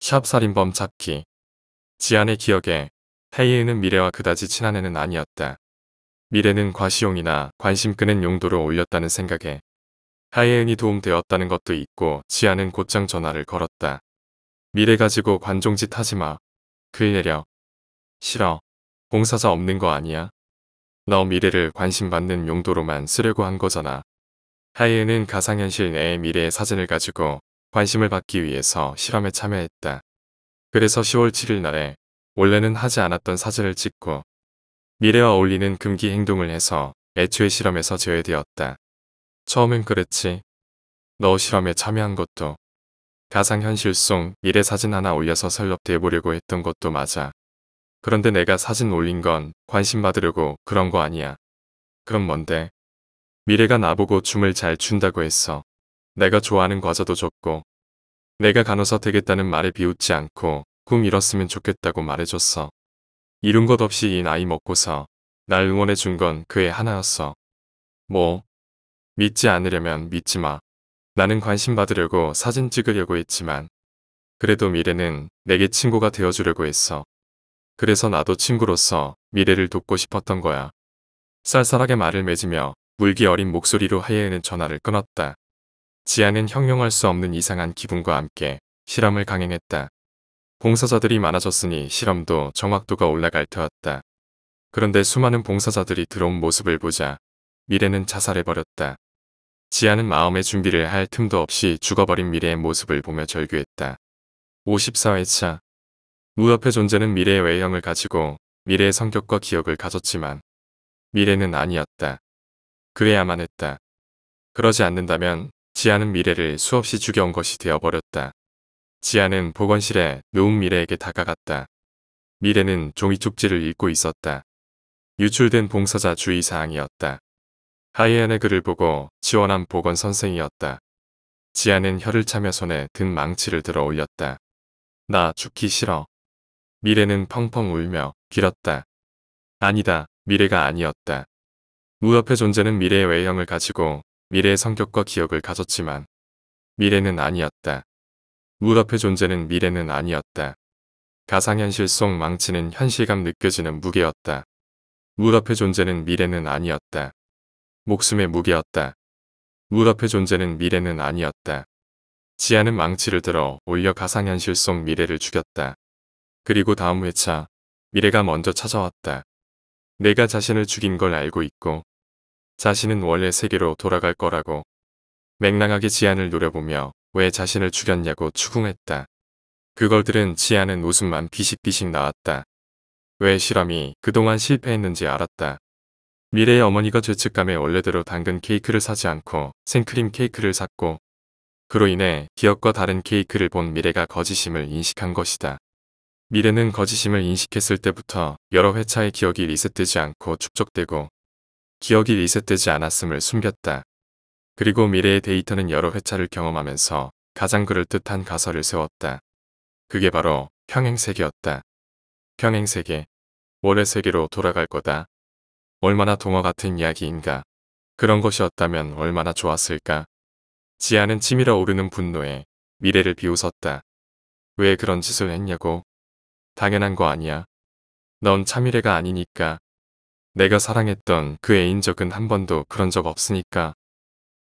샵 살인범 잡기. 지안의 기억에 하예은은 미래와 그다지 친한 애는 아니었다. 미래는 과시용이나 관심 끄는 용도로 올렸다는 생각에 하예은이 도움되었다는 것도 있고 지안은 곧장 전화를 걸었다. 미래 가지고 관종짓 하지마. 글 내려. 싫어. 봉사자 없는 거 아니야? 너 미래를 관심받는 용도로만 쓰려고 한 거잖아. 하예은은 가상현실 내의 미래의 사진을 가지고 관심을 받기 위해서 실험에 참여했다. 그래서 10월 7일 날에 원래는 하지 않았던 사진을 찍고 미래와 어울리는 금기 행동을 해서 애초에 실험에서 제외되었다. 처음엔 그랬지. 너 실험에 참여한 것도 가상현실 속 미래 사진 하나 올려서 설럽대 보려고 했던 것도 맞아. 그런데 내가 사진 올린 건 관심 받으려고 그런 거 아니야. 그럼 뭔데? 미래가 나보고 춤을 잘 춘다고 했어. 내가 좋아하는 과자도 줬고 내가 간호사 되겠다는 말에 비웃지 않고 꿈 이뤘으면 좋겠다고 말해줬어. 이룬 것 없이 이 나이 먹고서 날 응원해 준 건 그 애 하나였어. 뭐? 믿지 않으려면 믿지 마. 나는 관심 받으려고 사진 찍으려고 했지만 그래도 미래는 내게 친구가 되어주려고 했어. 그래서 나도 친구로서 미래를 돕고 싶었던 거야. 쌀쌀하게 말을 맺으며 물기 어린 목소리로 하예은은 전화를 끊었다. 지아는 형용할 수 없는 이상한 기분과 함께 실험을 강행했다. 봉사자들이 많아졌으니 실험도 정확도가 올라갈 터였다. 그런데 수많은 봉사자들이 들어온 모습을 보자 미래는 자살해버렸다. 지아는 마음의 준비를 할 틈도 없이 죽어버린 미래의 모습을 보며 절규했다. 54회차 무협의 존재는 미래의 외형을 가지고 미래의 성격과 기억을 가졌지만 미래는 아니었다. 그래야만 했다. 그러지 않는다면 지아는 미래를 수없이 죽여온 것이 되어버렸다. 지아는 보건실에 누운 미래에게 다가갔다. 미래는 종이 쪽지를 읽고 있었다. 유출된 봉사자 주의사항이었다. 하이엔의 글을 보고 지원한 보건선생이었다. 지아는 혀를 차며 손에 든 망치를 들어 올렸다. 나 죽기 싫어. 미래는 펑펑 울며 빌었다. 아니다. 미래가 아니었다. 무협의 존재는 미래의 외형을 가지고 미래의 성격과 기억을 가졌지만 미래는 아니었다. 무협의 존재는 미래는 아니었다. 가상현실 속 망치는 현실감 느껴지는 무게였다. 무협의 존재는 미래는 아니었다. 목숨의 무게였다. 무협의 존재는 미래는 아니었다. 지아는 망치를 들어 올려 가상현실 속 미래를 죽였다. 그리고 다음 회차 미래가 먼저 찾아왔다. 내가 자신을 죽인 걸 알고 있고 자신은 원래 세계로 돌아갈 거라고 맹랑하게 지안을 노려보며 왜 자신을 죽였냐고 추궁했다. 그걸 들은 지안은 웃음만 비식비식 나왔다. 왜 실험이 그동안 실패했는지 알았다. 미래의 어머니가 죄책감에 원래대로 당근 케이크를 사지 않고 생크림 케이크를 샀고 그로 인해 기억과 다른 케이크를 본 미래가 거짓임을 인식한 것이다. 미래는 거짓임을 인식했을 때부터 여러 회차의 기억이 리셋되지 않고 축적되고 기억이 리셋되지 않았음을 숨겼다. 그리고 미래의 데이터는 여러 회차를 경험하면서 가장 그럴듯한 가설을 세웠다. 그게 바로 평행세계였다. 평행세계. 원래 세계로 돌아갈 거다. 얼마나 동화 같은 이야기인가. 그런 것이었다면 얼마나 좋았을까. 지아는 치밀어 오르는 분노에 미래를 비웃었다. 왜 그런 짓을 했냐고. 당연한 거 아니야. 넌 참미래가 아니니까. 내가 사랑했던 그 애인 적은 한 번도 그런 적 없으니까.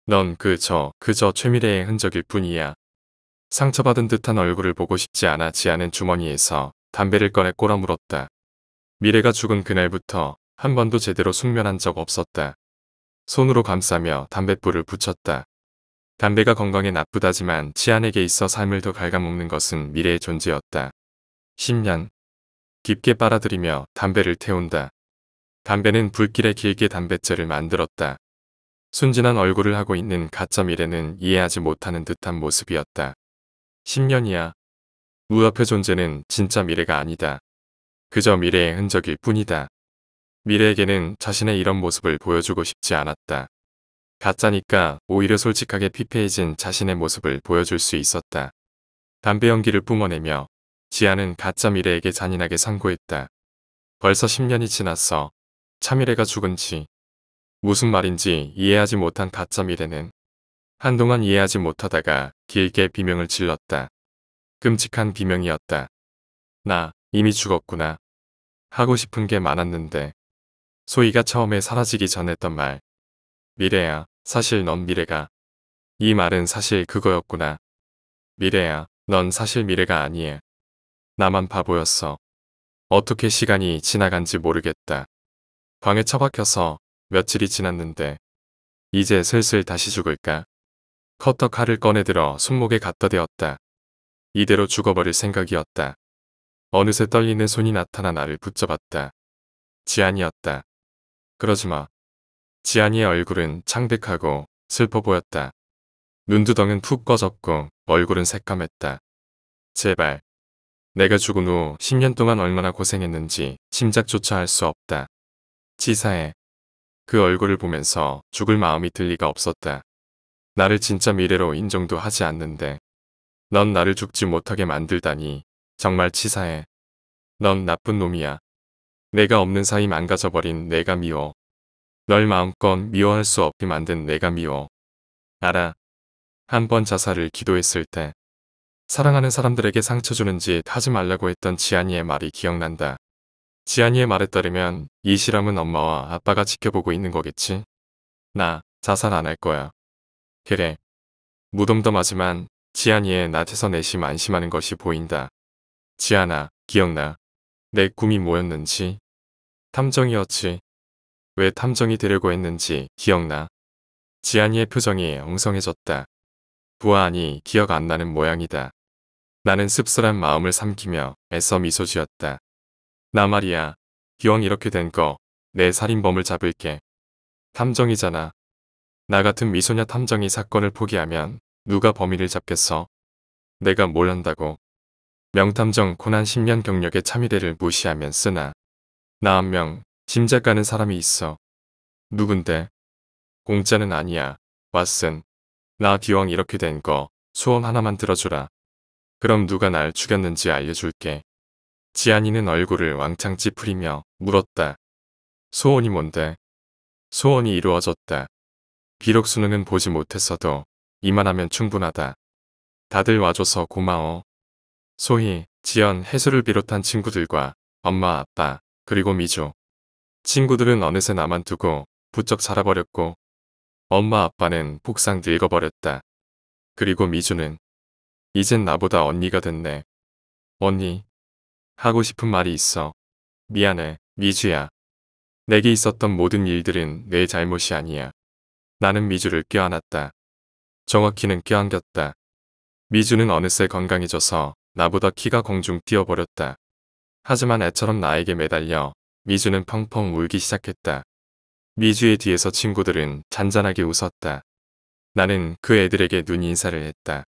넌 그저 최미래의 흔적일 뿐이야. 상처받은 듯한 얼굴을 보고 싶지 않아 지아는 주머니에서 담배를 꺼내 꼬라 물었다. 미래가 죽은 그날부터 한 번도 제대로 숙면한 적 없었다. 손으로 감싸며 담뱃불을 붙였다. 담배가 건강에 나쁘다지만 지안에게 있어 삶을 더 갉아먹는 것은 미래의 존재였다. 10년. 깊게 빨아들이며 담배를 태운다. 담배는 불길에 길게 담뱃재를 만들었다. 순진한 얼굴을 하고 있는 가짜 미래는 이해하지 못하는 듯한 모습이었다. 10년이야. 무협의 존재는 진짜 미래가 아니다. 그저 미래의 흔적일 뿐이다. 미래에게는 자신의 이런 모습을 보여주고 싶지 않았다. 가짜니까 오히려 솔직하게 피폐해진 자신의 모습을 보여줄 수 있었다. 담배 연기를 뿜어내며 지아는 가짜 미래에게 잔인하게 상고했다. 벌써 10년이 지났어. 참미래가 죽은 지. 무슨 말인지 이해하지 못한 가짜 미래는 한동안 이해하지 못하다가 길게 비명을 질렀다. 끔찍한 비명이었다. 나 이미 죽었구나. 하고 싶은 게 많았는데. 소희가 처음에 사라지기 전 했던 말. 미래야, 사실 넌 미래가. 이 말은 사실 그거였구나. 미래야, 넌 사실 미래가 아니야. 나만 바보였어. 어떻게 시간이 지나간지 모르겠다. 방에 처박혀서 며칠이 지났는데 이제 슬슬 다시 죽을까? 커터 칼을 꺼내들어 손목에 갖다 대었다. 이대로 죽어버릴 생각이었다. 어느새 떨리는 손이 나타나 나를 붙잡았다. 지안이었다. 그러지마. 지안이의 얼굴은 창백하고 슬퍼 보였다. 눈두덩은 푹 꺼졌고 얼굴은 새까맸다. 제발. 내가 죽은 후 10년 동안 얼마나 고생했는지 짐작조차 할 수 없다. 치사해. 그 얼굴을 보면서 죽을 마음이 들 리가 없었다. 나를 진짜 미래로 인정도 하지 않는데 넌 나를 죽지 못하게 만들다니 정말 치사해. 넌 나쁜 놈이야. 내가 없는 사이 망가져버린 내가 미워. 널 마음껏 미워할 수 없게 만든 내가 미워. 알아. 한 번 자살을 기도했을 때 사랑하는 사람들에게 상처 주는 짓 하지 말라고 했던 지안이의 말이 기억난다. 지안이의 말에 따르면 이 실험은 엄마와 아빠가 지켜보고 있는 거겠지? 나 자살 안 할 거야. 그래. 무덤덤하지만 지안이의 낯에서 내심 안심하는 것이 보인다. 지안아, 기억나. 내 꿈이 뭐였는지. 탐정이었지. 왜 탐정이 되려고 했는지 기억나. 지안이의 표정이 엉성해졌다. 부하하니 기억 안 나는 모양이다. 나는 씁쓸한 마음을 삼키며 애써 미소 지었다. 나 말이야. 기왕 이렇게 된 거 내 살인범을 잡을게. 탐정이잖아. 나 같은 미소녀 탐정이 사건을 포기하면 누가 범인을 잡겠어? 내가 뭘 한다고. 명탐정 코난 10년 경력의 참이래를 무시하면 쓰나. 나 한 명 짐작 가는 사람이 있어. 누군데? 공짜는 아니야. 왓슨. 나 기왕 이렇게 된 거 소원 하나만 들어주라. 그럼 누가 날 죽였는지 알려줄게. 지안이는 얼굴을 왕창 찌푸리며 물었다. 소원이 뭔데? 소원이 이루어졌다. 비록 수능은 보지 못했어도 이만하면 충분하다. 다들 와줘서 고마워. 소희, 지연, 혜수를 비롯한 친구들과 엄마, 아빠, 그리고 미주. 친구들은 어느새 나만 두고 부쩍 자라버렸고 엄마 아빠는 폭삭 늙어버렸다. 그리고 미주는 이젠 나보다 언니가 됐네. 언니, 하고 싶은 말이 있어. 미안해, 미주야. 내게 있었던 모든 일들은 내 잘못이 아니야. 나는 미주를 껴안았다. 정확히는 껴안겼다. 미주는 어느새 건강해져서 나보다 키가 공중 뛰어버렸다. 하지만 애처럼 나에게 매달려 미주는 펑펑 울기 시작했다. 미주의 뒤에서 친구들은 잔잔하게 웃었다. 나는 그 애들에게 눈 인사를 했다.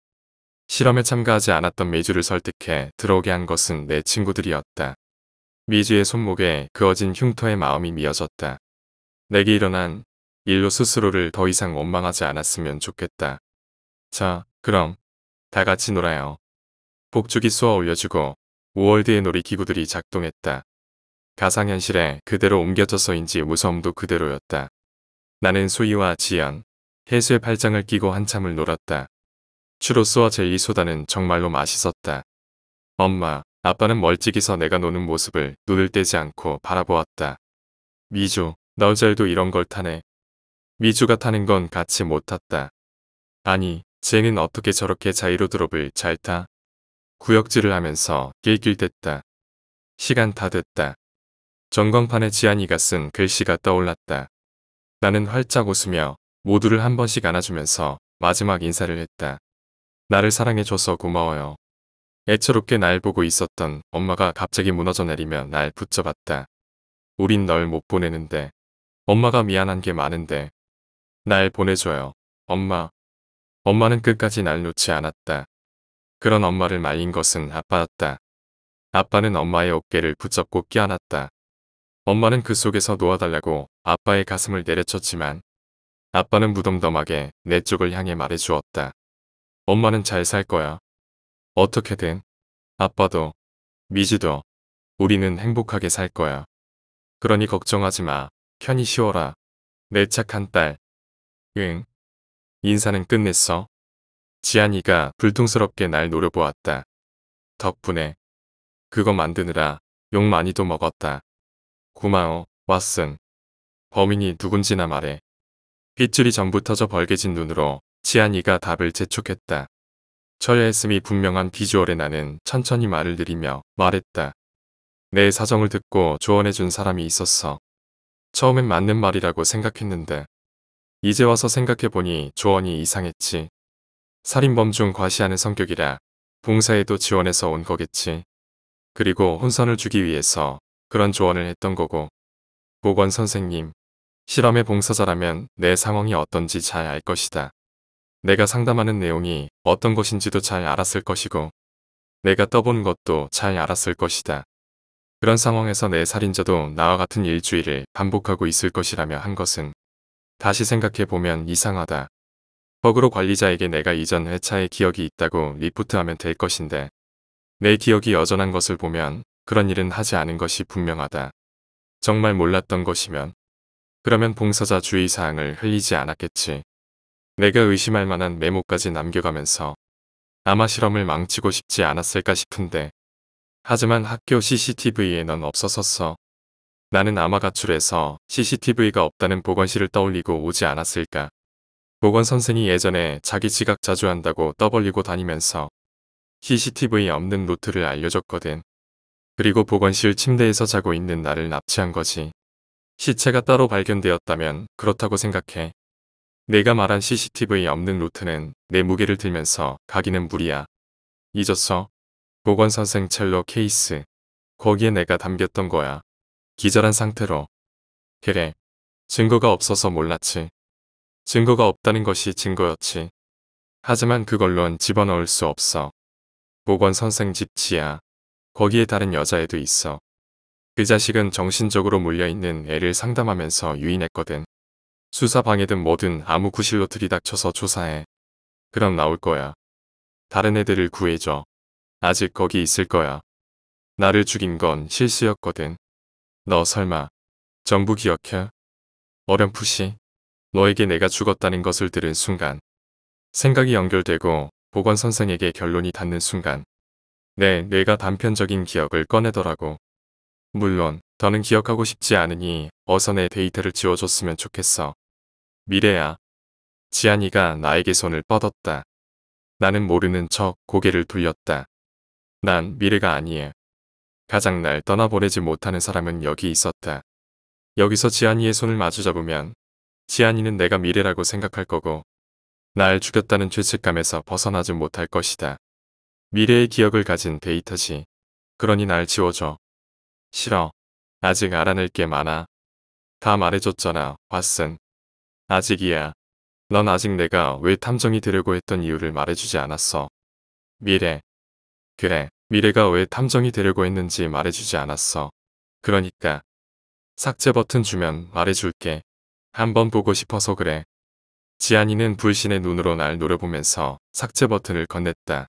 실험에 참가하지 않았던 미주를 설득해 들어오게 한 것은 내 친구들이었다. 미주의 손목에 그어진 흉터의 마음이 미어졌다. 내게 일어난 일로 스스로를 더 이상 원망하지 않았으면 좋겠다. 자, 그럼 다 같이 놀아요. 복죽이 쏘아 올려주고 우월드의 놀이기구들이 작동했다. 가상현실에 그대로 옮겨져서인지 무서움도 그대로였다. 나는 수희와 지연, 혜수의 팔짱을 끼고 한참을 놀았다. 추로스와 젤리 소다는 정말로 맛있었다. 엄마, 아빠는 멀찍이서 내가 노는 모습을 눈을 떼지 않고 바라보았다. 미주, 너절도 이런 걸 타네. 미주가 타는 건 같이 못 탔다. 아니, 쟤는 어떻게 저렇게 자이로 드롭을 잘 타? 구역질을 하면서 낄낄댔다. 시간 다 됐다. 전광판에 지안이가 쓴 글씨가 떠올랐다. 나는 활짝 웃으며 모두를 한 번씩 안아주면서 마지막 인사를 했다. 나를 사랑해줘서 고마워요. 애처롭게 날 보고 있었던 엄마가 갑자기 무너져 내리며 날 붙잡았다. 우린 널 못 보내는데. 엄마가 미안한 게 많은데. 날 보내줘요. 엄마. 엄마는 끝까지 날 놓지 않았다. 그런 엄마를 말린 것은 아빠였다. 아빠는 엄마의 어깨를 붙잡고 껴안았다. 엄마는 그 속에서 놓아달라고 아빠의 가슴을 내려쳤지만 아빠는 무덤덤하게 내 쪽을 향해 말해주었다. 엄마는 잘 살 거야. 어떻게든. 아빠도, 미지도, 우리는 행복하게 살 거야. 그러니 걱정하지 마. 편히 쉬어라. 내 착한 딸. 응. 인사는 끝냈어. 지안이가 불통스럽게 날 노려보았다. 덕분에. 그거 만드느라 욕 많이도 먹었다. 고마워, 왓슨. 범인이 누군지나 말해. 핏줄이 전부 터져 벌개진 눈으로 지안이가 답을 재촉했다. 처리했음이 분명한 비주얼의 나는 천천히 말을 들이며 말했다. 내 사정을 듣고 조언해준 사람이 있었어. 처음엔 맞는 말이라고 생각했는데 이제 와서 생각해보니 조언이 이상했지. 살인범 중 과시하는 성격이라 봉사에도 지원해서 온 거겠지. 그리고 혼선을 주기 위해서 그런 조언을 했던 거고. 보건 선생님, 실험의 봉사자라면 내 상황이 어떤지 잘 알 것이다. 내가 상담하는 내용이 어떤 것인지도 잘 알았을 것이고 내가 떠본 것도 잘 알았을 것이다. 그런 상황에서 내 살인자도 나와 같은 일주일을 반복하고 있을 것이라며 한 것은 다시 생각해보면 이상하다. 거꾸로 관리자에게 내가 이전 회차의 기억이 있다고 리포트하면 될 것인데 내 기억이 여전한 것을 보면 그런 일은 하지 않은 것이 분명하다. 정말 몰랐던 것이면 그러면 봉사자 주의사항을 흘리지 않았겠지. 내가 의심할 만한 메모까지 남겨가면서 아마 실험을 망치고 싶지 않았을까 싶은데 하지만 학교 CCTV에 넌 없었었어. 나는 아마 가출해서 CCTV가 없다는 보건실을 떠올리고 오지 않았을까. 보건 선생이 예전에 자기 지각 자주 한다고 떠벌리고 다니면서 CCTV 없는 노트를 알려줬거든. 그리고 보건실 침대에서 자고 있는 나를 납치한 거지. 시체가 따로 발견되었다면 그렇다고 생각해. 내가 말한 CCTV 없는 루트는 내 무게를 들면서 가기는 무리야. 잊었어? 보건선생 첼로 케이스. 거기에 내가 담겼던 거야. 기절한 상태로. 그래. 증거가 없어서 몰랐지. 증거가 없다는 것이 증거였지. 하지만 그걸론 집어넣을 수 없어. 보건선생 집 지하. 거기에 다른 여자애도 있어. 그 자식은 정신적으로 물려있는 애를 상담하면서 유인했거든. 수사방해든 뭐든 아무 구실로 들이닥쳐서 조사해. 그럼 나올 거야. 다른 애들을 구해줘. 아직 거기 있을 거야. 나를 죽인 건 실수였거든. 너 설마 전부 기억해? 어렴풋이 너에게 내가 죽었다는 것을 들은 순간 생각이 연결되고 보건 선생에게 결론이 닿는 순간 내 뇌가 단편적인 기억을 꺼내더라고. 물론 더는 기억하고 싶지 않으니 어서 내 데이터를 지워줬으면 좋겠어. 미래야. 지안이가 나에게 손을 뻗었다. 나는 모르는 척 고개를 돌렸다. 난 미래가 아니에. 가장 날 떠나보내지 못하는 사람은 여기 있었다. 여기서 지안이의 손을 마주잡으면 지안이는 내가 미래라고 생각할 거고 날 죽였다는 죄책감에서 벗어나지 못할 것이다. 미래의 기억을 가진 데이터지. 그러니 날 지워줘. 싫어. 아직 알아낼 게 많아. 다 말해줬잖아, 왓슨. 아직이야. 넌 아직 내가 왜 탐정이 되려고 했던 이유를 말해주지 않았어. 미래. 그래, 미래가 왜 탐정이 되려고 했는지 말해주지 않았어. 그러니까 삭제 버튼 주면 말해줄게. 한번 보고 싶어서 그래. 지안이는 불신의 눈으로 날 노려보면서 삭제 버튼을 건넸다.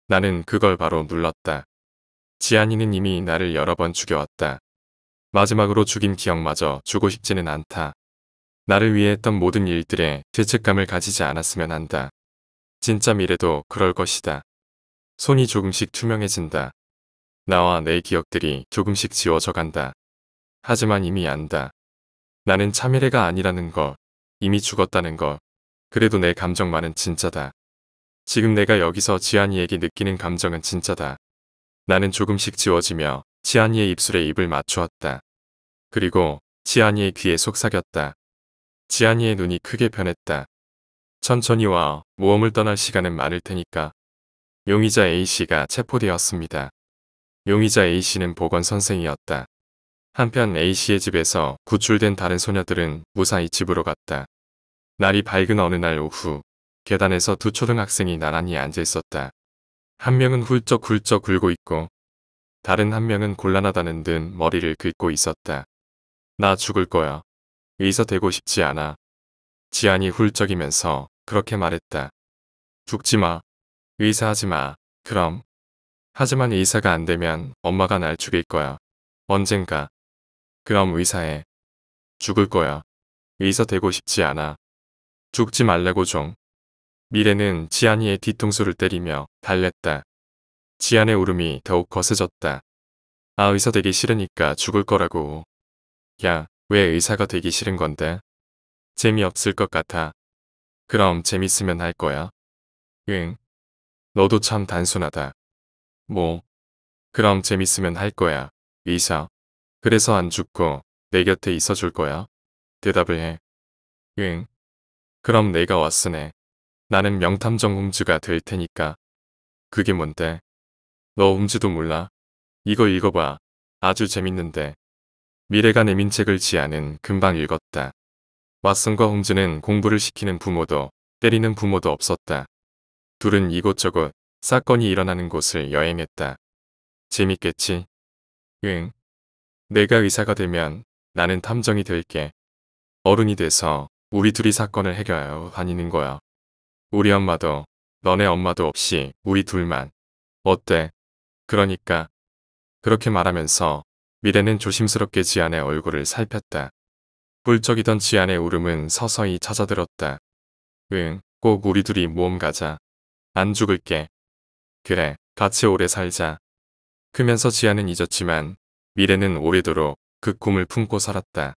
나는 그걸 바로 눌렀다. 지안이는 이미 나를 여러 번 죽여왔다. 마지막으로 죽인 기억마저 주고 싶지는 않다. 나를 위해 했던 모든 일들에 죄책감을 가지지 않았으면 한다. 진짜 미래도 그럴 것이다. 손이 조금씩 투명해진다. 나와 내 기억들이 조금씩 지워져 간다. 하지만 이미 안다. 나는 참미래가 아니라는 걸, 이미 죽었다는 걸. 그래도 내 감정만은 진짜다. 지금 내가 여기서 지안이에게 느끼는 감정은 진짜다. 나는 조금씩 지워지며 지안이의 입술에 입을 맞추었다. 그리고 지안이의 귀에 속삭였다. 지안이의 눈이 크게 변했다. 천천히 와. 모험을 떠날 시간은 많을 테니까. 용의자 A씨가 체포되었습니다. 용의자 A씨는 보건선생이었다. 한편 A씨의 집에서 구출된 다른 소녀들은 무사히 집으로 갔다. 날이 밝은 어느 날 오후 계단에서 두 초등학생이 나란히 앉아 있었다. 한 명은 훌쩍훌쩍 굴고 있고 다른 한 명은 곤란하다는 듯 머리를 긁고 있었다. 나 죽을 거야. 의사 되고 싶지 않아. 지안이 훌쩍이면서 그렇게 말했다. 죽지 마. 의사하지 마. 그럼. 하지만 의사가 안 되면 엄마가 날 죽일 거야. 언젠가. 그럼 의사해. 죽을 거야. 의사 되고 싶지 않아. 죽지 말라고 좀. 미래는 지안이의 뒤통수를 때리며 달랬다. 지안의 울음이 더욱 거세졌다. 아, 의사 되기 싫으니까 죽을 거라고. 야, 왜 의사가 되기 싫은 건데? 재미없을 것 같아. 그럼 재밌으면 할 거야. 응. 너도 참 단순하다. 뭐. 그럼 재밌으면 할 거야. 의사. 그래서 안 죽고 내 곁에 있어 줄 거야. 대답을 해. 응. 그럼 내가 왓슨해. 나는 명탐정 홈즈가 될 테니까. 그게 뭔데? 너 홈즈도 몰라? 이거 읽어봐. 아주 재밌는데. 미래가 내민 책을 지안은 금방 읽었다. 왓슨과 홈즈는 공부를 시키는 부모도 때리는 부모도 없었다. 둘은 이곳저곳 사건이 일어나는 곳을 여행했다. 재밌겠지? 응. 내가 의사가 되면 나는 탐정이 될게. 어른이 돼서 우리 둘이 사건을 해결하여 다니는 거야. 우리 엄마도 너네 엄마도 없이 우리 둘만. 어때? 그러니까. 그렇게 말하면서 미래는 조심스럽게 지안의 얼굴을 살폈다. 훌쩍이던 지안의 울음은 서서히 잦아들었다. 응, 꼭 우리 둘이 모험 가자. 안 죽을게. 그래, 같이 오래 살자. 크면서 지안은 잊었지만 미래는 오래도록 그 꿈을 품고 살았다.